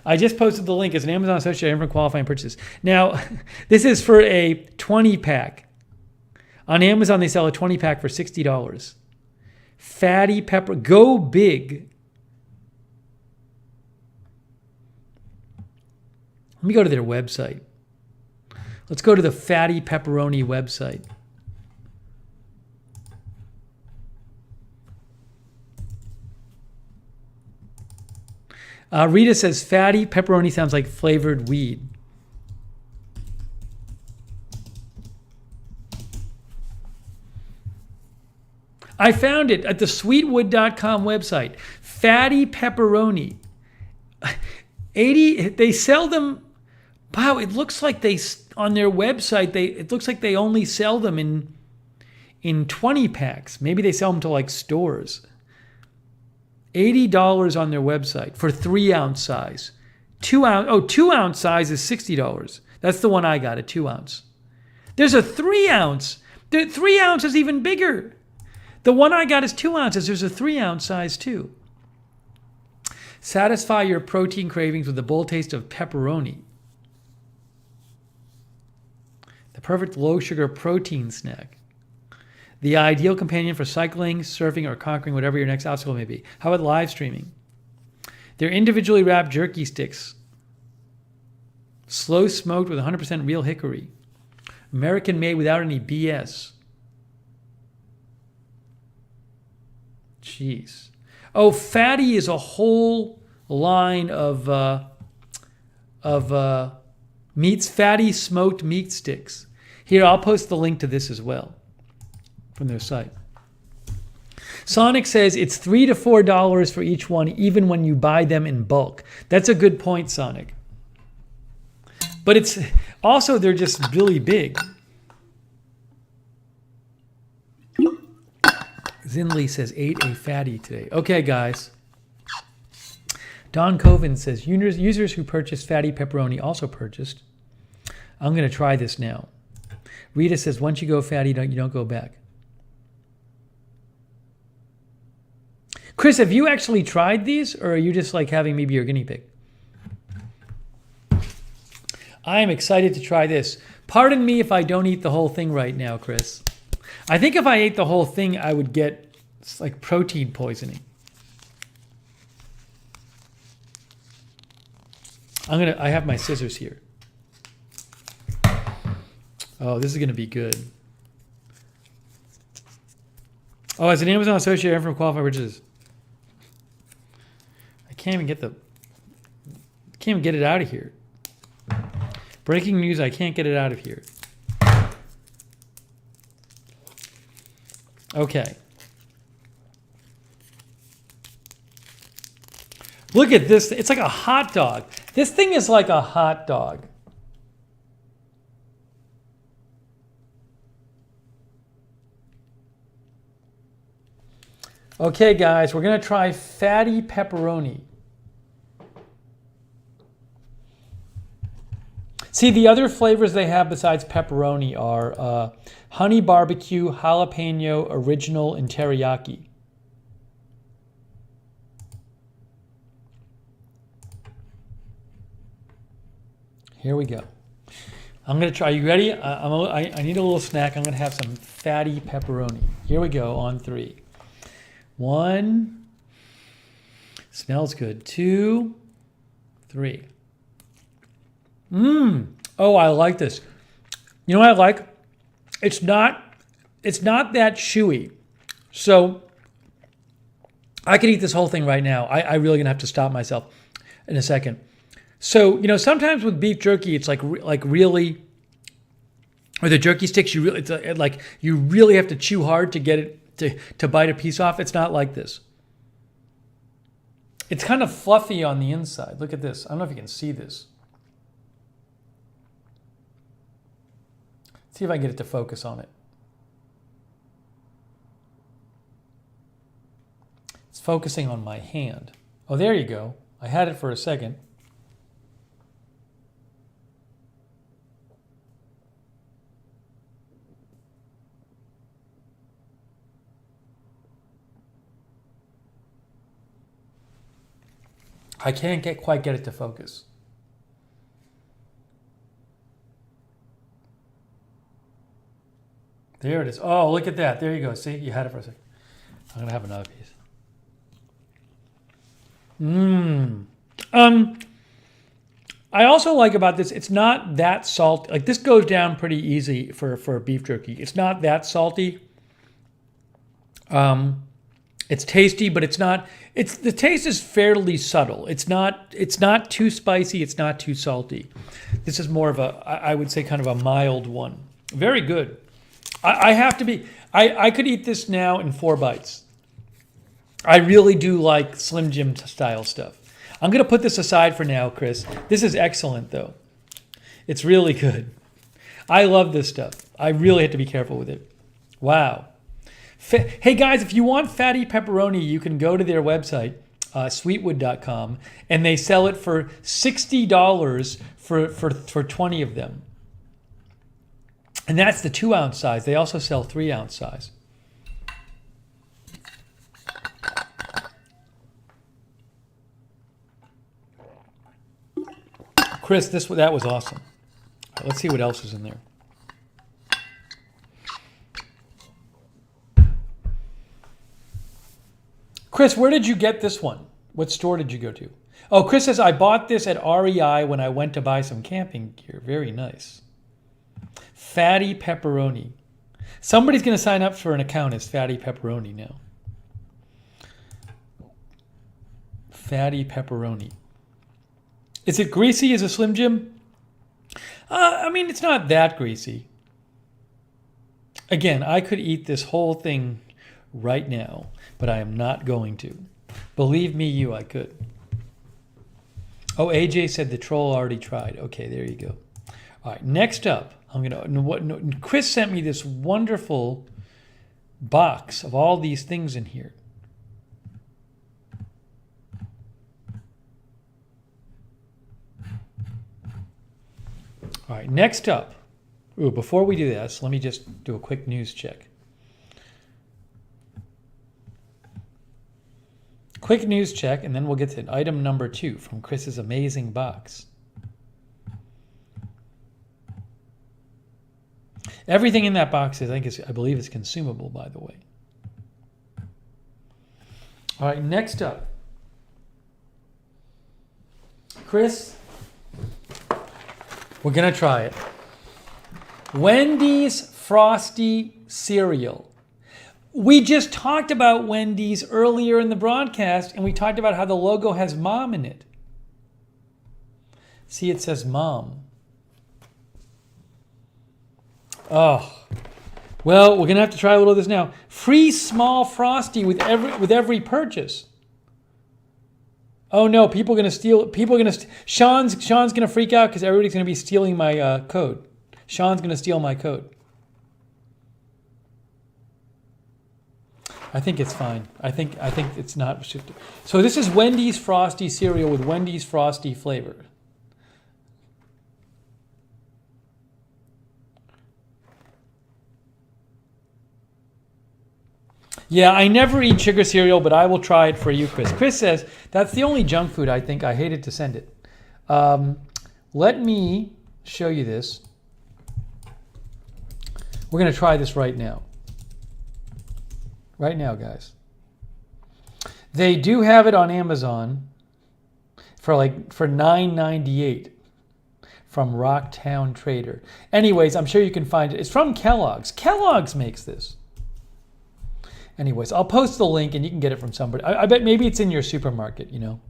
I just posted the link as an Amazon associate item for qualifying purchases. Now, this is for a 20 pack. On Amazon, they sell a 20 pack for $60. Fatty pepper. Go big. Let me go to their website. Let's go to the Fatty Pepperoni website. Rita says fatty pepperoni sounds like flavored weed. I found it at the sweetwood.com website. Fatty pepperoni. 80, they sell them. Wow, it looks like they, on their website, it looks like they only sell them in 20 packs. Maybe they sell them to like stores. $80 on their website for 3-ounce size. 2-ounce size is $60. That's the one I got, a 2-ounce. There's a 3-ounce. The 3-ounce is even bigger. The one I got is 2 ounces. There's a 3-ounce size too. Satisfy your protein cravings with the bold taste of pepperoni. The perfect low-sugar protein snack. The ideal companion for cycling, surfing, or conquering whatever your next obstacle may be. How about live streaming? They're individually wrapped jerky sticks. Slow smoked with 100% real hickory. American made without any BS. Jeez. Oh, Fatty is a whole line of meats. Fatty smoked meat sticks. Here, I'll post the link to this as well from their site. Sonic says it's $3 to $4 for each one, even when you buy them in bulk. That's a good point, Sonic. But it's also, they're just really big. Zinley says, ate a fatty today. Okay, guys. Don Coven says, users who purchased fatty pepperoni also purchased. I'm going to try this now. Rita says, once you go fatty, you don't go back. Chris, have you actually tried these, or are you just like having me be your guinea pig? I am excited to try this. Pardon me if I don't eat the whole thing right now, Chris. I think if I ate the whole thing, I would get like protein poisoning. I have my scissors here. Oh, this is going to be good. Oh, as an Amazon associate, I'm from qualified purchases. I can't even get it out of here. Breaking news, I can't get it out of here. Okay. Look at this. It's like a hot dog. This thing is like a hot dog. Okay, guys, we're going to try fatty pepperoni. See, the other flavors they have besides pepperoni are honey barbecue, jalapeno, original, and teriyaki. Here we go. I'm going to try. You ready? I need a little snack. I'm going to have some fatty pepperoni. Here we go on 3. 1. Smells good. 2, 3. Oh, I like this. You know what I like? It's not that chewy. So I could eat this whole thing right now. I really gonna have to stop myself in a second. So, you know, sometimes with beef jerky, it's like really, or the jerky sticks, you really have to chew hard to get it to bite a piece off. It's not like this. It's kind of fluffy on the inside. Look at this. I don't know if you can see this. See if I can get it to focus on it. It's focusing on my hand. Oh, there you go. I had it for a second. I can't quite get it to focus. There it is. Oh, look at that. There you go. See, you had it for a second. I'm gonna have another piece. I also like about this, it's not that salty. Like this goes down pretty easy for beef jerky. It's not that salty. It's tasty, but it's not. It's the taste is fairly subtle. It's not too spicy. It's not too salty. This is more of a, I would say, kind of a mild one. Very good. I have to be. I could eat this now in 4 bites. I really do like Slim Jim style stuff. I'm gonna put this aside for now, Chris. This is excellent though. It's really good. I love this stuff. I really have to be careful with it. Wow. Hey guys, if you want fatty pepperoni, you can go to their website, sweetwood.com, and they sell it for $60 for 20 of them. And that's the 2-ounce size. They also sell 3-ounce size. Chris, that was awesome. All right, let's see what else is in there. Chris, where did you get this one? What store did you go to? Oh, Chris says, I bought this at REI when I went to buy some camping gear. Very nice. Fatty pepperoni. Somebody's going to sign up for an account as Fatty Pepperoni now. Fatty pepperoni. Is it greasy as a Slim Jim? I mean, it's not that greasy. Again, I could eat this whole thing right now, but I am not going to. Believe me, I could. Oh, AJ said the troll already tried. Okay, there you go. All right, next up, Chris sent me this wonderful box of all these things in here. All right, next up. Ooh, before we do this, let me just do a quick news check. Quick news check, and then we'll get to item number 2 from Chris's amazing box. Everything in that box I believe is consumable, by the way. All right, next up. Chris, we're going to try it. Wendy's Frosty cereal. We just talked about Wendy's earlier in the broadcast, and we talked about how the logo has mom in it. See, it says mom. Oh. Well, we're going to have to try a little of this now. Free small Frosty with every purchase. Oh no, people are going to steal. Sean's going to freak out because everybody's going to be stealing my code. Sean's going to steal my code. I think it's fine. I think it's not restricted. So this is Wendy's Frosty cereal with Wendy's Frosty flavor. Yeah, I never eat sugar cereal, but I will try it for you, Chris. Chris says, that's the only junk food I think. I hated to send it. Let me show you this. We're going to try this right now. Right now, guys. They do have it on Amazon for $9.98 from Rocktown Trader. Anyways, I'm sure you can find it. It's from Kellogg's. Kellogg's makes this. Anyways, I'll post the link and you can get it from somebody. I bet maybe it's in your supermarket, you know.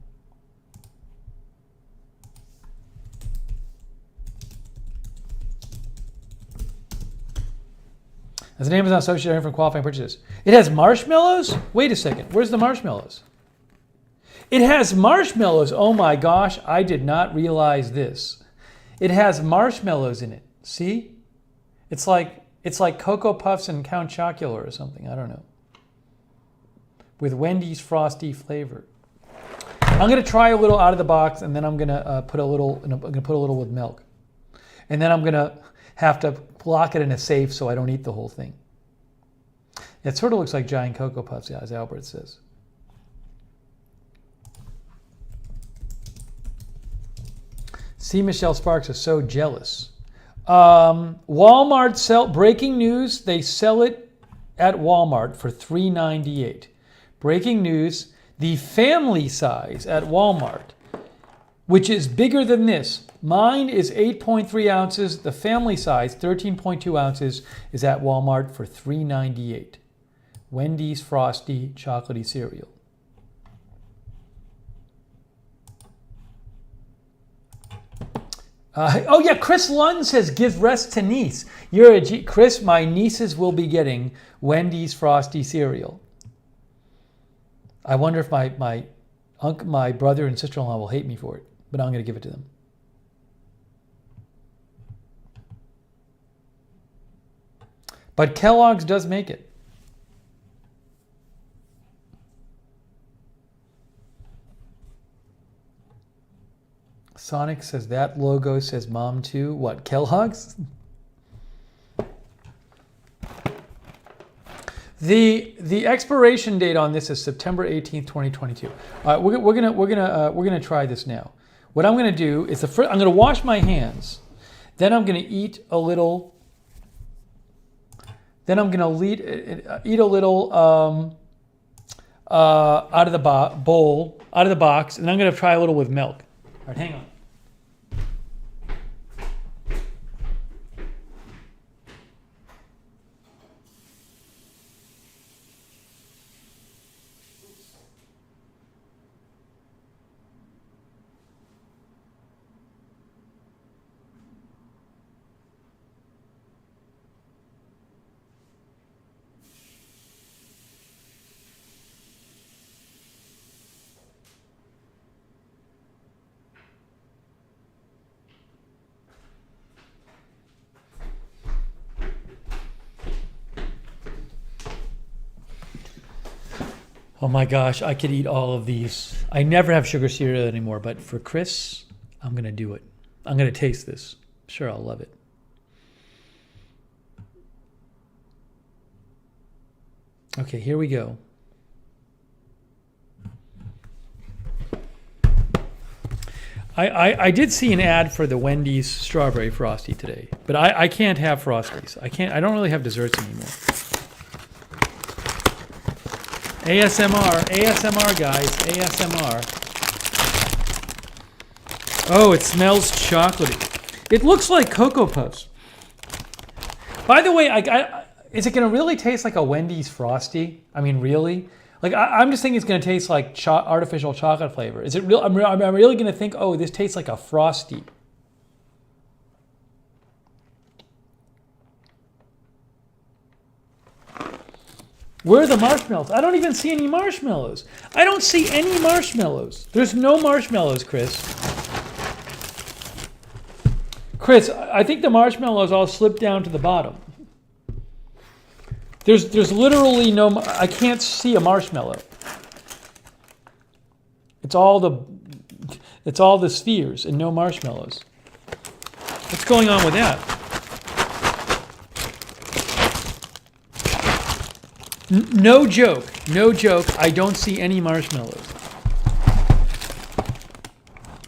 As an Amazon associate for qualifying purchases. It has marshmallows? Wait a second. Where's the marshmallows? It has marshmallows. Oh my gosh, I did not realize this. It has marshmallows in it. See? It's like Cocoa Puffs and Count Chocula or something. I don't know. With Wendy's Frosty flavor. I'm going to try a little out of the box, and then I'm going to put a little with milk. And then I'm going to have to lock it in a safe so I don't eat the whole thing. It sort of looks like giant Cocoa Puffs, as Albert says. See, Michelle Sparks is so jealous. Walmart breaking news, they sell it at Walmart for $3.98. Breaking news, the family size at Walmart, which is bigger than this. Mine is 8.3 ounces. The family size, 13.2 ounces, is at Walmart for $3.98. Wendy's Frosty Chocolatey Cereal. Oh yeah, Chris Lund says, give rest to niece. You're a G. Chris, my nieces will be getting Wendy's Frosty cereal. I wonder if my brother and sister-in-law will hate me for it, but I'm going to give it to them. But Kellogg's does make it. Sonic says that logo says mom too. What, Kellogg's? The expiration date on this is September 18th, 2022. All right, we're gonna try this now. What I'm gonna do is I'm gonna wash my hands. Then I'm gonna eat a little. Then I'm gonna eat a little out of the bowl, out of the box, and I'm gonna try a little with milk. All right, hang on. Oh my gosh, I could eat all of these. I never have sugar cereal anymore, but for Chris, I'm going to do it. I'm going to taste this. I'm sure I'll love it. Okay, here we go. I did see an ad for the Wendy's Strawberry Frosty today, but I can't have Frosties. I don't really have desserts anymore. ASMR guys, ASMR. Oh, it smells chocolatey. It looks like Cocoa Puffs. By the way, is it going to really taste like a Wendy's Frosty? I mean, really? Like, I'm just thinking it's going to taste like artificial chocolate flavor. Is it real? I'm really going to think, oh, this tastes like a Frosty. Where are the marshmallows? I don't even see any marshmallows. I don't see any marshmallows. There's no marshmallows, Chris. Chris, I think the marshmallows all slipped down to the bottom. There's literally no. I can't see a marshmallow. It's all the spheres and no marshmallows. What's going on with that? No joke. I don't see any marshmallows.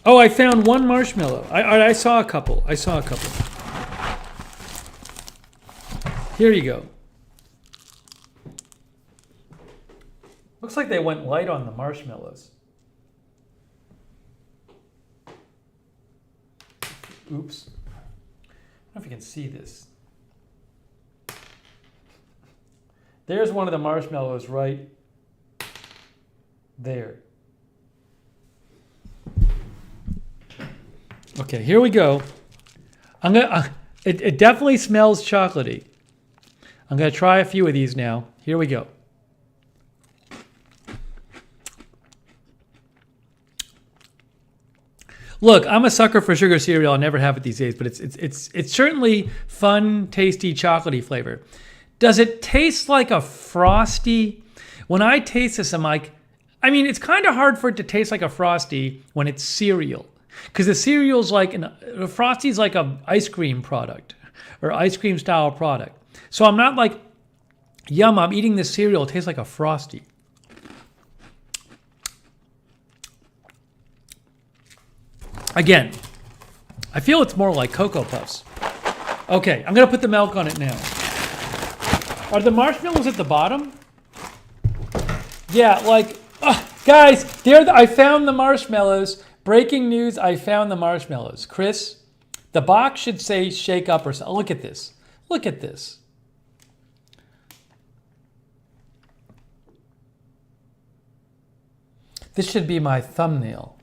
Oh, I found one marshmallow. I saw a couple. Here you go. Looks like they went light on the marshmallows. Oops. I don't know if you can see this. There's one of the marshmallows right there. Okay, here we go. It definitely smells chocolatey. I'm gonna try a few of these now. Here we go. Look, I'm a sucker for sugar cereal. I'll never have it these days, but it's certainly fun, tasty, chocolatey flavor. Does it taste like a Frosty? When I taste this, I'm like, I mean, it's kind of hard for it to taste like a Frosty when it's cereal. Because the cereal's like, a Frosty's like an ice cream product or ice cream style product. So I'm not like, yum, I'm eating this cereal. It tastes like a Frosty. Again, I feel it's more like Cocoa Puffs. Okay, I'm going to put the milk on it now. Are the marshmallows at the bottom? Yeah, like, guys, I found the marshmallows. Breaking news, I found the marshmallows. Chris, the box should say shake up or something. Look at this. Look at this. This should be my thumbnail.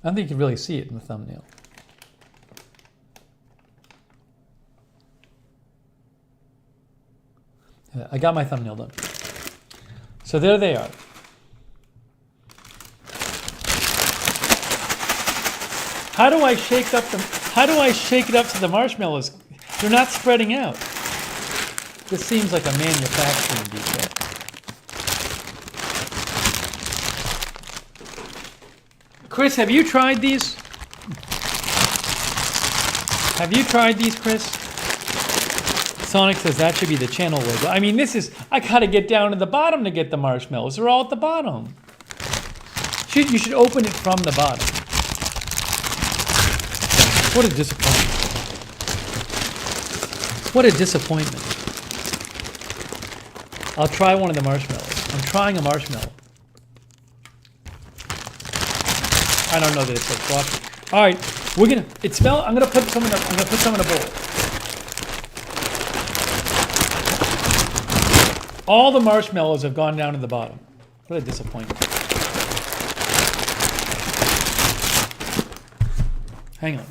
I don't think you can really see it in the thumbnail. I got my thumbnail done. So there they are. How do I shake it up to the marshmallows? They're not spreading out. This seems like a manufacturing defect. Chris, have you tried these? Have you tried these, Chris? Sonic says that should be the channel logo. I mean, I gotta get down to the bottom to get the marshmallows. They're all at the bottom. You should open it from the bottom. What a disappointment. What a disappointment. I'll try one of the marshmallows. I'm trying a marshmallow. I don't know that it's like frosty. All right, I'm gonna put some in a bowl. All the marshmallows have gone down to the bottom. What a disappointment. Hang on.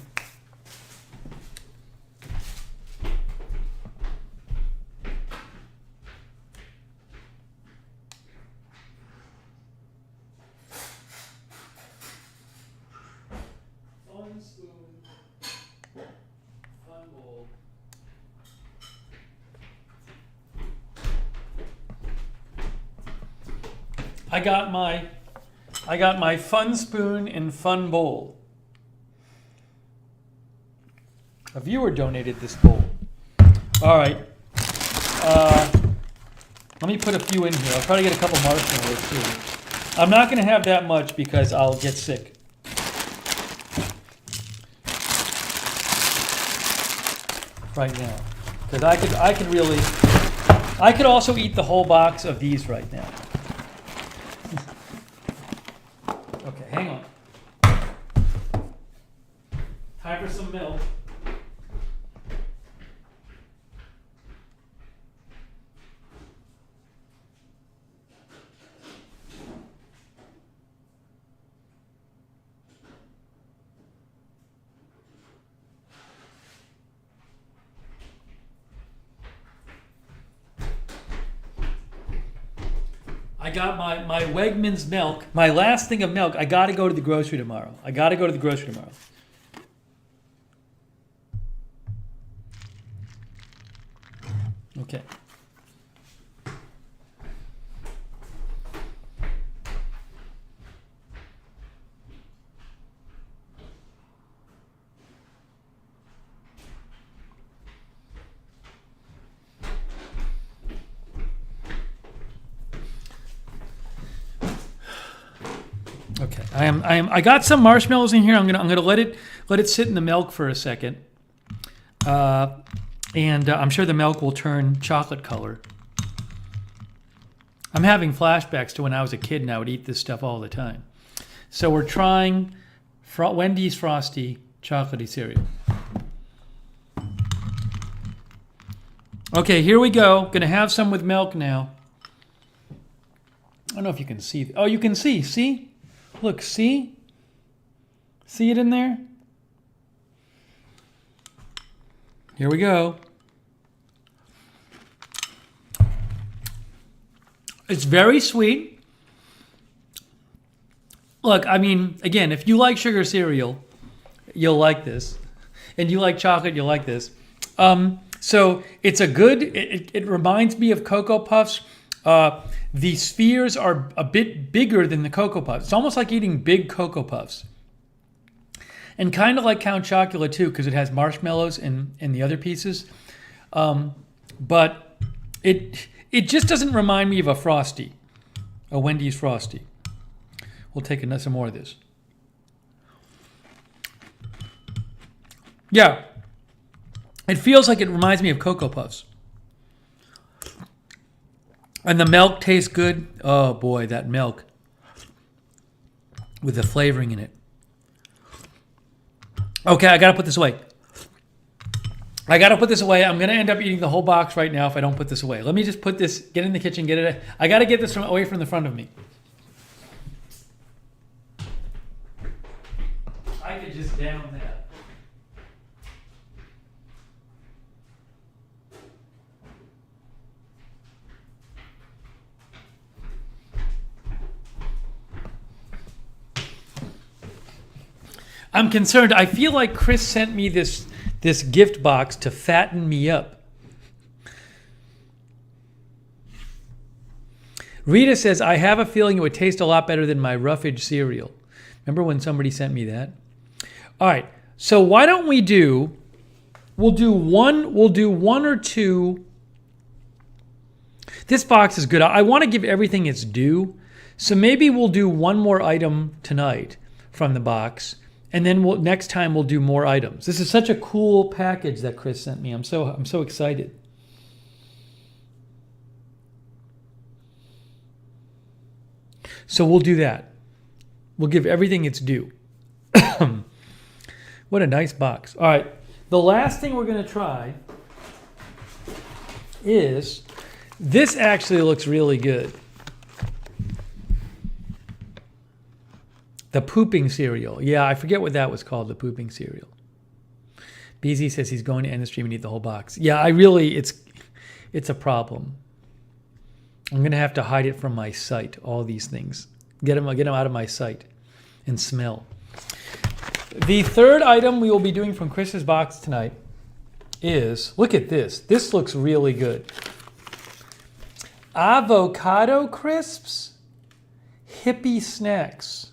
Fun spoon. Fun bowl. I got my fun spoon and fun bowl. A viewer donated this bowl. All right. Let me put a few in here. I'll try to get a couple marshmallows too. I'm not going to have that much because I'll get sick. Right now. Because I could also eat the whole box of these right now. Okay, hang on. Time for some milk. I got my Wegmans milk, my last thing of milk. I got to go to the grocery tomorrow. Okay. Okay, I got some marshmallows in here. I'm gonna let it sit in the milk for a second, and I'm sure the milk will turn chocolate color. I'm having flashbacks to when I was a kid and I would eat this stuff all the time. So we're trying Wendy's Frosty chocolatey cereal. Okay, here we go. Gonna have some with milk now. I don't know if you can see. Oh, you can see. See? Look, see? See it in there? Here we go. It's very sweet. Look, I mean, again, if you like sugar cereal, you'll like this. And you like chocolate, you'll like this. So it's it reminds me of Cocoa Puffs. The spheres are a bit bigger than the Cocoa Puffs. It's almost like eating big Cocoa Puffs. And kind of like Count Chocula too, because it has marshmallows in the other pieces. But it just doesn't remind me of a Frosty, a Wendy's Frosty. We'll take some more of this. Yeah, It feels like it reminds me of Cocoa Puffs. And the milk tastes good. Oh boy, that milk with the flavoring in it. Okay, I gotta put this away. I'm gonna end up eating the whole box right now if I don't put this away. Let me just put this, get in the kitchen, get it. I gotta get this away from the front of me. I could just down that. I'm concerned. I feel like Chris sent me this gift box to fatten me up. Rita says, I have a feeling it would taste a lot better than my Roughage cereal. Remember when somebody sent me that? All right. So why don't we'll do one or two. This box is good. I want to give everything its due. So maybe we'll do one more item tonight from the box. And then next time we'll do more items. This is such a cool package that Chris sent me. I'm so excited. So we'll do that. We'll give everything its due. What a nice box. All right. The last thing we're going to try is, this actually looks really good. The pooping cereal. Yeah, I forget what that was called, the pooping cereal. BZ says he's going to end the stream and eat the whole box. Yeah, it's a problem. I'm going to have to hide it from my sight, all these things. Get them out of my sight and smell. The third item we will be doing from Chris's box tonight is, look at this. This looks really good. Avocado crisps, hippie snacks.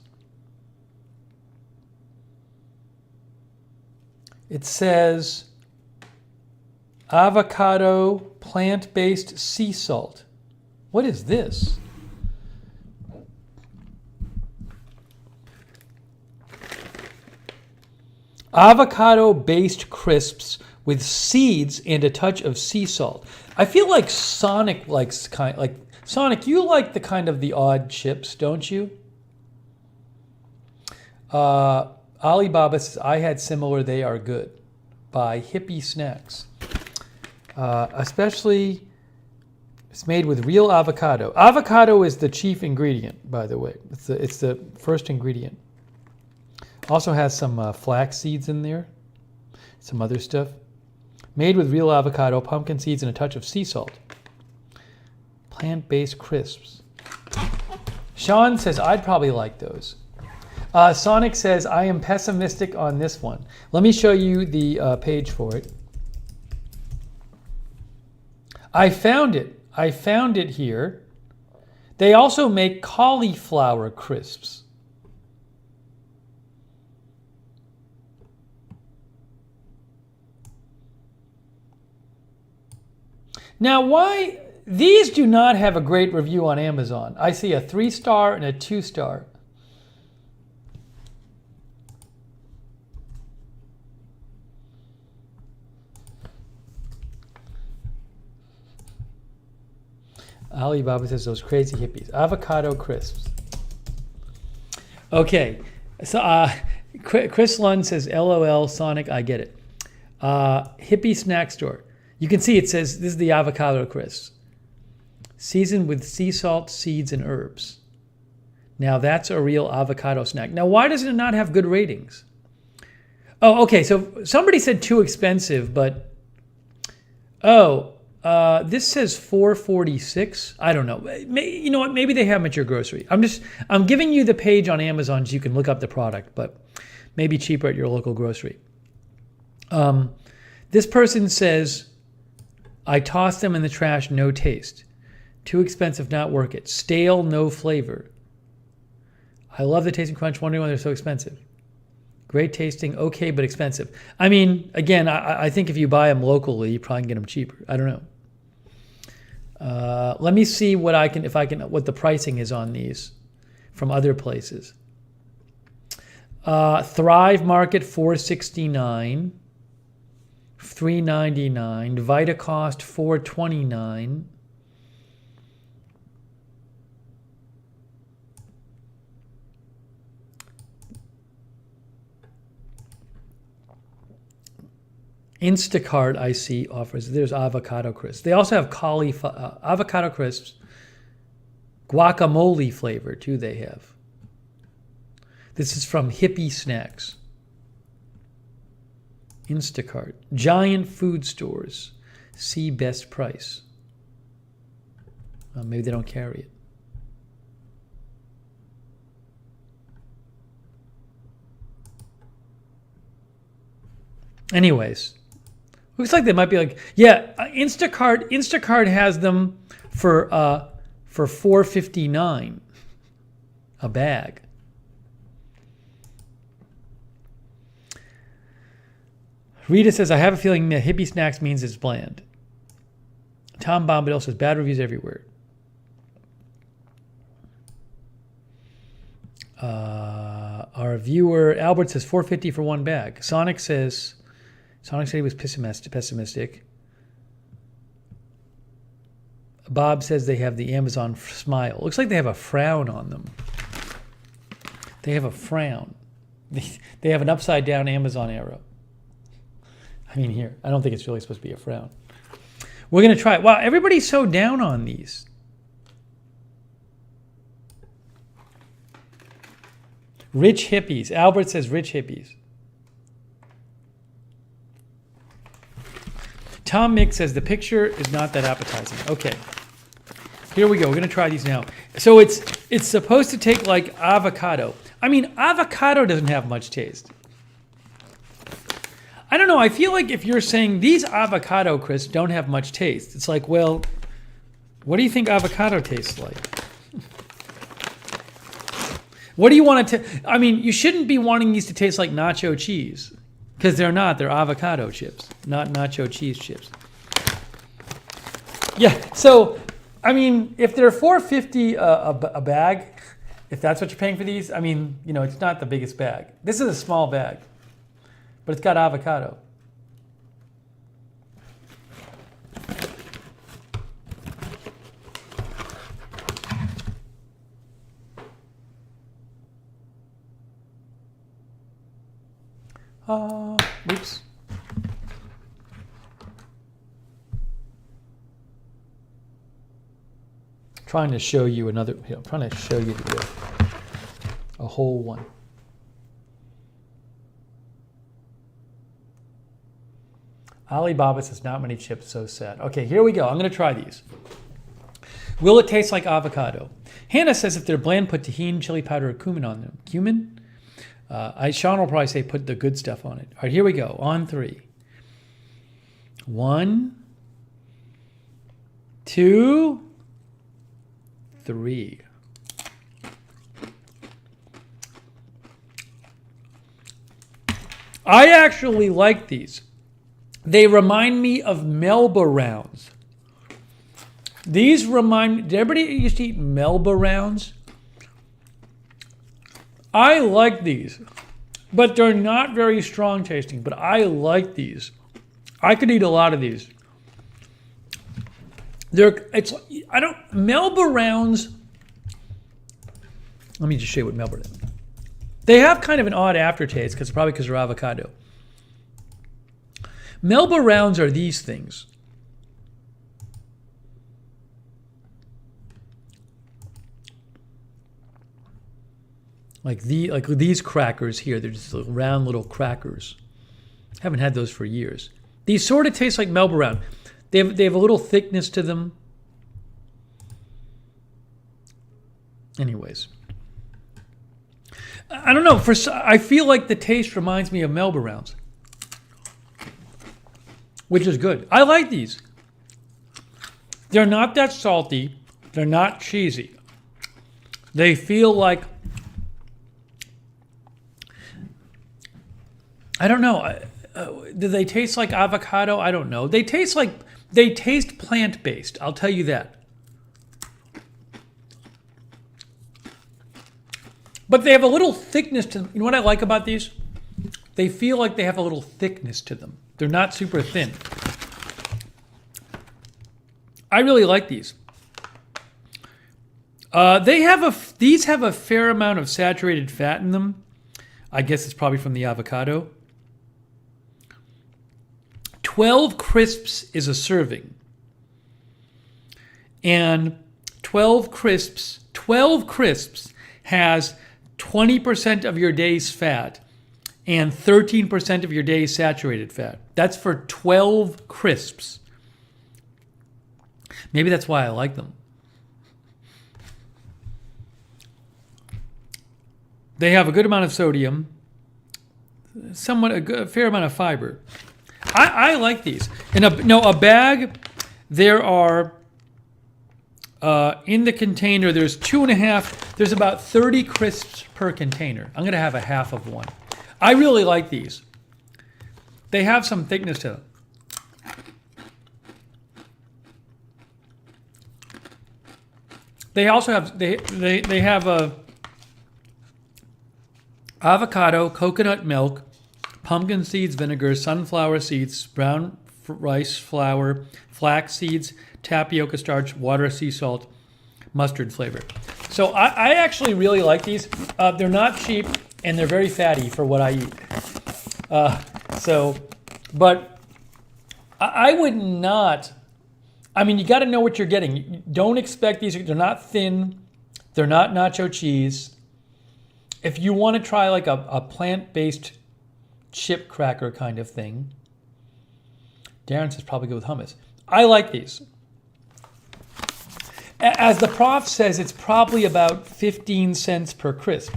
It says avocado plant-based sea salt. What is this? Avocado-based crisps with seeds and a touch of sea salt. I feel like Sonic likes Sonic, you like the odd chips, don't you? Alibaba says, I had similar, they are good. By Hippie Snacks. Especially, it's made with real avocado. Avocado is the chief ingredient, by the way. It's the first ingredient. Also has some flax seeds in there. Some other stuff. Made with real avocado, pumpkin seeds, and a touch of sea salt. Plant-based crisps. Sean says, I'd probably like those. Sonic says, I am pessimistic on this one. Let me show you the page for it. I found it here. They also make cauliflower crisps. Now, why? These do not have a great review on Amazon. I see a 3-star and a 2-star. Alibaba says those crazy hippies. Avocado crisps. Okay. So Chris Lund says, LOL, Sonic, I get it. Hippie snack store. You can see it says, this is the avocado crisps. Seasoned with sea salt, seeds, and herbs. Now that's a real avocado snack. Now why does it not have good ratings? Oh, okay. So somebody said too expensive, but... this says $4.46. I don't know. You know what? Maybe they have them at your grocery. I'm giving you the page on Amazon so you can look up the product, but maybe cheaper at your local grocery. This person says, I tossed them in the trash, no taste. Too expensive, not worth it. Stale, no flavor. I love the taste and crunch, wondering why they're so expensive. Great tasting, okay, but expensive. I mean, again, I think if you buy them locally, you probably can get them cheaper. I don't know. Let me see what the pricing is on these from other places. Thrive Market $4.69. $3.99. Vitacost $4.29. Instacart, I see, offers. There's avocado crisps. They also have avocado crisps, guacamole flavor too. They have. This is from Hippie Snacks. Instacart, Giant Food Stores. See best price. Maybe they don't carry it. Anyways. Looks like they might be like, yeah, Instacart has them for $4.59 a bag. Rita says, I have a feeling that Hippie Snacks means it's bland. Tom Bombadil says, bad reviews everywhere. Our viewer Albert says $4.50 for one bag. Sonic said he was pessimistic. Bob says they have the Amazon smile. Looks like they have a frown on them. They have a frown. They have an upside down Amazon arrow. I mean, here, I don't think it's really supposed to be a frown. We're going to try it. Wow, everybody's so down on these. Rich hippies. Albert says rich hippies. Tom Mick says the picture is not that appetizing. Okay. Here we go. We're going to try these now. So it's supposed to take like avocado. I mean, avocado doesn't have much taste. I don't know. I feel like if you're saying these avocado crisps don't have much taste, it's like, well, what do you think avocado tastes like? What do you want it to? I mean, you shouldn't be wanting these to taste like nacho cheese because they're not. They're avocado chips, not nacho cheese chips. Yeah. So, I mean, if they're $4.50 a bag, if that's what you're paying for these, I mean, you know, it's not the biggest bag. This is a small bag, but it's got avocado. Oops. Trying to show you another, I'm trying to show you a whole one. Alibaba says not many chips, so sad. Okay, here we go. I'm going to try these. Will it taste like avocado? Hannah says if they're bland, put tahini, chili powder, or cumin on them. Cumin? Sean will probably say put the good stuff on it. All right, here we go. On 3. 1, 2, 3. I actually like these. They remind me of Melba rounds. These remind, did everybody used to eat Melba rounds? I like these, but they're not very strong tasting, but I like these. I could eat a lot of these. Melba rounds, let me just show you what Melba is. They have kind of an odd aftertaste, probably because they're avocado. Melba rounds are these things. Like these crackers here, they're just little round little crackers. Haven't had those for years. These sort of taste like Melba round. They have a little thickness to them. Anyways, I don't know. I feel like the taste reminds me of Melba rounds, which is good. I like these. They're not that salty. They're not cheesy. They feel like, I don't know. Do they taste like avocado? I don't know. They taste plant-based. I'll tell you that. But they have a little thickness to them. You know what I like about these? they feel like they have a little thickness to them. They're not super thin. I really like these. These have a fair amount of saturated fat in them. I guess it's probably from the avocado. 12 crisps is a serving. And 12 crisps has 20% of your day's fat and 13% of your day's saturated fat. That's for 12 crisps. Maybe that's why I like them. They have a good amount of sodium, a fair amount of fiber. I like these. In a bag, there are, in the container, there's 2.5, there's about 30 crisps per container. I'm going to have a half of one. I really like these. They have some thickness to them. They also have, they have a avocado, coconut milk, pumpkin seeds, vinegar, sunflower seeds, brown rice flour, flax seeds, tapioca starch, water, sea salt, mustard flavor. So I actually really like these. They're not cheap and they're very fatty for what I eat. But I would not. I mean, you got to know what you're getting. Don't expect these. They're not thin. They're not nacho cheese. If you want to try like a plant-based chip cracker kind of thing, Darren says probably go with hummus. I like these. As the prof says, it's probably about 15 cents per crisp.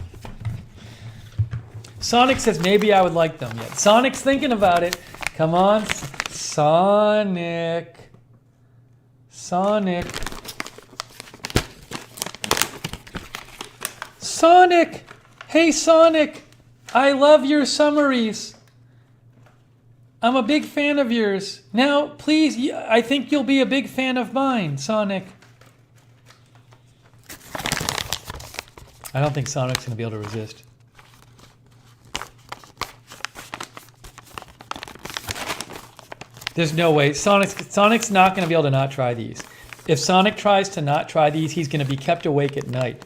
Sonic says maybe I would like them yet. Sonic's thinking about it. Come on, Sonic. Sonic. Hey, Sonic. I love your summaries. I'm a big fan of yours. Now, please, I think you'll be a big fan of mine, Sonic. I don't think Sonic's going to be able to resist. There's no way. Sonic's not going to be able to not try these. If Sonic tries to not try these, he's going to be kept awake at night.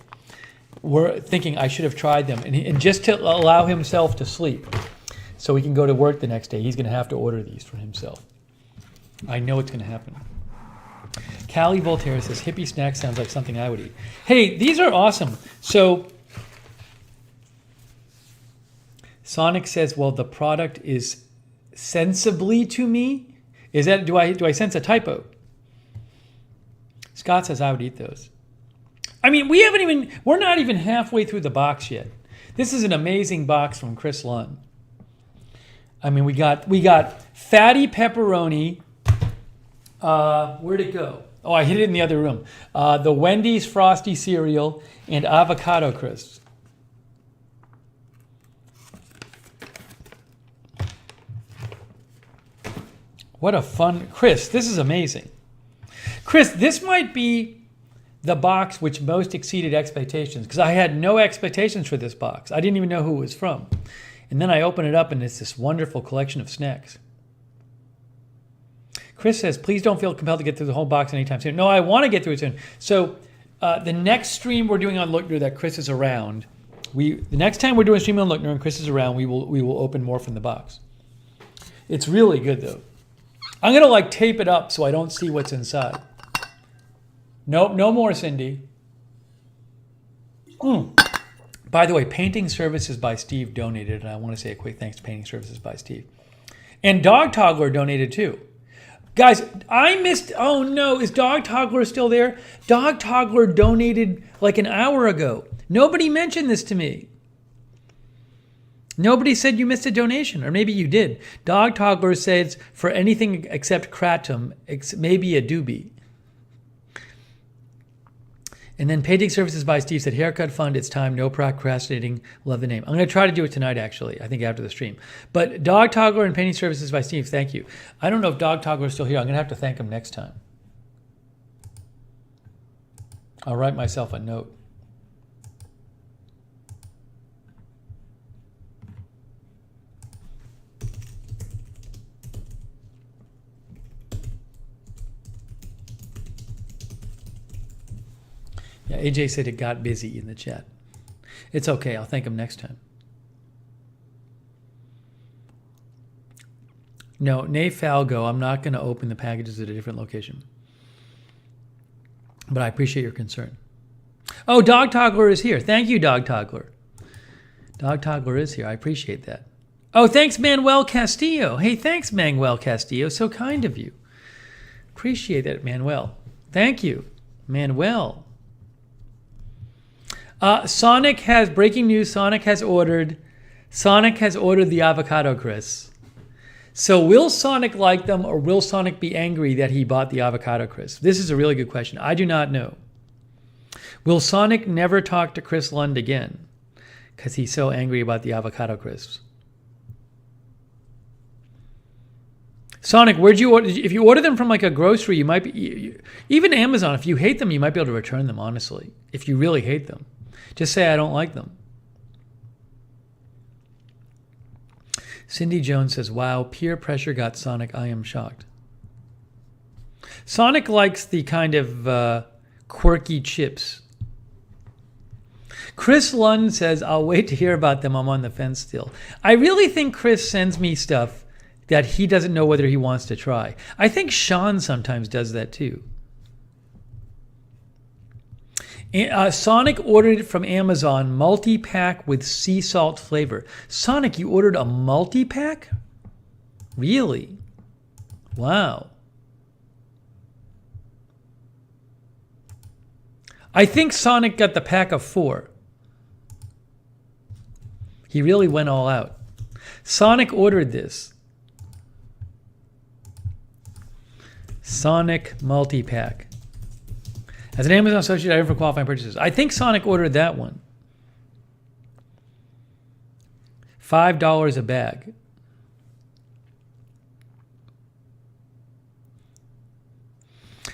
We're thinking I should have tried them. And just to allow himself to sleep so he can go to work the next day, he's going to have to order these for himself. I know it's going to happen. Callie Voltaire says, hippie snack sounds like something I would eat. Hey, these are awesome. So Sonic says, well, the product is sensibly to me. Is that, do I sense a typo? Scott says I would eat those. I mean, we're not even halfway through the box yet. This is an amazing box from Chris Lunn. I mean, we got fatty pepperoni. Where'd it go? Oh, I hid it in the other room. The Wendy's Frosty cereal and avocado crisps. What a fun, Chris, this is amazing. Chris, this might be the box which most exceeded expectations because I had no expectations for this box. I didn't even know who it was from. And then I open it up and it's this wonderful collection of snacks. Chris says, please don't feel compelled to get through the whole box anytime soon. No, I want to get through it soon. So the next stream we're doing on Lookner that Chris is around, the next time we're doing a stream on Lookner and Chris is around, we will open more from the box. It's really good though. I'm going to like tape it up so I don't see what's inside. Nope, no more, Cindy. By the way, Painting Services by Steve donated, and I want to say a quick thanks to Painting Services by Steve. And Dog Toggler donated too. Guys, I missed, oh no, is Dog Toggler still there? Dog Toggler donated like an hour ago. Nobody mentioned this to me. Nobody said you missed a donation, or maybe you did. Dog Toggler says for anything except kratom, maybe a doobie. And then Painting Services by Steve said, haircut fund, it's time, no procrastinating, love the name. I'm going to try to do it tonight, actually, I think after the stream. But Dog Toggler and Painting Services by Steve, thank you. I don't know if Dog Toggler is still here. I'm going to have to thank him next time. I'll write myself a note. Yeah, AJ said it got busy in the chat. It's okay. I'll thank him next time. No, Nay Falgo, I'm not going to open the packages at a different location. But I appreciate your concern. Oh, Dog Toggler is here. Thank you, Dog Toggler. Dog Toggler is here. I appreciate that. Oh, thanks, Manuel Castillo. Hey, thanks, Manuel Castillo. So kind of you. Appreciate that, Manuel. Thank you, Manuel. Sonic has, breaking news, Sonic has ordered the avocado crisps. So will Sonic like them, or will Sonic be angry that he bought the avocado crisps? This is a really good question. I do not know. Will Sonic never talk to Chris Lund again because he's so angry about the avocado crisps? Sonic, where'd you order? If you order them from like a grocery, you might be, even Amazon, if you hate them, you might be able to return them, honestly. If you really hate them. Just say, I don't like them. Cindy Jones says, wow, peer pressure got Sonic. I am shocked. Sonic likes the kind of quirky chips. Chris Lund says, I'll wait to hear about them. I'm on the fence still. I really think Chris sends me stuff that he doesn't know whether he wants to try. I think Sean sometimes does that too. Sonic ordered it from Amazon, multi-pack with sea salt flavor. Sonic, you ordered a multi-pack? Really? Wow. I think Sonic got the pack of 4. He really went all out. Sonic ordered this. Sonic multi-pack. As an Amazon associate item for qualifying purchases. I think Sonic ordered that one. $5 a bag.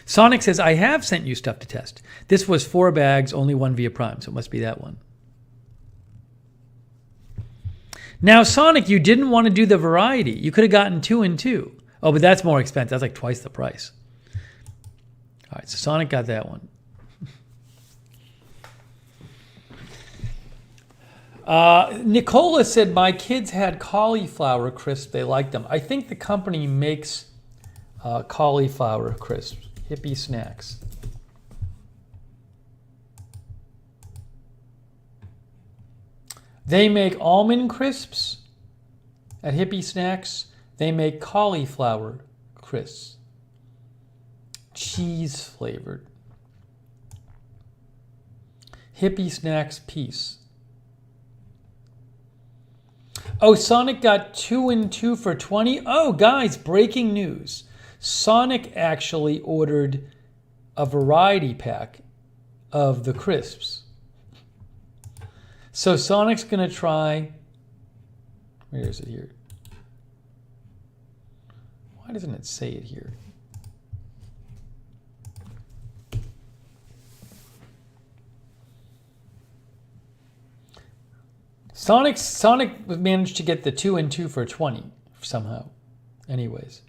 Sonic says, I have sent you stuff to test. This was 4 bags, only 1 via Prime, so it must be that one. Now, Sonic, you didn't want to do the variety. You could have gotten 2 and 2. Oh, but that's more expensive. That's like twice the price. All right, so Sonic got that one. Nicola said, my kids had cauliflower crisps. They liked them. I think the company makes cauliflower crisps. Hippie Snacks. They make almond crisps at Hippie Snacks. They make cauliflower crisps. Cheese flavored. Hippie Snacks piece. Oh, Sonic got 2 and 2 for $20. Oh, guys, breaking news. Sonic actually ordered a variety pack of the crisps. So Sonic's going to try... Where is it here? Why doesn't it say it here? Sonic managed to get the 2 and 2 for $20 somehow. Anyways,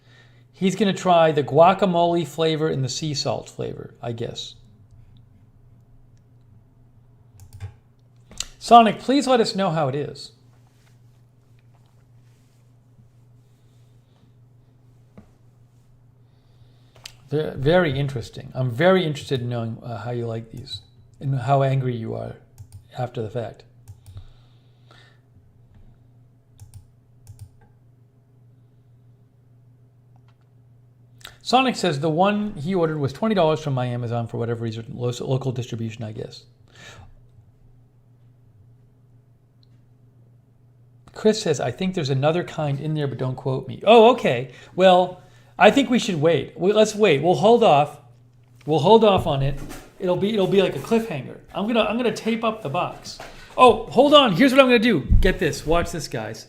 he's going to try the guacamole flavor and the sea salt flavor, I guess. Sonic, please let us know how it is. Very interesting. I'm very interested in knowing how you like these and how angry you are after the fact. Sonic says the one he ordered was $20 from my Amazon for whatever reason, local distribution, I guess. Chris says, I think there's another kind in there, but don't quote me. Oh, okay. Well, I think we should wait. Let's wait. We'll hold off. We'll hold off on it. It'll be like a cliffhanger. I'm gonna tape up the box. Oh, hold on. Here's what I'm gonna do. Get this. Watch this, guys.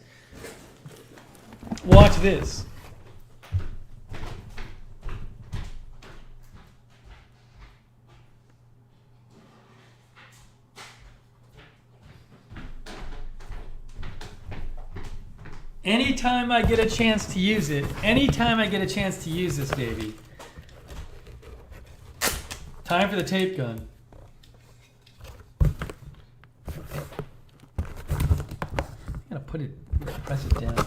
Watch this. Anytime I get a chance to use it, anytime I get a chance to use this baby. Time for the tape gun. press it down here.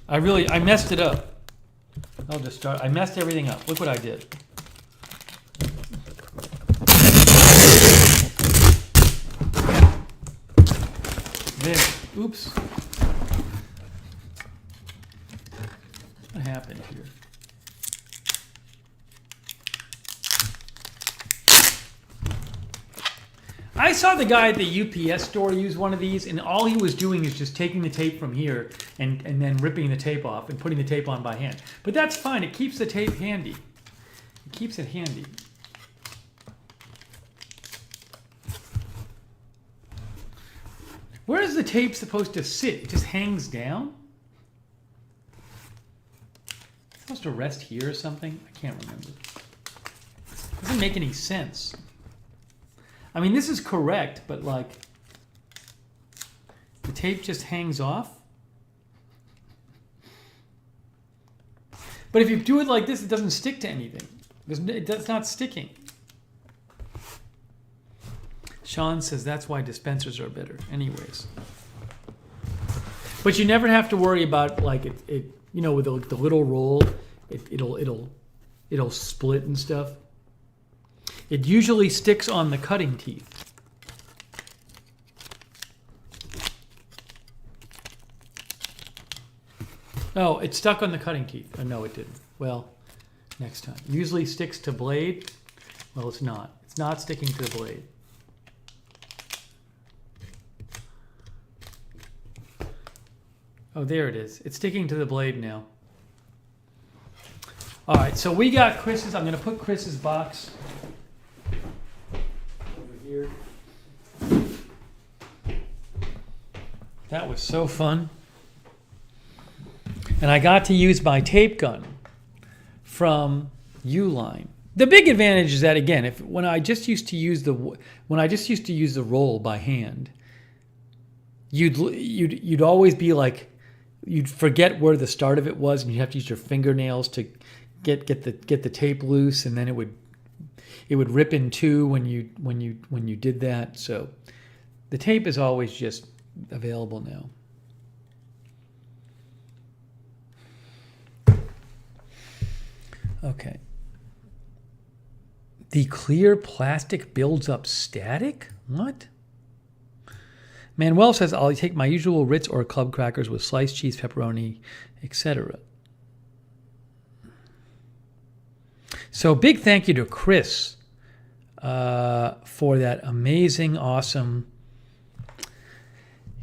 I messed it up. I'll just start. I messed everything up. Look what I did. There. Oops. What happened here? I saw the guy at the UPS store use one of these, and all he was doing is just taking the tape from here and then ripping the tape off and putting the tape on by hand. But that's fine. It keeps the tape handy. It keeps it handy. Where is the tape supposed to sit? It just hangs down? It's supposed to rest here or something? I can't remember. It doesn't make any sense. I mean, this is correct, but like, the tape just hangs off. But if you do it like this, it doesn't stick to anything. It's not sticking. Sean says that's why dispensers are better. Anyways. But you never have to worry about like it you know, with the little roll, it'll split and stuff. It usually sticks on the cutting teeth. Oh, it stuck on the cutting teeth. Oh, no, it didn't. Well, next time. Usually sticks to blade. Well, it's not. It's not sticking to the blade. Oh, there it is. It's sticking to the blade now. All right, so we got Chris's. I'm going to put Chris's box over here. That was so fun. And I got to use my tape gun from Uline. The big advantage is that, again, when I just used to use the roll by hand, you'd always be like, you'd forget where the start of it was, and you'd have to use your fingernails to get the tape loose, and then it would rip in two when you did that. So the tape is always just available now. Okay. The clear plastic builds up static? What? Manuel says, I'll take my usual Ritz or club crackers with sliced cheese, pepperoni, etc. So big thank you to Chris for that amazing, awesome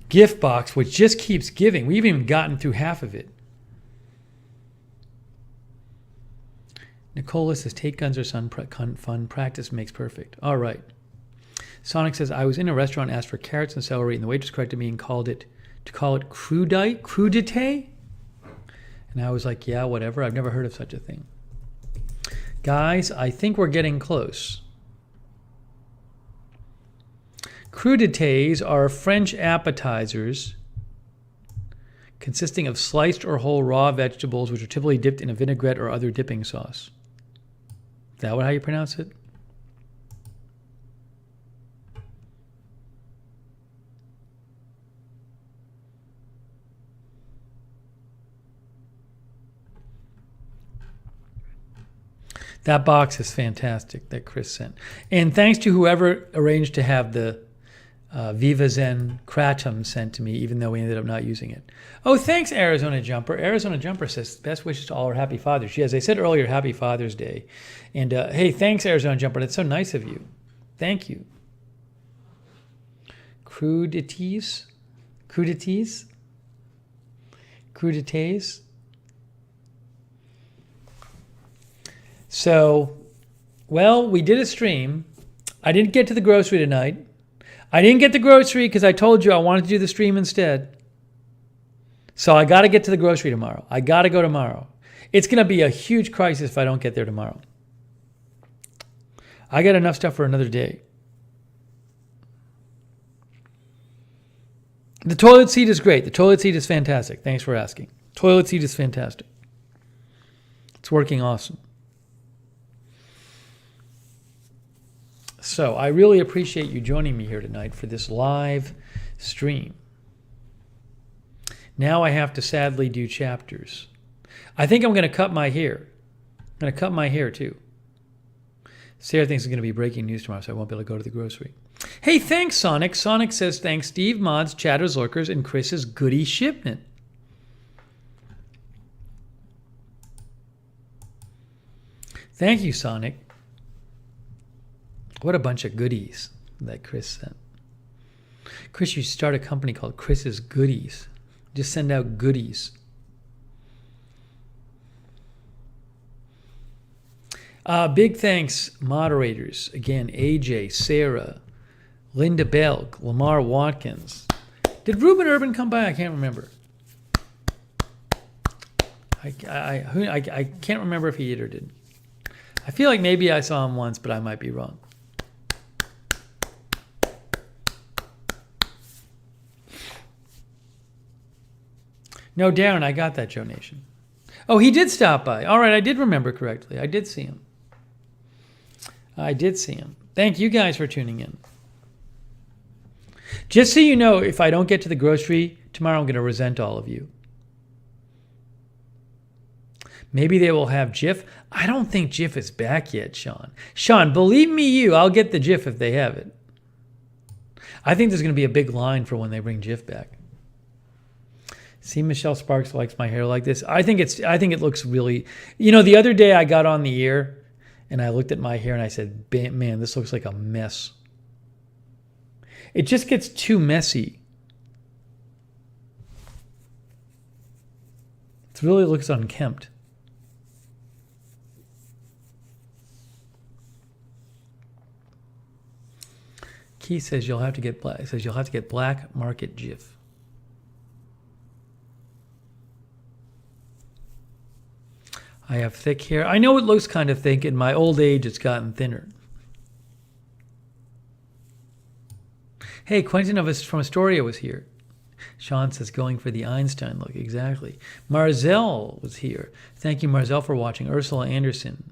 gift box, which just keeps giving. We haven't even gotten through half of it. Nicola says, take guns are fun. Practice makes perfect. All right. Sonic says, I was in a restaurant, asked for carrots and celery, and the waitress corrected me and call it crudité? And I was like, yeah, whatever. I've never heard of such a thing. Guys, I think we're getting close. Crudités are French appetizers consisting of sliced or whole raw vegetables, which are typically dipped in a vinaigrette or other dipping sauce. Is that how you pronounce it? That box is fantastic that Chris sent. And thanks to whoever arranged to have the Viva Zen Kratom sent to me, even though we ended up not using it. Oh, thanks, Arizona Jumper. Arizona Jumper says, best wishes to all our happy fathers. As I said earlier, happy Father's Day. And hey, thanks, Arizona Jumper. That's so nice of you. Thank you. Crudités? So, well, we did a stream. I didn't get to the grocery tonight. I didn't get the grocery because I told you I wanted to do the stream instead. So I got to get to the grocery tomorrow. I got to go tomorrow. It's going to be a huge crisis if I don't get there tomorrow. I got enough stuff for another day. The toilet seat is great. The toilet seat is fantastic. Thanks for asking. Toilet seat is fantastic. It's working awesome. So I really appreciate you joining me here tonight for this live stream. Now I have to sadly do chapters. I think I'm going to cut my hair. I'm going to cut my hair too. Sarah thinks it's going to be breaking news tomorrow, so I won't be able to go to the grocery. Hey, thanks, Sonic. Sonic says thanks, Steve, Mods, Chatters, Lurkers, and Chris's goodie shipment. Thank you, Sonic. What a bunch of goodies that Chris sent. Chris, you should start a company called Chris's Goodies. Just send out goodies. Big thanks, moderators. Again, AJ, Sarah, Linda Belk, Lamar Watkins. Did Ruben Urban come by? I can't remember. I can't remember if he did or didn't. I feel like maybe I saw him once, but I might be wrong. No, Darren, I got that donation. Oh, he did stop by. All right, I did remember correctly. I did see him. Thank you guys for tuning in. Just so you know, if I don't get to the grocery tomorrow, I'm going to resent all of you. Maybe they will have Jif. I don't think Jif is back yet, Sean. Sean, believe me you, I'll get the Jif if they have it. I think there's going to be a big line for when they bring Jif back. See, Michelle Sparks likes my hair like this. I think it looks really... the other day I got on the air and I looked at my hair and I said, man, this looks like a mess. It just gets too messy. It really looks unkempt. Keith says you'll have to get black market Jif. I have thick hair. I know it looks kind of thick. In my old age, it's gotten thinner. Hey, Quentin from Astoria was here. Sean says going for the Einstein look. Exactly. Marzell was here. Thank you, Marzell, for watching. Ursula Anderson.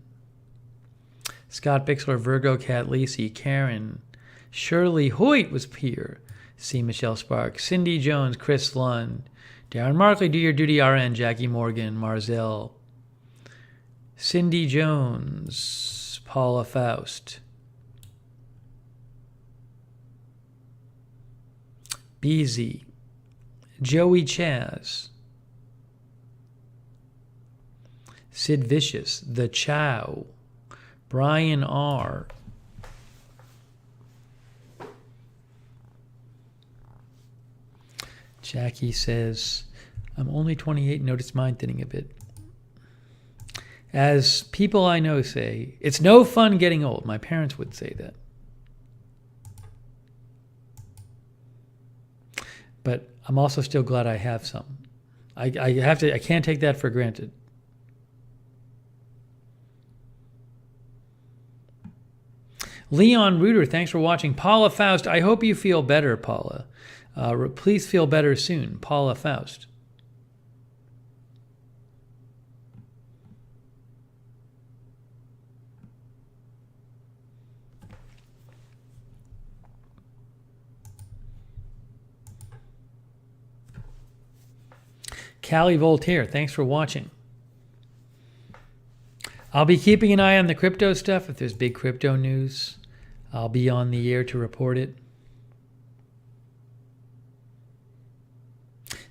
Scott Bixler, Virgo, Cat Lacey, Karen. Shirley Hoyt was here. C. Michelle Sparks. Cindy Jones, Chris Lund. Darren Markley, do your duty, RN. Jackie Morgan, Marzell. Cindy Jones, Paula Faust, Beezy, Joey Chaz, Sid Vicious, The Chow, Brian R. Jackie says, I'm only 28, notice mine thinning a bit. As people I know say, it's no fun getting old. My parents would say that. But I'm also still glad I have some. I can't take that for granted. Leon Reuter, thanks for watching. Paula Faust, I hope you feel better, Paula. Please feel better soon. Paula Faust. Callie Voltaire, thanks for watching. I'll be keeping an eye on the crypto stuff. If there's big crypto news, I'll be on the air to report it.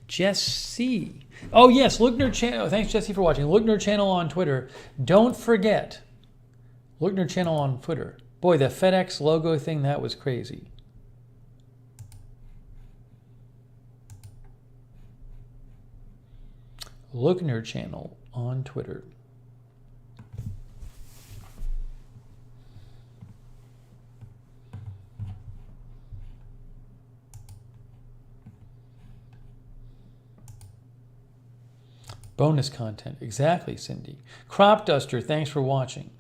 Jesse. Oh, yes, Lookner channel. Thanks, Jesse, for watching. Lookner channel on Twitter. Don't forget, Lookner channel on Twitter. Boy, the FedEx logo thing, that was crazy. Lookner channel on Twitter. Bonus content. Exactly, Cindy. Crop Duster, thanks for watching.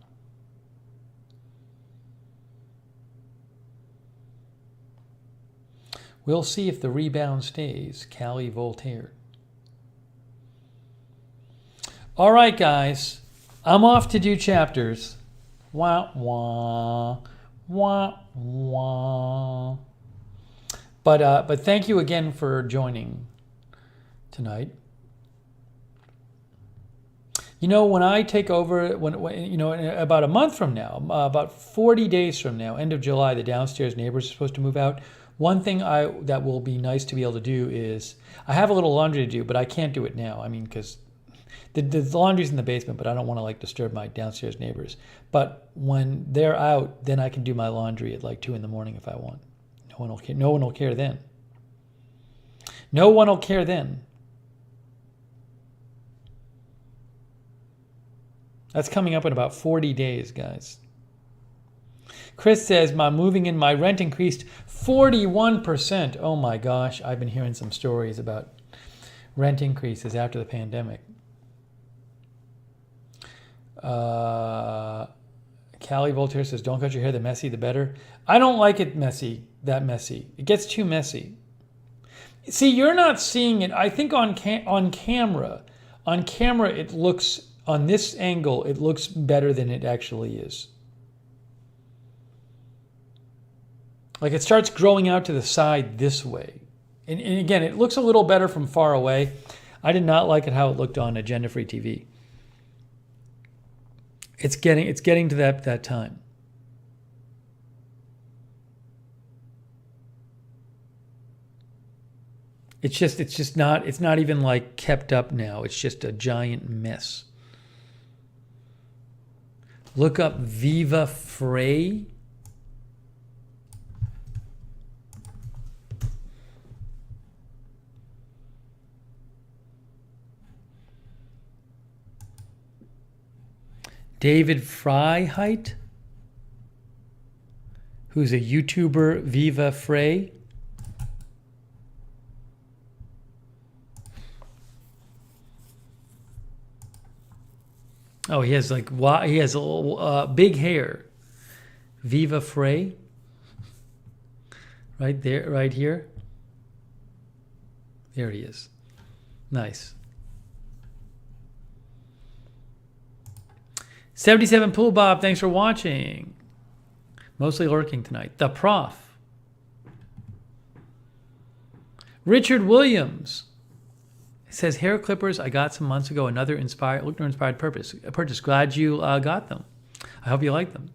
We'll see if the rebound stays. Callie Voltaire. All right, guys. I'm off to do chapters. Wah, wah, Wah, wah. But thank you again for joining tonight. You know, when I take over, when you know, in about a month from now, about 40 days from now, end of July, the downstairs neighbors are supposed to move out. One thing that will be nice to be able to do is, I have a little laundry to do, but I can't do it now. I mean, because the laundry's in the basement, but I don't want to like disturb my downstairs neighbors. But when they're out, then I can do my laundry at like 2 in the morning if I want. No one will care. No one will care then. No one will care then. That's coming up in about 40 days, guys. Chris says, my rent increased 41%. Oh my gosh, I've been hearing some stories about rent increases after the pandemic. Callie Voltaire says, don't cut your hair, the messy, the better. I don't like it messy, that messy. It gets too messy. See, you're not seeing it. I think on camera, it looks, on this angle, it looks better than it actually is. Like it starts growing out to the side this way. And again, it looks a little better from far away. I did not like it how it looked on Agenda Free TV. It's getting to that time. It's not even like kept up now. It's just a giant mess. Look up Viva Frey. David Freiheit, who's a YouTuber, Viva Frey. Oh, he has big hair. Viva Frey. Right there, right here. There he is. Nice. 77 Pool Bob, thanks for watching. Mostly lurking tonight. The Prof. Richard Williams says, hair clippers I got some months ago. Another Lookner inspired purchase. Glad you got them. I hope you like them.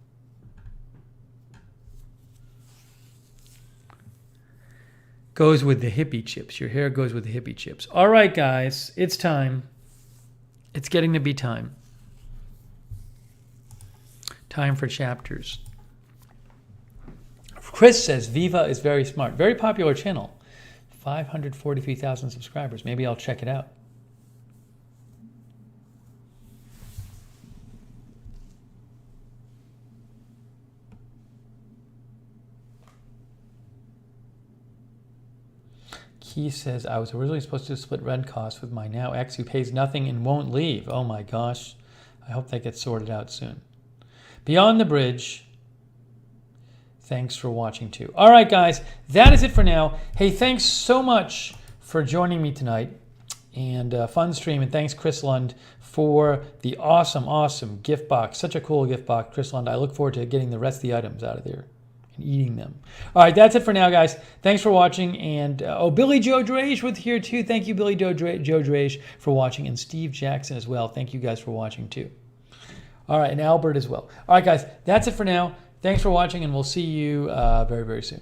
Goes with the hippie chips. Your hair goes with the hippie chips. All right, guys, it's time. It's getting to be time. Time for chapters. Chris says, Viva is very smart. Very popular channel. 543,000 subscribers. Maybe I'll check it out. Key says, I was originally supposed to split rent costs with my now ex who pays nothing and won't leave. Oh my gosh. I hope that gets sorted out soon. Beyond the Bridge. Thanks for watching too. All right, guys, that is it for now. Hey, thanks so much for joining me tonight and fun stream. And thanks, Chris Lund, for the awesome gift box. Such a cool gift box, Chris Lund. I look forward to getting the rest of the items out of there and eating them. All right, that's it for now, guys. Thanks for watching. And Billy Joe Drage was here too. Thank you, Billy Joe Drage, for watching. And Steve Jackson as well. Thank you guys for watching too. All right, and Albert as well. All right, guys, that's it for now. Thanks for watching, and we'll see you very, very soon.